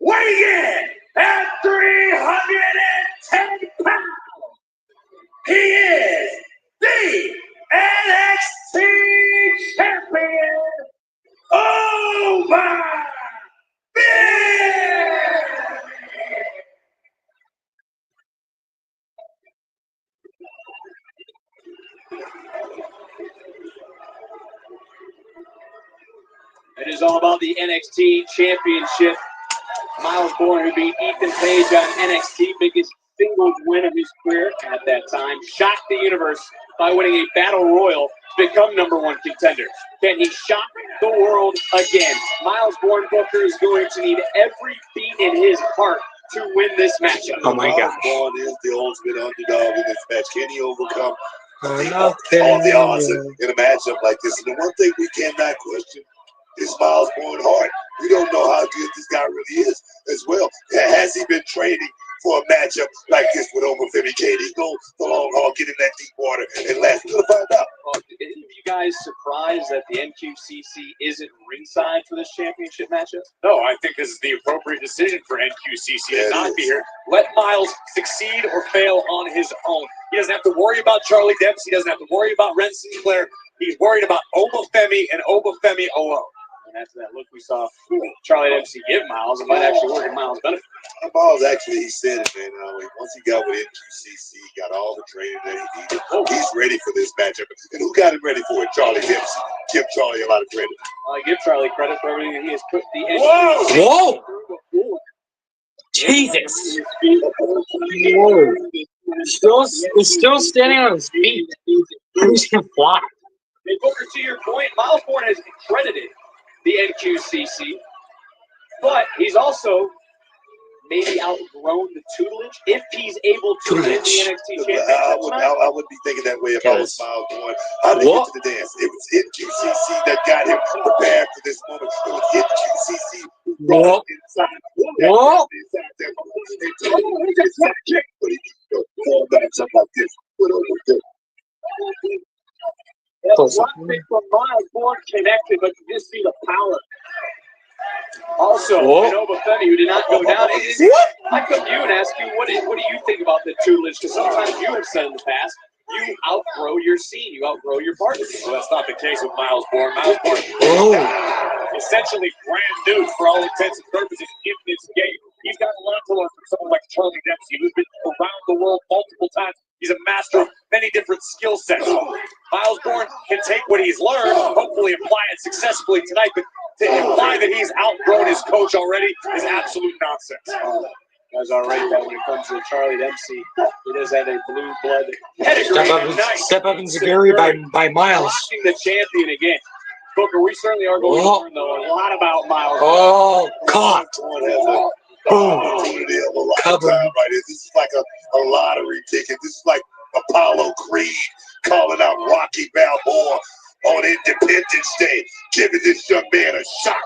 weighing in at 310 pounds, he is the NXT champion, Over It is all about the NXT Championship. Miles Bourne, who beat Ethan Page on NXT, biggest singles win of his career at that time, shocked the universe by winning a battle royal to become #1 contender. Can he shock the world again? Miles Bourne Booker is going to need every beat in his heart to win this matchup. Oh my gosh. Miles Bourne is the ultimate underdog in this match. Can he overcome all the Nothing. odds in a matchup like this? And the one thing we cannot question is Miles Bourne heart. We don't know how good this guy really is as well. Has he been training for a matchup like this with Obafemi? Can he go the long haul, get in that deep water, and last? We're going to find out. Are any of you guys surprised that the NQCC isn't ringside for this championship matchup? No, I think this is the appropriate decision for NQCC to not be here. Let Miles succeed or fail on his own. He doesn't have to worry about Charlie Dempsey. He doesn't have to worry about Ren Sinclair. He's worried about Obafemi and Obafemi alone. And after that look we saw Charlie Dempsey give Miles, it might actually work in Miles' benefit. Miles actually, he said it, man. Once he got with NQCC, he got all the training that he needed. He's ready for this matchup. And who got him ready for it? Charlie Dempsey. Give Charlie a lot of credit. I give Charlie credit for everything that he has put the NQCC. Whoa! Jesus! Whoa! He's still standing on his feet. He can fly. Hey, Booker, to your point, Miles Bourne has credited the NQCC, but he's also maybe outgrown the tutelage if he's able to win the NXT championship. I would be thinking that way if I was Miles Bourne. How did he get to the dance? It was NQCC that got him prepared for this moment. It was NQCC who brought him inside. But he fall back something like this. One from Miles Bourne connected, but you just see the power. Also, Obafemi, who did not go down. I come to you and ask you, what do you think about the tutelage? Because sometimes you have said in the past, you outgrow your scene, you outgrow your partner. Well, that's not the case with Miles Bourne. Miles Bourne, essentially brand new for all intents and purposes in this game. He's got a lot to learn from someone like Charlie Dempsey, who's been around the world multiple times. He's a master of many different skill sets. Miles Bourne can take what he's learned, hopefully apply it successfully tonight, but to imply that he's outgrown his coach already is absolute nonsense. Guys are right that when it comes to Charlie Dempsey, he does have a blue blood pedigree. Step up in security by Miles. Watching the champion again. Booker, we certainly are going to learn, though, a lot about Miles. Oh, caught. Cover. Right? This is like a lottery ticket. This is like Apollo Creed calling out Rocky Balboa on Independence Day, giving this young man a shot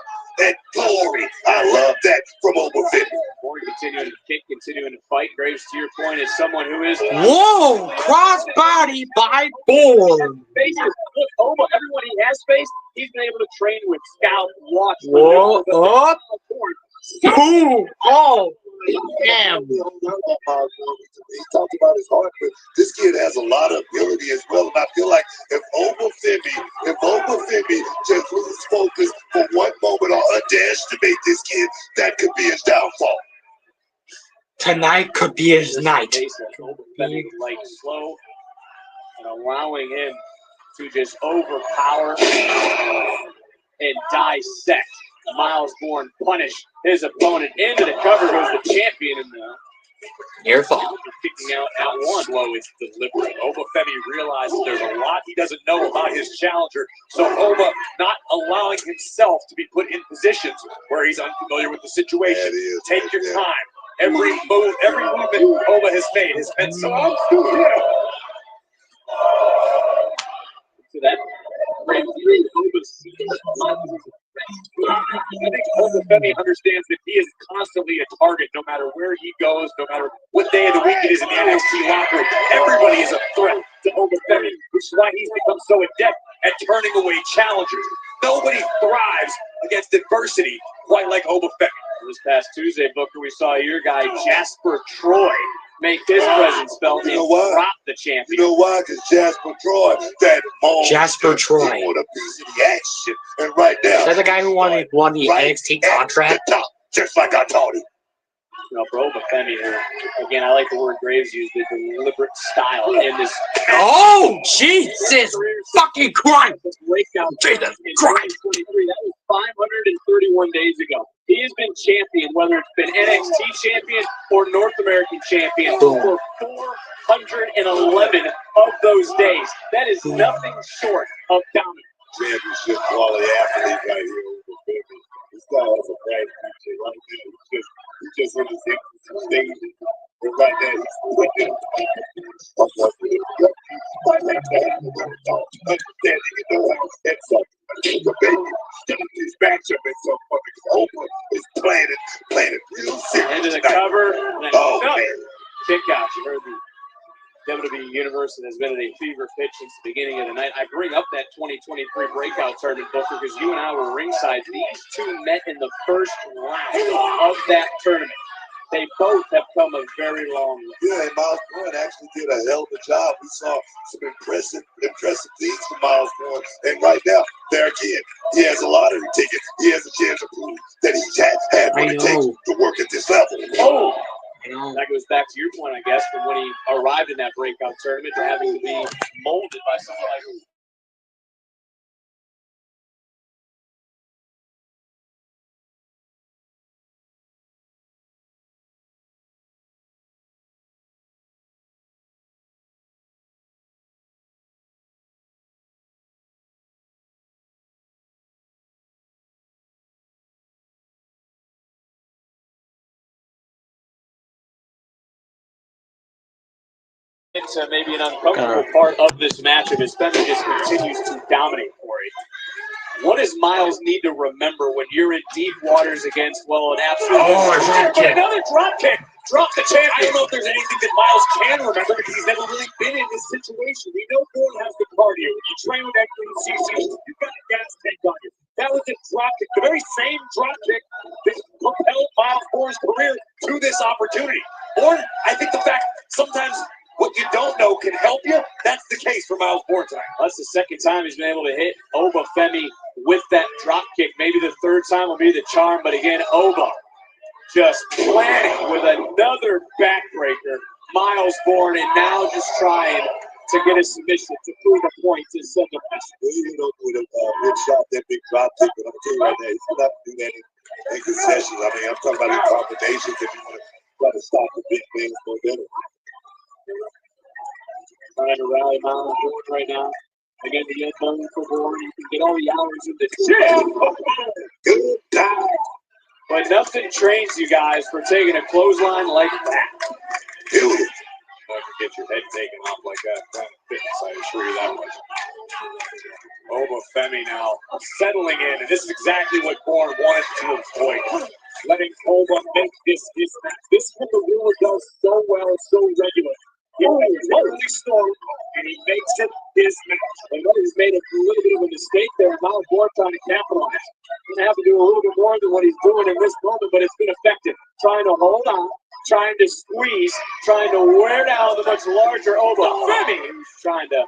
at glory. I love that from Obafemi. Bourne continuing to kick, continuing to fight. Graves, to your point, is someone who is... Whoa! Crossbody by Bourne. Everyone he has faced, he's been able to train with, scout, watch. Whoa! Up! Boom! Oh! Damn! He talked about his heart, but this kid has a lot of ability as well. And I feel like if Obafemi just loses focus for one moment or underestimate this kid, that could be his downfall. Tonight could be his night. Like slow and allowing him to just overpower and dissect. Miles Bourne punished his opponent into the cover. Goes the champion in the near fall. Kicking out one blow is deliberate. Obafemi realizes there's a lot he doesn't know about his challenger. So Oba not allowing himself to be put in positions where he's unfamiliar with the situation. Take your time. Every movement Oba has made has been so unfamiliar. To that. I think Obafemi understands that he is constantly a target no matter where he goes, no matter what day of the week it is in the NXT locker room. Everybody is a threat to Obafemi, which is why he's become so adept at turning away challengers. Nobody thrives against adversity quite like Oba Femi. This past Tuesday, Booker, we saw your guy Jasper Troy make his presence felt and drop the champion. You know why? Because Jasper Troy, that Jasper Troy. want a piece of the action. And right now, Is that the guy who won the NXT contract? Just like I told him. No, for Oba Femi here. Again, I like the word Graves used, the deliberate style in this. Oh, Jesus fucking Christ! Breakdown Jesus Christ! That was 531 days ago. He has been champion, whether it's been NXT champion or North American champion, for 411 of those days. That is nothing short of dominant. Championship quality athlete right here. This guy has a bright future right there. He just represents the stage. And right now, he's understanding and know how to set something. The baby, this matchup is so fucking over. It's planted real serious. Into the cover. Oh, man. Kick out. You heard the WWE Universe has been at a fever pitch since the beginning of the night. I bring up that 2023 breakout tournament, Booker, because you and I were ringside. These two met in the first round of that tournament. They both have come a very long way. Yeah, and Miles Bourne actually did a hell of a job. We saw some impressive things from Miles Bourne. And right now, there again, he has a lottery ticket. He has a chance to prove that he had what it takes to work at this level. Oh! That goes back to your point, I guess, from when he arrived in that breakout tournament to having to be molded by someone like him. It's maybe an uncomfortable part of this matchup as Femi just continues to dominate Corey. What does Miles need to remember when you're in deep waters against, well, an absolute... Another drop kick! Drop the champion! I don't know if there's anything that Miles can remember because he's never really been in this situation. We know Bourne has the cardio. When you train with XCC, you've got a gas tank on you. That was a drop kick, the very same drop kick that propelled Miles Bourne's career to this opportunity. Bourne, I think the fact sometimes what you don't know can help you. That's the case for Miles Bourne tonight. That's the second time he's been able to hit Oba Femi with that drop kick. Maybe the third time will be the charm, but again, Oba just planning with another backbreaker. Miles Bourne, and now just trying to get a submission to prove a point to send the message. Well, you know, with a big shot, that big drop kick, but I'm telling you right now, he's going to have to do that in concessions. I mean, I'm talking about in combinations if you want to try to stop the big things for better. Trying to rally Miles Bourne right now. Again, the end bone for Bourne. You can get all the hours in the gym. Good time. But nothing trains you guys for taking a clothesline like that. Never get your head taken off like that. Fitness, I assure you that much. Oba Femi now settling in, and this is exactly what Bourne wanted to avoid. Letting Oba make this match. This is what the ruler does so well, so regular. He totally strong, and he makes it his match. And he's made a little bit of a mistake there. Miles Bourne trying to capitalize. He's going to have to do a little bit more than what he's doing in this moment, but it's been effective. Trying to hold on, trying to squeeze, trying to wear down the much larger Oba Femi, who's trying to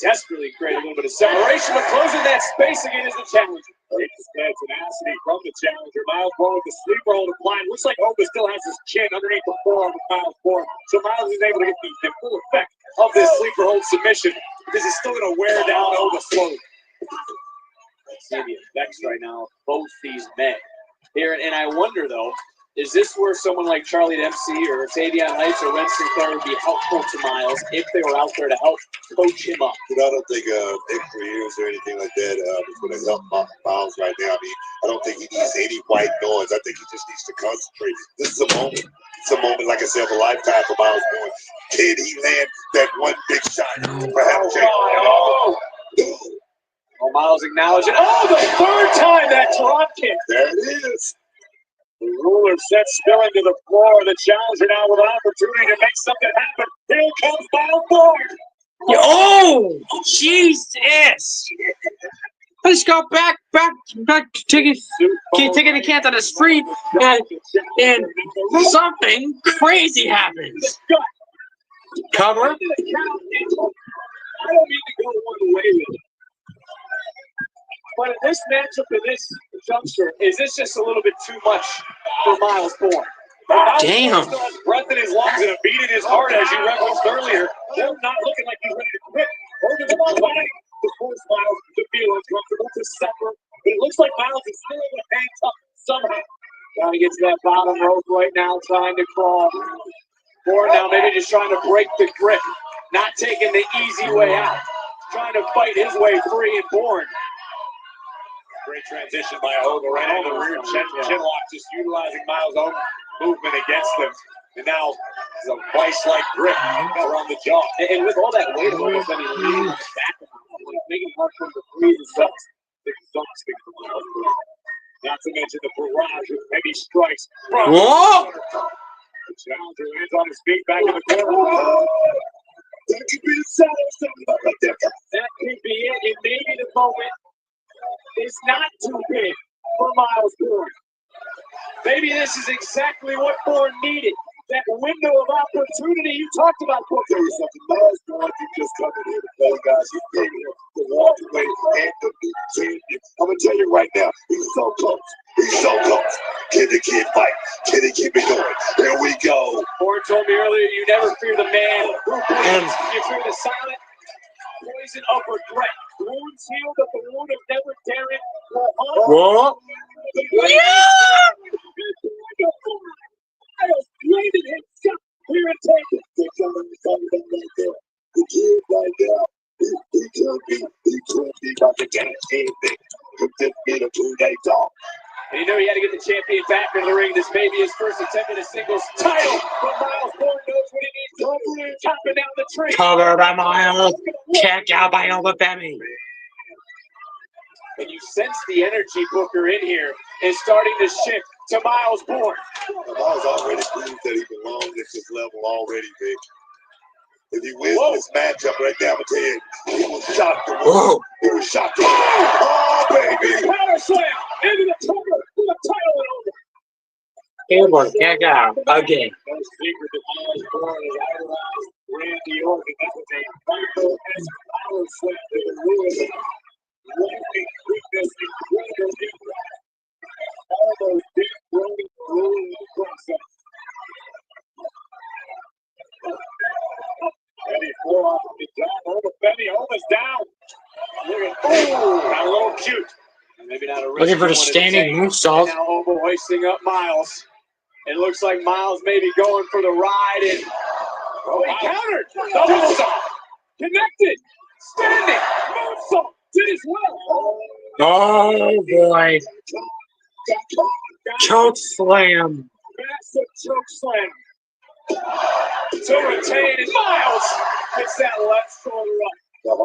desperately create a little bit of separation, but closing that space again is the challenge. It's that tenacity from the challenger. Miles Bourne with the sleeper hold applied. Looks like Oba still has his chin underneath the forearm of Miles Bourne. So Miles is able to get the full effect of this sleeper hold submission because he's still going to wear down Oba slowly. Let's see the effects right now of both these men here. And I wonder, though, is this where someone like Charlie Dempsey or Tavion Heights or Winston Clare would be helpful to Miles if they were out there to help coach him up? But I don't think extra years or anything like that is going to help Miles right now. I mean, I don't think he needs any white noise. I think he just needs to concentrate. This is a moment. It's a moment, like I said, of a lifetime for Miles Bourne. Can he land that one big shot? Perhaps. Oh, Miles acknowledging. Oh, the third time that drop kick. There it is. The ruler sets still into the floor. The challenger now with an opportunity to make something happen. Here comes Miles Bourne. Oh, Jesus! Let's go back. taking a chance on the street, and something crazy happens. Cover. I don't mean to go one way with it. But in this matchup, in this juncture, is this just a little bit too much for Miles Bourne? Damn. Still has breath in his lungs and a beat in his heart, as you referenced earlier. They're not looking like he's ready to quit. Over the body. To force Miles to feel uncomfortable, to suffer. But it looks like Miles is still able to hang tough somehow. Trying to get to that bottom rope right now, trying to crawl. Bourne now maybe just trying to break the grip. Not taking the easy way out. Trying to fight his way free, and Bourne. Great transition by Ogle right into the rear chin lock, just utilizing Miles' own movement against them. And now it's a vice-like grip around the jaw. And with all that weight, almost any leaning on his back, making it hard for him to breathe himself. It's exhausting for Miles. Not to mention the barrage of heavy strikes. Whoa! The challenger lands on his feet back in the corner. That could be the saddle something like that. That could be it. And maybe the moment is not too big for Miles Bourne. Maybe this is exactly what Bourne needed. That window of opportunity you talked about. I'll tell you something. Miles Bourne can just come in here to play, guys. He came here to walk away and to be champion. I'm going to tell you right now, he's so close. He's so close. Can the kid fight? Can he keep it going? Here we go. Bourne told me earlier, you never fear the man who bleeds. You fear the silent poison of regret. Wounds healed, but the wound of never daring will haunt. Whoa! Miles bladed himself here in Texas. The kid right now, he could be about the damn kid thing. Could just be the 2-day talk. And you know he had to get the champion back in the ring. This may be his first attempt at a singles title, but Miles Bourne knows what he needs. Covering, chopping down the tree. Covered by Miles. Checked out by Olafemi. And you sense the energy, Booker, in here is starting to shift to Miles Bourne. Miles already proved that he belongs at this level already, Vic. If he wins this matchup right now, I'm going to tell you, he will shock the world. He will shock the world. Oh, baby. Power slam into the cover with a title and over. He will check out again. No secret that Miles Bourne is idolized Randy Orton. That was a power slam to the ruin. Lightning quickness, incredible impact. All those big rolling through the process. And he forearm from the down. Olafemi almost down. Look at got a little cute. Maybe not a Looking for the standing moonsault. Now Ogle hoisting up Miles. It looks like Miles may be going for the ride. And he countered. Double stop. Connected. Standing. Moonsault. Did as well. Oh boy. Choke slam. Massive choke slam. To retain, and Miles gets that left shoulder up.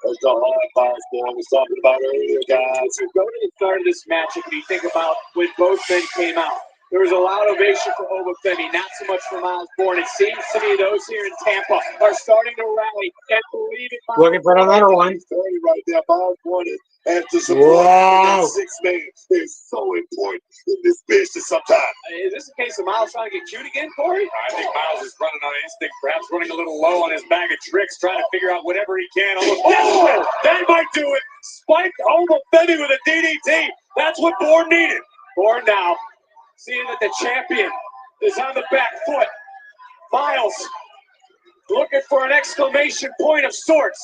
That's the hard Miles Bourne was talking about earlier, guys. So go to the start of this matchup and you think about when both men came out. There was a loud ovation for Olafemi, not so much for Miles Bourne. It seems to me those here in Tampa are starting to rally and believe in Miles. Looking for another one. Right there, Miles Bourne has to support that 6-man. It's so important in this business sometimes. Is this a case of Miles trying to get cute again, Corey? I think Miles is running on instinct, perhaps running a little low on his bag of tricks, trying to figure out whatever he can. That might do it. Spiked Olafemi with a DDT. That's what Bourne needed. Bourne now, seeing that the champion is on the back foot. Miles looking for an exclamation point of sorts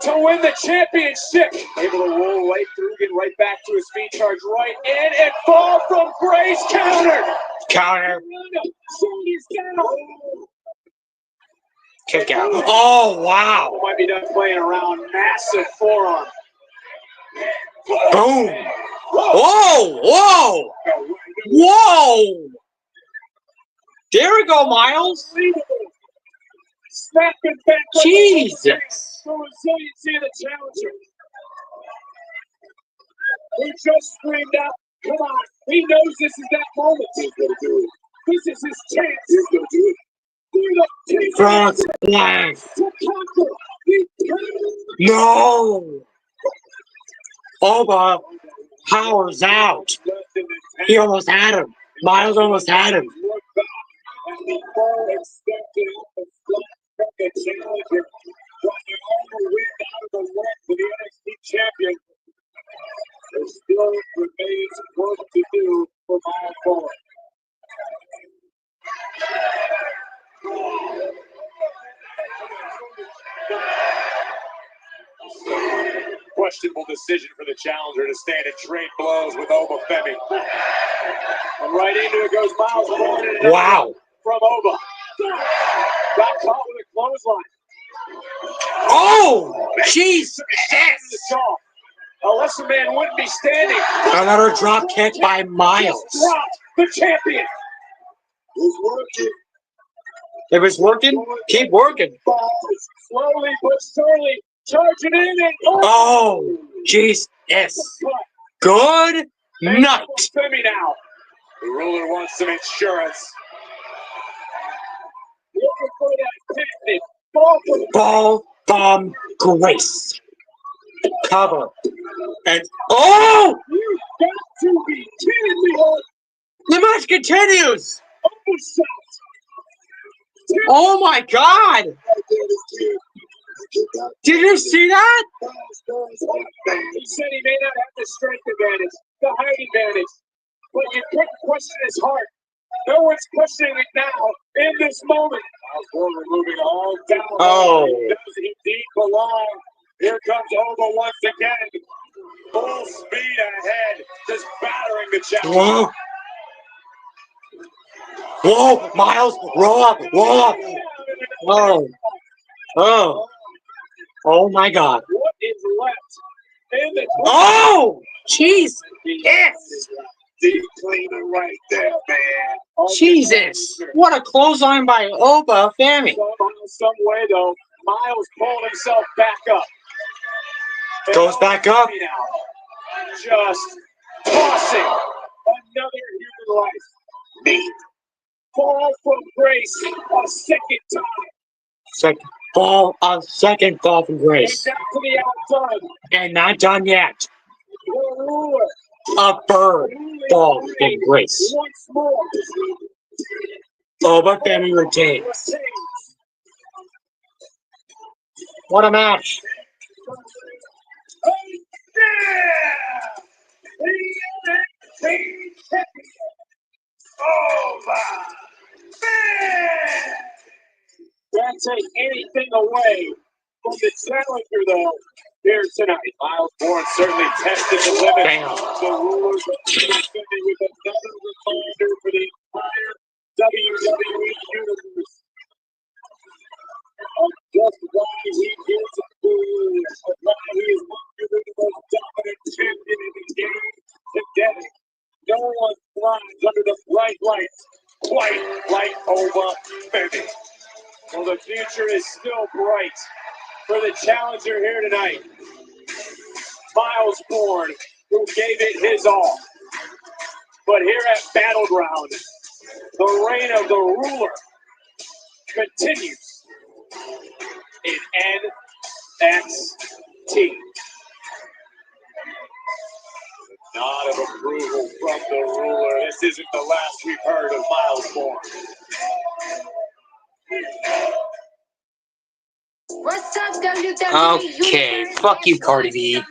to win the championship. Able to roll right through, get right back to his feet, charge right in, and fall from grace. Counter. Counter. Kick out. Oh, wow. Might be done playing around. Massive forearm. Boom. Whoa, whoa. Whoa. There we go, Miles. Snapping back. Jesus. The resiliency of the challenger. He just screamed out, come on. He knows this is that moment. He's going to do it. This is his chance. He's going to do it. Front splash. No. Oh, Bob. Power's out. He almost had him. Miles almost had him. Champion. There still remains work to do for Miles Bowen. Questionable decision for the challenger to stand and trade blows with Oba Femi. And right into it goes Miles Bowen. Wow. From Oba. Got caught with a clothesline. Oh, jeez. Unless the man wouldn't be standing. Another drop kick by Miles. The champion. If it's working, keep working. Slowly but surely charging in and oh, jeez. Yes. Good night. Femi now. The ruler wants some insurance. Looking for that technique. Ball bomb Grace. Cover. And oh! You got to be kidding me. The match continues. Oh my God! Did you see that? He said he may not have the strength advantage, the height advantage, but you couldn't question his heart. No one's questioning it now in this moment. Moving all down. Oh. Does he indeed belong? Here comes Oba once again. Full speed ahead, just battering the challenger. Whoa. Whoa, Miles, roll up, roll up. Oh. Oh. Oh my God. What is left in the oh! Jeez. Yes. deep cleaner right there, man. Jesus. What a clothesline by Oba Femi. Some way, though, Miles pulled himself back up. Goes back up. Just tossing another human life. Me. Fall from grace a second time. Second fall from grace. Down to the outside. And not done yet. The ruler. A bird fall in grace. Once more. Oba Femi retains. What a match. Can't take anything away from the challenger, though, here tonight. Miles Bowen certainly tested the limit. Bam. The rulers with another reminder for the entire WWE universe of just why he is a fool, of why he is arguably the most dominant champion in the game today. No one thrives under the bright lights quite like Oba Femi. Well, the future is still bright for the challenger here tonight. Miles Bowen, who gave it his all. But here at Battleground, the reign of the ruler continues in NXT. Nod of approval from the ruler. This isn't the last we've heard of Miles Bowen. What's up, WWE? Okay, fuck you, Cardi B.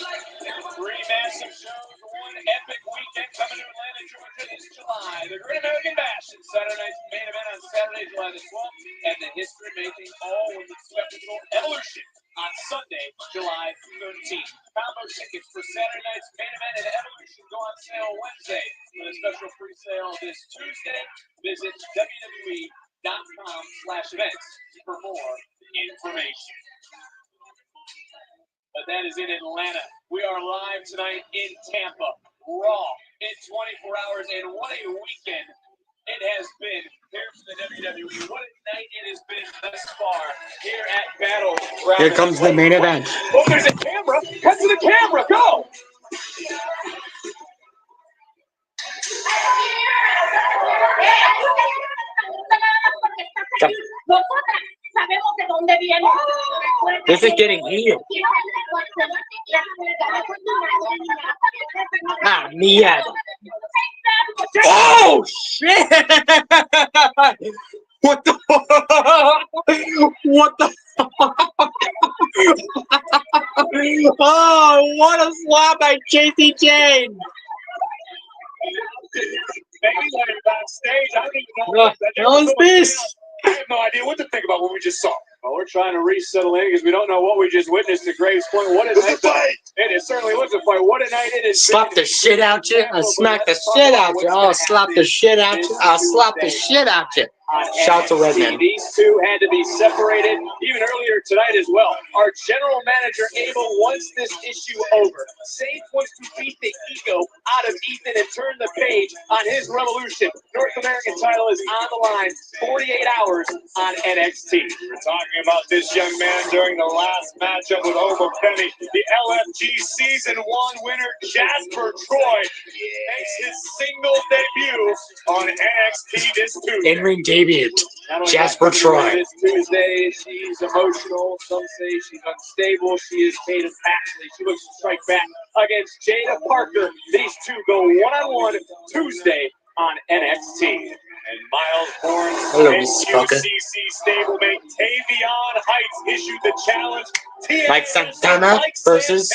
Three massive shows, one epic weekend coming to Atlanta, Georgia this July. The Great American Bash and Saturday night's main event on Saturday, July the 12th, and the history-making all-women's spectacle Evolution on Sunday, July 13th. Combo tickets for Saturday night's main event and Evolution go on sale Wednesday with a special free sale this Tuesday. Visit WWE.com/events for more information. But that is in Atlanta. We are live tonight in Tampa. Raw in 24 hours, and what a weekend it has been here for the WWE. What a night it has been thus far here at Battleground. Here comes the main event. Oh, there's a camera. Cut to the camera. Go. This is getting heated. Ah, Mia. Oh, shit! What the fuck? What the fuck? Oh, what a slap by JC Jane! Maybe when you're backstage, I don't even know What was this? I have no idea what to think about what we just saw. Well, we're trying to resettle in because we don't know what we just witnessed at Graves Point. What a night! It certainly was a fight. What a night it is! Slap the shit out you. I'll smack the shit out you. I'll slap the shit out you. I'll slap the shit out you. Shout to Redman. These two had to be separated even earlier tonight as well. Our general manager, Abel, wants this issue over. Safe wants to beat the ego out of Ethan and turn the page on his revolution. North American title is on the line, 48 hours on NXT. We're talking about this young man during the last matchup with Over Penny. The LFG Season 1 winner, Jasper Troy, makes his single debut on NXT this Tuesday. In-ring debut. Jasper Troy. This Tuesday, she's emotional. Some say she's unstable. She is Tatum Paxley. She looks to strike back against Jada Parker. These two go one-on-one Tuesday on NXT. And Miles Bourne's NQCC stablemate Tavion Heights issued the challenge. Mike Santana versus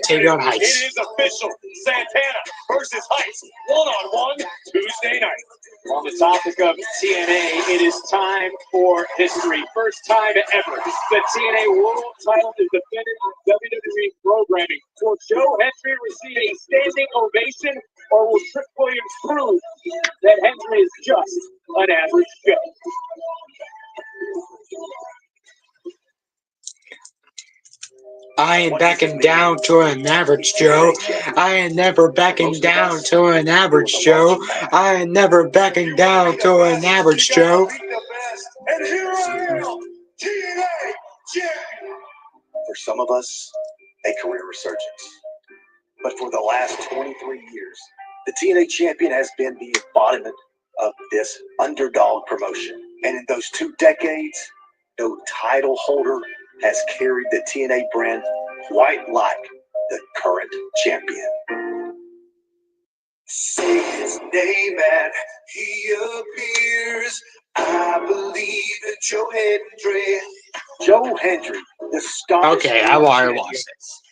Tavion Heights. It is official. Santana versus Heights. One-on-one Tuesday night. On the topic of TNA, it is time for history. First time ever, the TNA World title is defended on WWE programming. Will Joe Hendry receive a standing ovation, or will Trick Williams prove that Hendry is just an average Joe? I ain't backing down to an average Joe. I ain't never backing down to an average Joe. I ain't never backing down to an average Joe. And here I am, TNA champion. For some of us, a career resurgence. But for the last 23 years, the TNA champion has been the embodiment of this underdog promotion. And in those 2 decades, no title holder has carried the TNA brand quite like the current champion. Say his name and he appears. I believe in Joe Hendry. Joe Hendry, the Scottish. Okay, I want to watch this.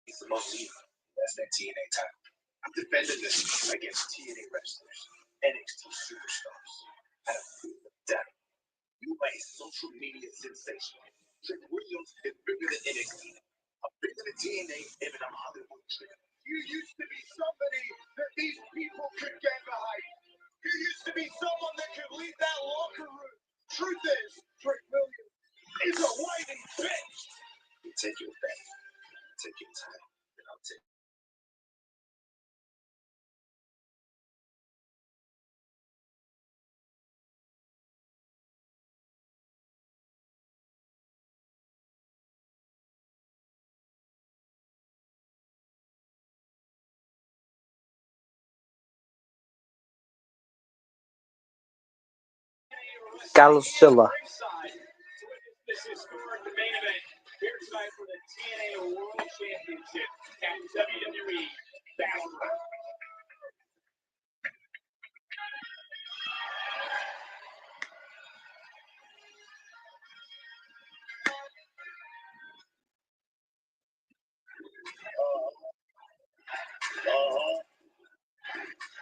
It's the most to you. That's that TNA title. I'm defending this against TNA wrestlers, NXT superstars. I don't feel that. You are a social media sensation. Trick Williams is bigger than NXT. I'm bigger than TNA, and I'm Hollywood Trick. You used to be somebody that these people could get behind. You used to be someone that could lead that locker room. Truth is, Trick Williams is a whining bitch. You take your back. Take your time, and I'll take. Carlos Silva. This is for the main event here tonight for the TNA World Championship at WWE Battleground.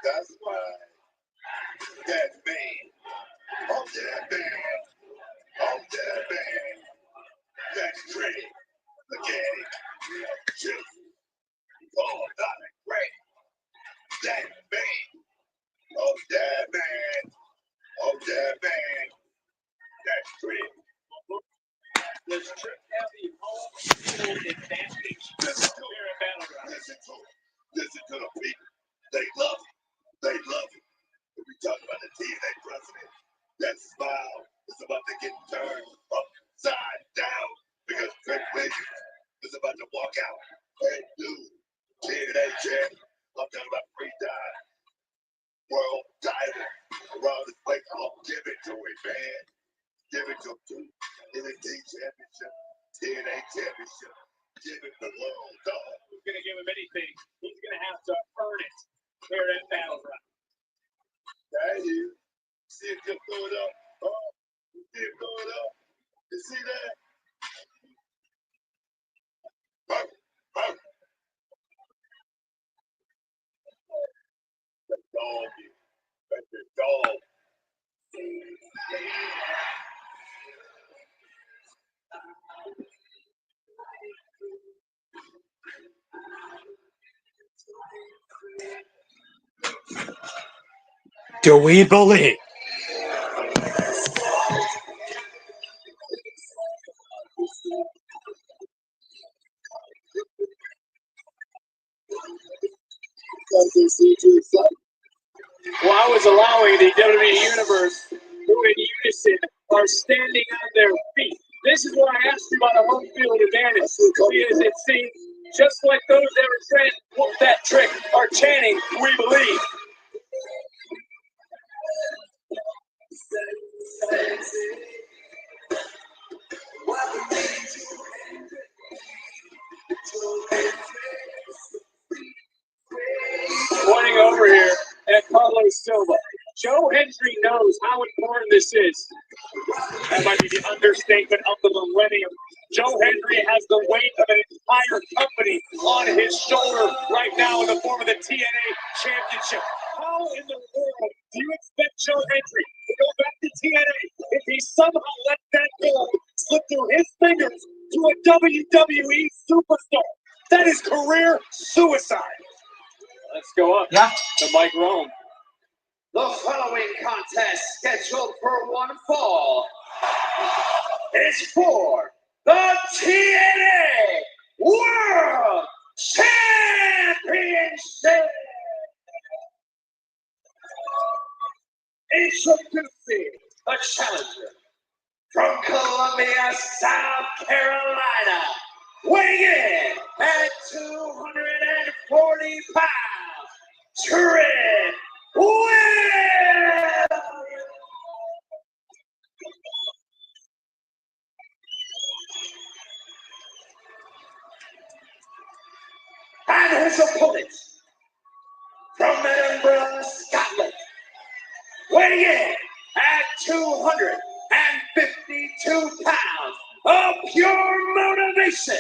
That's why that man, oh that man, oh that man, that's Trey, mechanic, Jim, oh not great, that man, oh that man, oh that man, that's Trey. Does Trick have the home field advantage here at Battleground? Listen to the people. They love it. They love it. When we talk about the TNA president, that smile is about to get turned upside down because Trick Williams is about to walk out and do TNA champ. I'm talking about three-time world title around his waist. I'll give it to him, man. Give it to him. NXT championship, TNA championship. Give it the world, dog. Who's going to give him anything? He's going to have to earn it here at Battleground. Right here. See him just throw it up. Oh, you see him throw it up. You see that? The dog. That's the dog. Do we believe? Well, I was allowing the WWE Universe, who in unison are standing on their feet. This is why I asked you about a home field advantage, because it seems just like those that were trying to whoop that trick are chanting, "We believe." Pointing over here at Carlos Silva. Joe Hendry knows how important this is. That might be the understatement of the millennium. Joe Hendry has the weight of an entire company on his shoulder right now in the form of the TNA Championship. How in the world do you expect Joe Hendry to go back to TNA if he somehow let that gold slip through his fingers to a WWE superstar? That is career suicide. Let's go up to Mike Rome. The following contest, scheduled for one fall, is for the TNA World Championship. Introducing a challenger from Columbia, South Carolina, weighing in at 240 pounds, Trick Williams. And his opponent from Edinburgh, Scotland, weighing in at 252 pounds of pure motivation,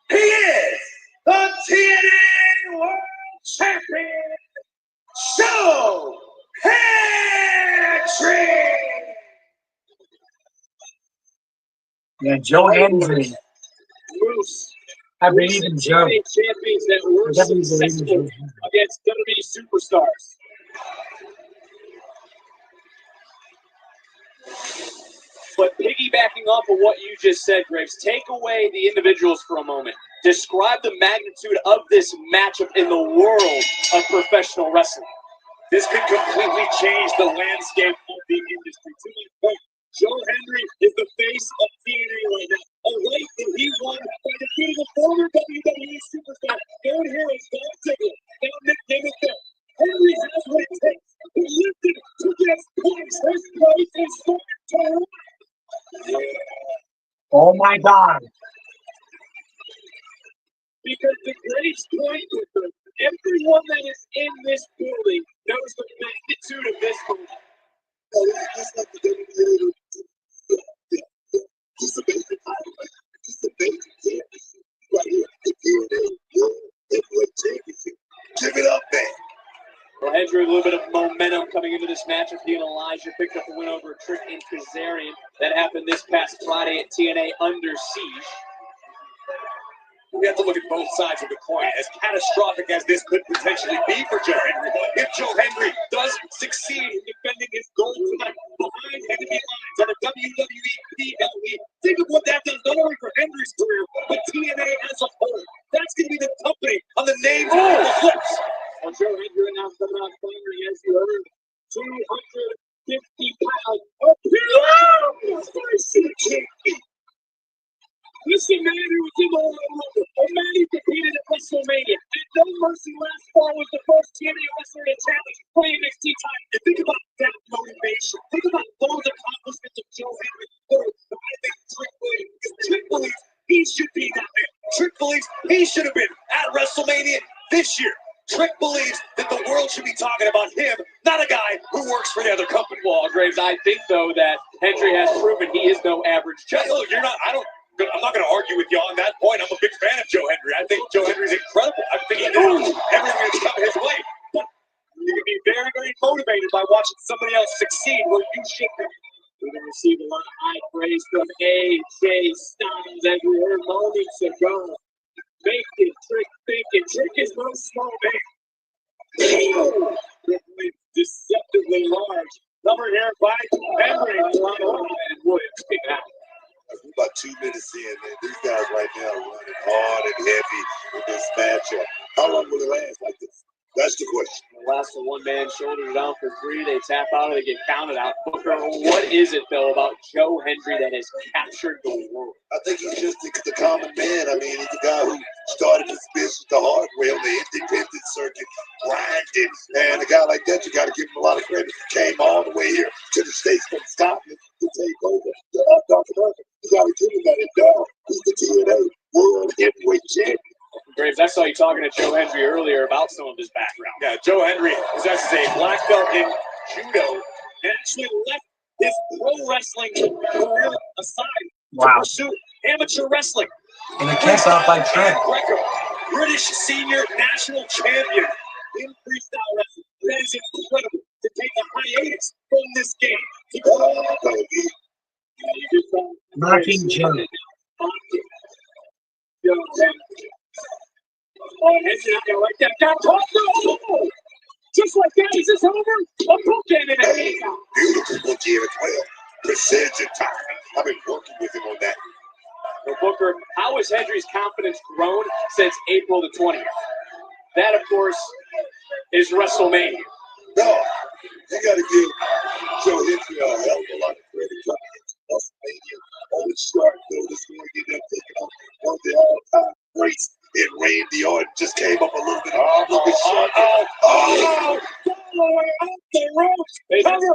he is the Yeah, Joe Hendry. I believe in Joe. Champions that were successful against WWE superstars. But piggybacking off of what you just said, Graves, take away the individuals for a moment. Describe the magnitude of this matchup in the world of professional wrestling. This could completely change the landscape of the industry. To my point, Joe Hendry is the face of TNA right now. A right that he won by defeating a former WWE superstar, known here as Digger. Now nicknamed it. Hendry has what it takes to lift it to get points. His place is starting to run. Oh my God. Because the greatest point with them, everyone that is in this building knows the magnitude of this moment. It's like the WWE. Just a basic highlight. Just a basic championship. Right here. The TNA World Heavyweight Championship. Give it up, man. Well, Hendry, a little bit of momentum coming into this matchup. He and Elijah picked up a win over Trick and Kazarian. That happened this past Friday at TNA Under Siege. We have to look at both sides of the coin. As catastrophic as this could potentially be for Joe Hendry, if Joe Hendry does succeed in defending his gold tonight behind enemy lines on a WWE PLE, think of what that does not only for Hendry's career, but TNA as a whole. That's going to be the company on the names of the lips. Well, Joe Hendry now coming out firing, as you heard, 250 pounds. Oh, spicy champion. This is a man who was in the Royal Rumble, a man who competed at WrestleMania. And No Mercy last fall was the first TNA wrestler to challenge for the NXT title. And think about that motivation. Think about those accomplishments of Joe Hendry. I think Trick believes, because Trick believes he should be that man. Trick believes he should have been at WrestleMania this year. Trick believes that the world should be talking about him, not a guy who works for the other company. Well, Graves, I think, though, that Hendry has proven he is no average Hey, Joe. look, I'm not going to argue with you on that point. I'm a big fan of Joe Hendry. I think Joe Hendry's incredible. I think he knows everything that's coming his way. But you can be very, very motivated by watching somebody else succeed where you should be. We're going to receive a lot of high praise from AJ Styles, as we heard moments ago. Thinking, Trick is no small man. Deceptively large. Number here by Hendry and Williams. We're about 2 minutes in, man. These guys right now are running hard and heavy with this matchup. How long will it last like this? That's the question. The last one-man shoulder down for 3. They tap out or they get counted out. Booker, what is it, though, about Joe Hendry that has captured the world? I think he's just the common man. I mean, he's the guy who started his business the hard way on the independent circuit, grinding. And a guy like that, you got to give him a lot of credit. Came all the way here to the States from Scotland to take over. You got to give him that. And now he's the TNA World Heavyweight Champion. Graves, I saw you talking to Joe Hendry earlier about some of his background. Yeah, Joe Hendry possesses a black belt in judo and actually left his pro wrestling career aside to pursue amateur wrestling. And it kicks off by Trent. British senior national champion in freestyle wrestling. That is incredible to take a hiatus from this game. Knocking Joe. Oh, Hendry not gonna like that. Got caught. No! Just like that, is this over? A bookend in it. Hey, beautiful bookend as well. Precision timing. I've been working with him on that. Well, Booker, how has Hendry's confidence grown since April the 20th? That, of course, is WrestleMania. No, you got to give Joe Hendry a hell of a lot of credit. WrestleMania on the start, though, this one get that taken off on the all-time race. And Randy Orton just came up a little bit. All the way up the ropes. Cover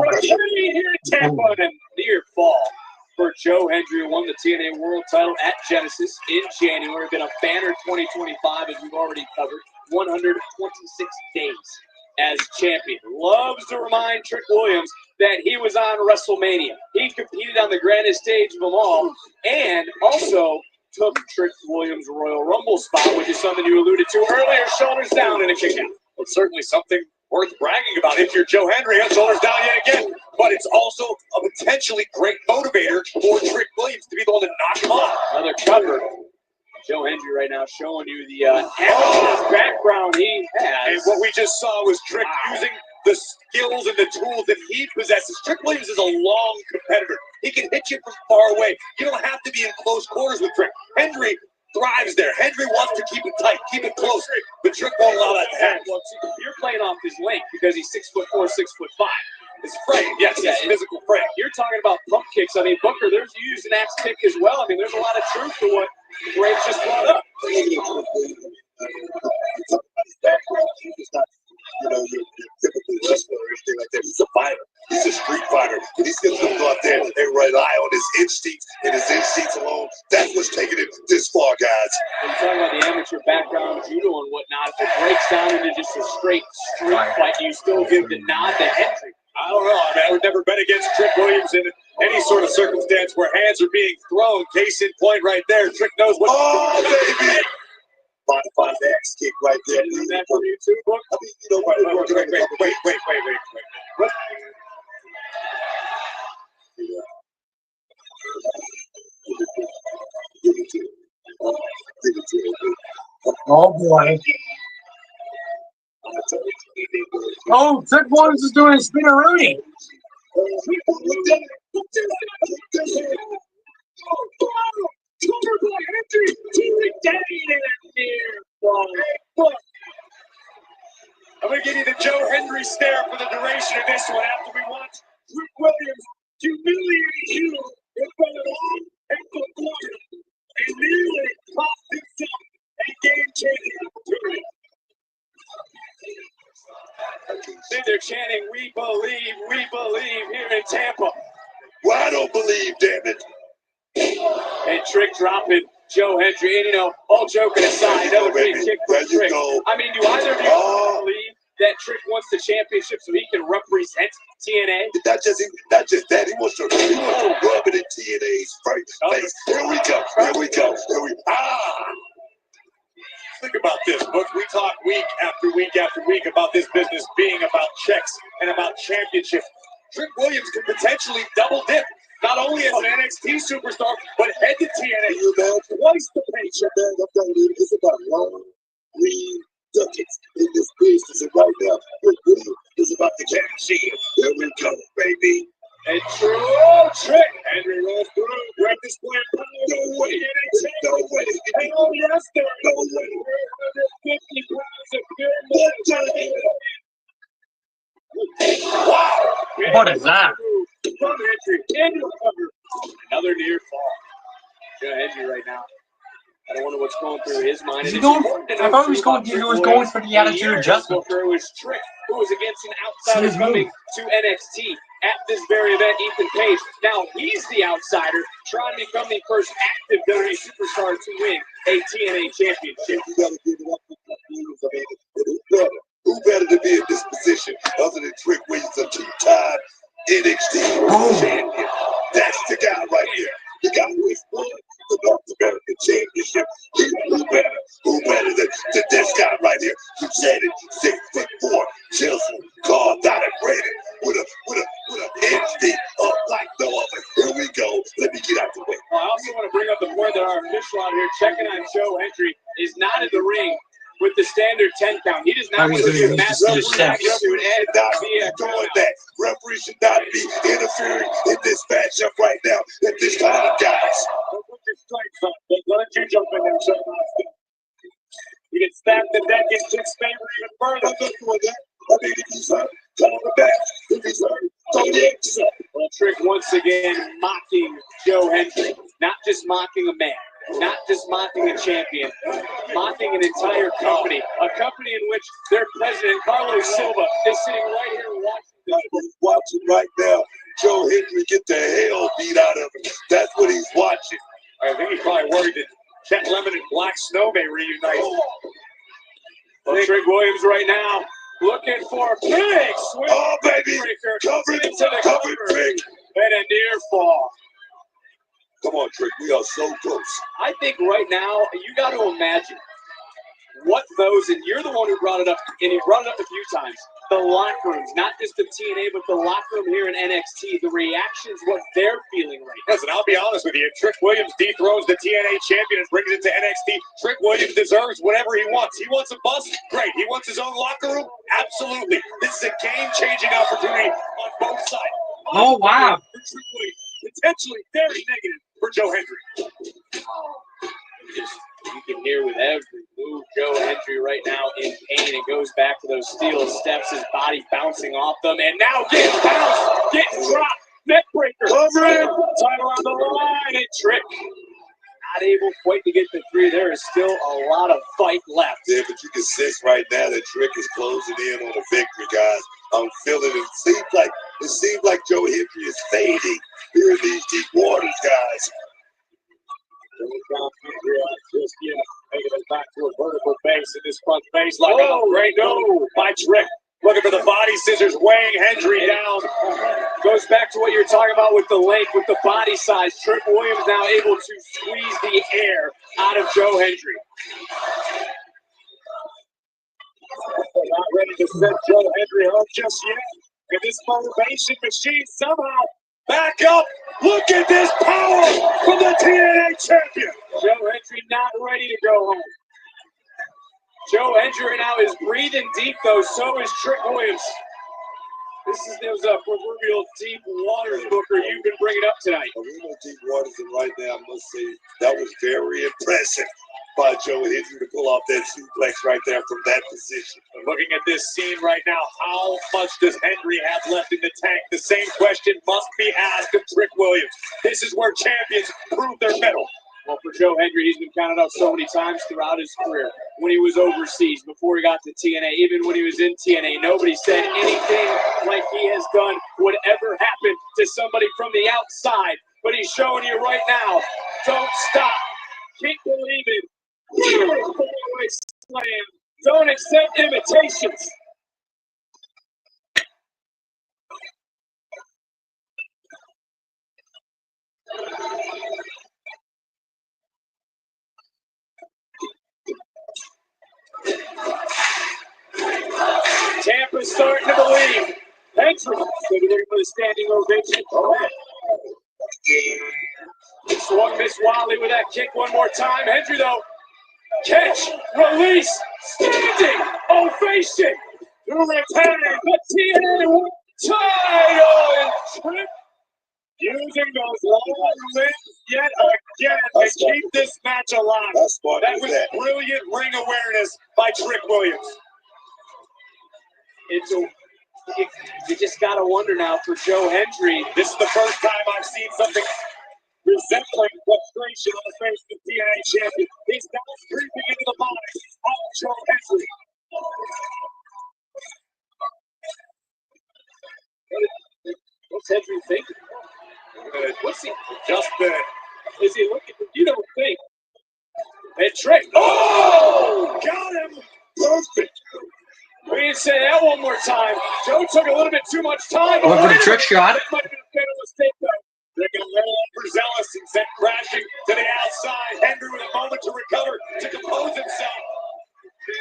returning here at Tampa. And near fall for Joe Hendry, who won the TNA World title at Genesis in January. Been a banner 2025, as we've already covered. 126 days as champion. Loves to remind Trick Williams that he was on WrestleMania. He competed on the grandest stage of them all, and also took Trick Williams' Royal Rumble spot, which is something you alluded to earlier. Shoulders down in a kick out. Well, certainly something worth bragging about if you're Joe Hendry. Shoulders down yet again. but it's also a potentially great motivator for Trick Williams to be the one to knock him off. Another cover. Joe Hendry right now showing you the background he has. And what we just saw was Trick using the skills and the tools that he possesses. Trick Williams is a long competitor. He can hit you from far away. You don't have to be in close quarters with Trick. Hendry thrives there. Hendry wants to keep it tight, keep it close, but Trick won't allow that to happen. Well, you're playing off his length because he's 6'4", 6'5". His frame, yes, his physical frame. You're talking about pump kicks. I mean, Booker, there's used an axe kick as well. I mean, there's a lot of truth to what Graves just brought up. You know, your typical wrestler or anything like that. He's a fighter. He's a street fighter. And he's going to go out there and rely on his instincts and his instincts alone. That's what's taking it this far, guys. When you're talking about the amateur background, judo and whatnot, if it breaks down into just a straight street fight, you still give the nod to Hendry. I don't know. I mean, I would never bet against Trick Williams in any sort of circumstance where hands are being thrown. Case in point right there. Trick knows what to do. Baby! Find the axe kick right there. Is that from you too, Book? I mean, you know, wait. What? Oh boy. Oh, Trick Williams is doing a spinneroonie. I'm going to give you the Joe Hendry stare for the duration of this one after we watch Trick Williams humiliate you in front of all Temple Florida and nearly cost himself a game-changing opportunity. See, they're chanting, we believe here in Tampa. Well, I don't believe, damn it. And Trick dropping Joe Hendry. And, you know, all joking aside, another big kick for Trick. I mean, do either of you believe that Trick wants the championship so he can represent TNA? Not just that. He wants to rub it in TNA's face. Here we go. Think about this, Book. We talk week after week after week about this business being about checks and about championships. Trick Williams could potentially double dip, not only as an NXT superstar, but head to TNA. You man, twice the paycheck. I'm telling you, it's about long, green ducats in this business. And right now, Trick Williams is about to cash in. Here we go, baby. And Trick. Henry rolls through. Grab this player. No way. Hang on, yes, there. No way. 150 pounds of pure money. Wow. What is that? Another near fall. Joe Hendry right now. I don't wonder what's going through his mind. Is he going? I thought he was going for the attitude adjustment. It was Trick, who was against an outsider coming to NXT at this very event, Ethan Page. Now he's the outsider trying to become the first active WWE superstar to win a TNA championship. You gotta give it up to Trick Williams. I mean, who better to be in this position other than Trick Williams, a two-time NXT champion? That's the guy right here. The guy who is won the North American Championship. Who better than this guy right here? You said it, 6'4", Chilson, carved out and braided with a instinct up like no other. Here we go. Let me get out the way. Well, I also want to bring up the point that our official out here checking on Joe Hendry is not in the ring with the standard 10 count. He does not want to give Matt Referee should not be doing that. Referee should not be interfering in this matchup right now at this time, guys. Don't put your stripes on. Don't let you jump in there. You can stack the deck in Trick's favor even further. I'm not doing that. I mean, if he's hurt, come on back. If he's hurt, don't get yourself. Well, Trick once again mocking Joe Hendry. Not just mocking a man. Not just mocking a champion, mocking an entire company, a company in which their president, Carlos Silva, is sitting right here watching this. He's watching right now Joe Hendry get the hell beat out of him. That's what he's watching. I think he's probably worried that Cat Lemon and Black Snow may reunite. Well, Trick Williams right now looking for a big swing. Oh, baby. Covered Trick. And a near fall. Come on, Trick. We are so close. I think right now, you got to imagine what those, and you're the one who brought it up, and you brought it up a few times, the locker rooms, not just the TNA, but the locker room here in NXT, the reactions, what they're feeling right now. Listen, I'll be honest with you. If Trick Williams dethrones the TNA champion and brings it to NXT, Trick Williams deserves whatever he wants. He wants a bus? Great. He wants his own locker room? Absolutely. This is a game-changing opportunity on both sides. Oh, wow. For Trick Williams. Potentially very negative for Joe Hendry. You can hear with every move Joe Hendry right now in pain. It goes back to those steel steps, his body bouncing off them, and now getting bounced, getting dropped, neck breaker. Title on the line, and Trick not able quite to get the three. There is still a lot of fight left. Yeah, but you can sense right now that Trick is closing in on a victory, guys. I'm feeling it. It seems like Joe Hendry is fading here in these deep waters, guys. Just yet, making it back to a vertical base in this front face. Like great no by Trick. Looking for the body scissors, weighing Hendry down. Goes back to what you're talking about with the length, with the body size. Trick Williams now able to squeeze the air out of Joe Hendry. Not ready to send Joe Hendry home just yet. And this motivation machine somehow back up. Look at this power from the TNA champion. Joe Hendry not ready to go home. Joe Hendry now is breathing deep, though. So is Trick Williams. This is those proverbial deep waters, Booker. You've been bringing up tonight. Real deep waters, and right now I must say that was very impressive by Joe Hendry to pull off that suplex right there from that position. Looking at this scene right now, how much does Hendry have left in the tank? The same question must be asked of Trick Williams. This is where champions prove their mettle. Well, for Joe Hendry, he's been counted out so many times throughout his career. When he was overseas, before he got to TNA, even when he was in TNA, nobody said anything like he has done would ever happen to somebody from the outside. But he's showing you right now, don't stop. Keep believing. Slam. Don't accept imitations. Tampa's starting to believe. Hendry, maybe looking for the standing ovation. Swung Miss Wally with that kick one more time. Hendry, though, catch, release, standing ovation. To retain the TNA World Title, and Trick using those long limbs yet again to keep this match alive. That was brilliant ring awareness by Trick Williams. You just got to wonder now for Joe Hendry. This is the first time I've seen something resembling frustration on the face of the TNA champion. He's now creeping into the mind of Joe Hendry. What's Hendry thinking? What's he? Just is he looking? You don't think? And Trick. Oh! Got him! Perfect. We didn't say that one more time. Joe took a little bit too much time. Went for the trick shot. That might have been a fatal mistake, though. They're going to let overzealous and sent crashing to the outside. Hendry with a moment to recover, to compose himself.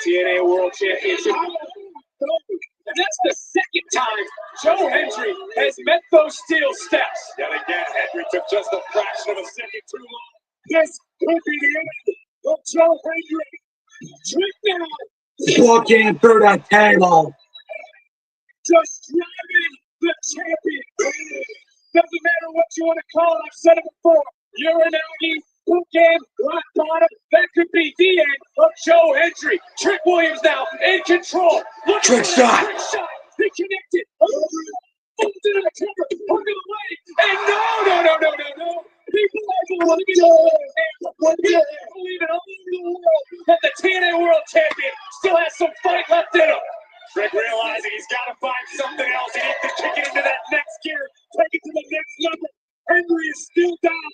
TNA World Championship. And that's the second time Joe Hendry has met those steel steps. Yet again, Hendry took just a fraction of a second too long. This could be the end of Joe Hendry. Trick now. Walking through the table. Just driving the champion. Doesn't matter what you want to call it. I've said it before. Urinagi, bookend, rock bottom. That could be the end of Joe Hendry. Trick Williams now in control. Trick shot. Trick shot. They connected. Into the cover. Over the leg. And no. People are believing all over the world that the TNA World Champion still has some fight left in him. Trick realizing he's got to find something else. He needs to kick it into that next gear, take it to the next level. Hendry is still down,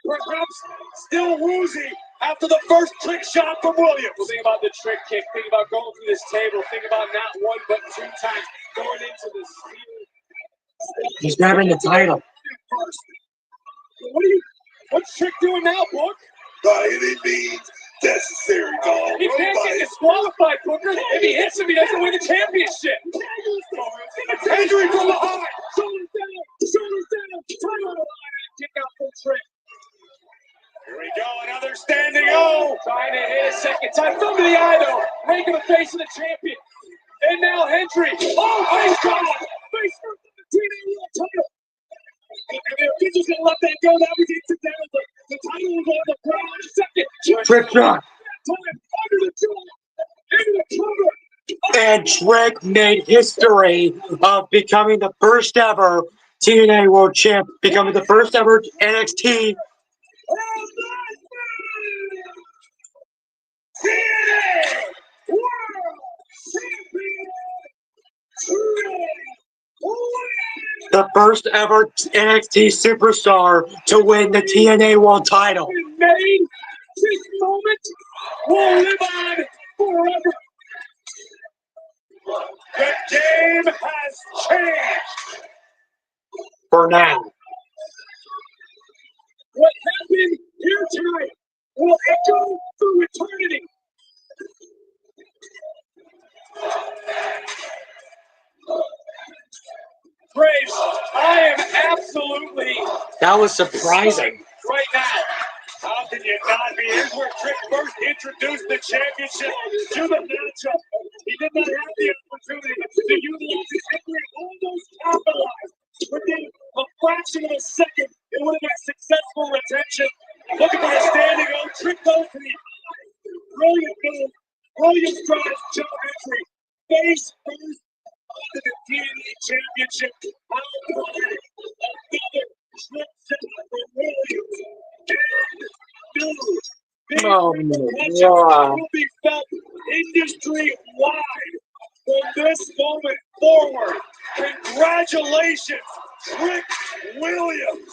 perhaps still woozy after the first trick shot from Williams. Well, think about the trick kick. Think about going through this table. Think about not one but two times going into the steel. He's grabbing the title. What's Trick doing now, Book? By any means necessary, dog. He can't get the squad be hits if he doesn't win the championship. Henry from behind. Shoulders down. Time on the line and kick out for Trick. Here we go, another standing O. Trying to hit a second time. Thumb to the eye, though. Right in the face of the champion. And now Hendry. Oh, face God. Face first of the TNA World title. And the officials didn't let that go. That was incidental. The title was on the ground in a second. Trick shot. That time under the jaw. Into the cover. And Trick made history of becoming the first ever TNA World Champ, becoming the first ever NXT. The first ever NXT superstar to win the TNA World title. This moment will live on forever. The game has changed. For now. What happened here tonight will echo through eternity. Graves, I am absolutely That was surprising. right now. How can you not be? Here's where Trick first introduced the championship to the matchup. He did not have the opportunity to utilize his Henry, almost capitalized. Within a fraction of a second, it would have been a successful retention. Looking for a standing O. Trick goes to the eye. Brilliant move. Brilliant drive, Joe Hendry. Face first onto the TNA championship. Another Trick shot from Williams. Oh, Will be felt industry-wide from this moment forward. Congratulations, Trick Williams.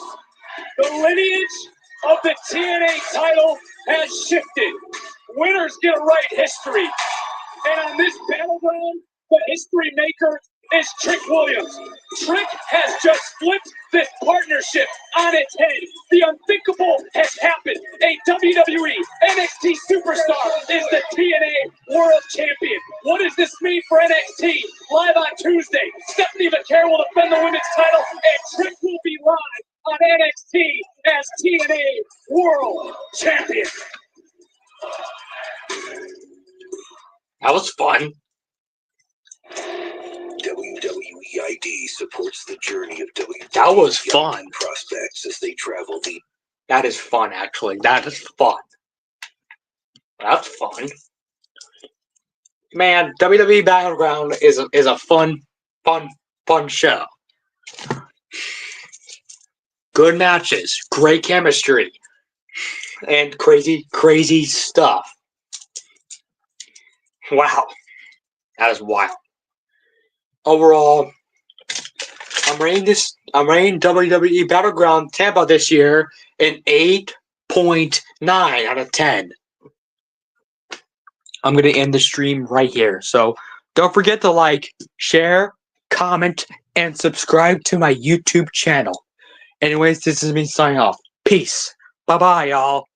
The lineage of the TNA title has shifted. Winners get to write history. And on this battleground, the history maker is Trick Williams. Trick has just flipped this partnership on its head. The unthinkable has happened. A WWE NXT superstar is the TNA World Champion. What does this mean for NXT? Live on Tuesday, Stephanie McCare will defend the women's title, and Trick will be live on NXT as TNA World Champion. That was fun. WWE ID supports the journey of WWE. That was fun. Prospects as they travel the. That is fun, actually. That is fun. That's fun. Man, WWE Battleground is a fun show. Good matches, great chemistry, and crazy stuff. Wow. That is wild. Overall, I'm rating WWE Battleground Tampa this year an 8.9 out of 10. I'm going to end the stream right here. So don't forget to like, share, comment, and subscribe to my YouTube channel. Anyways, this is me signing off. Peace. Bye-bye, y'all.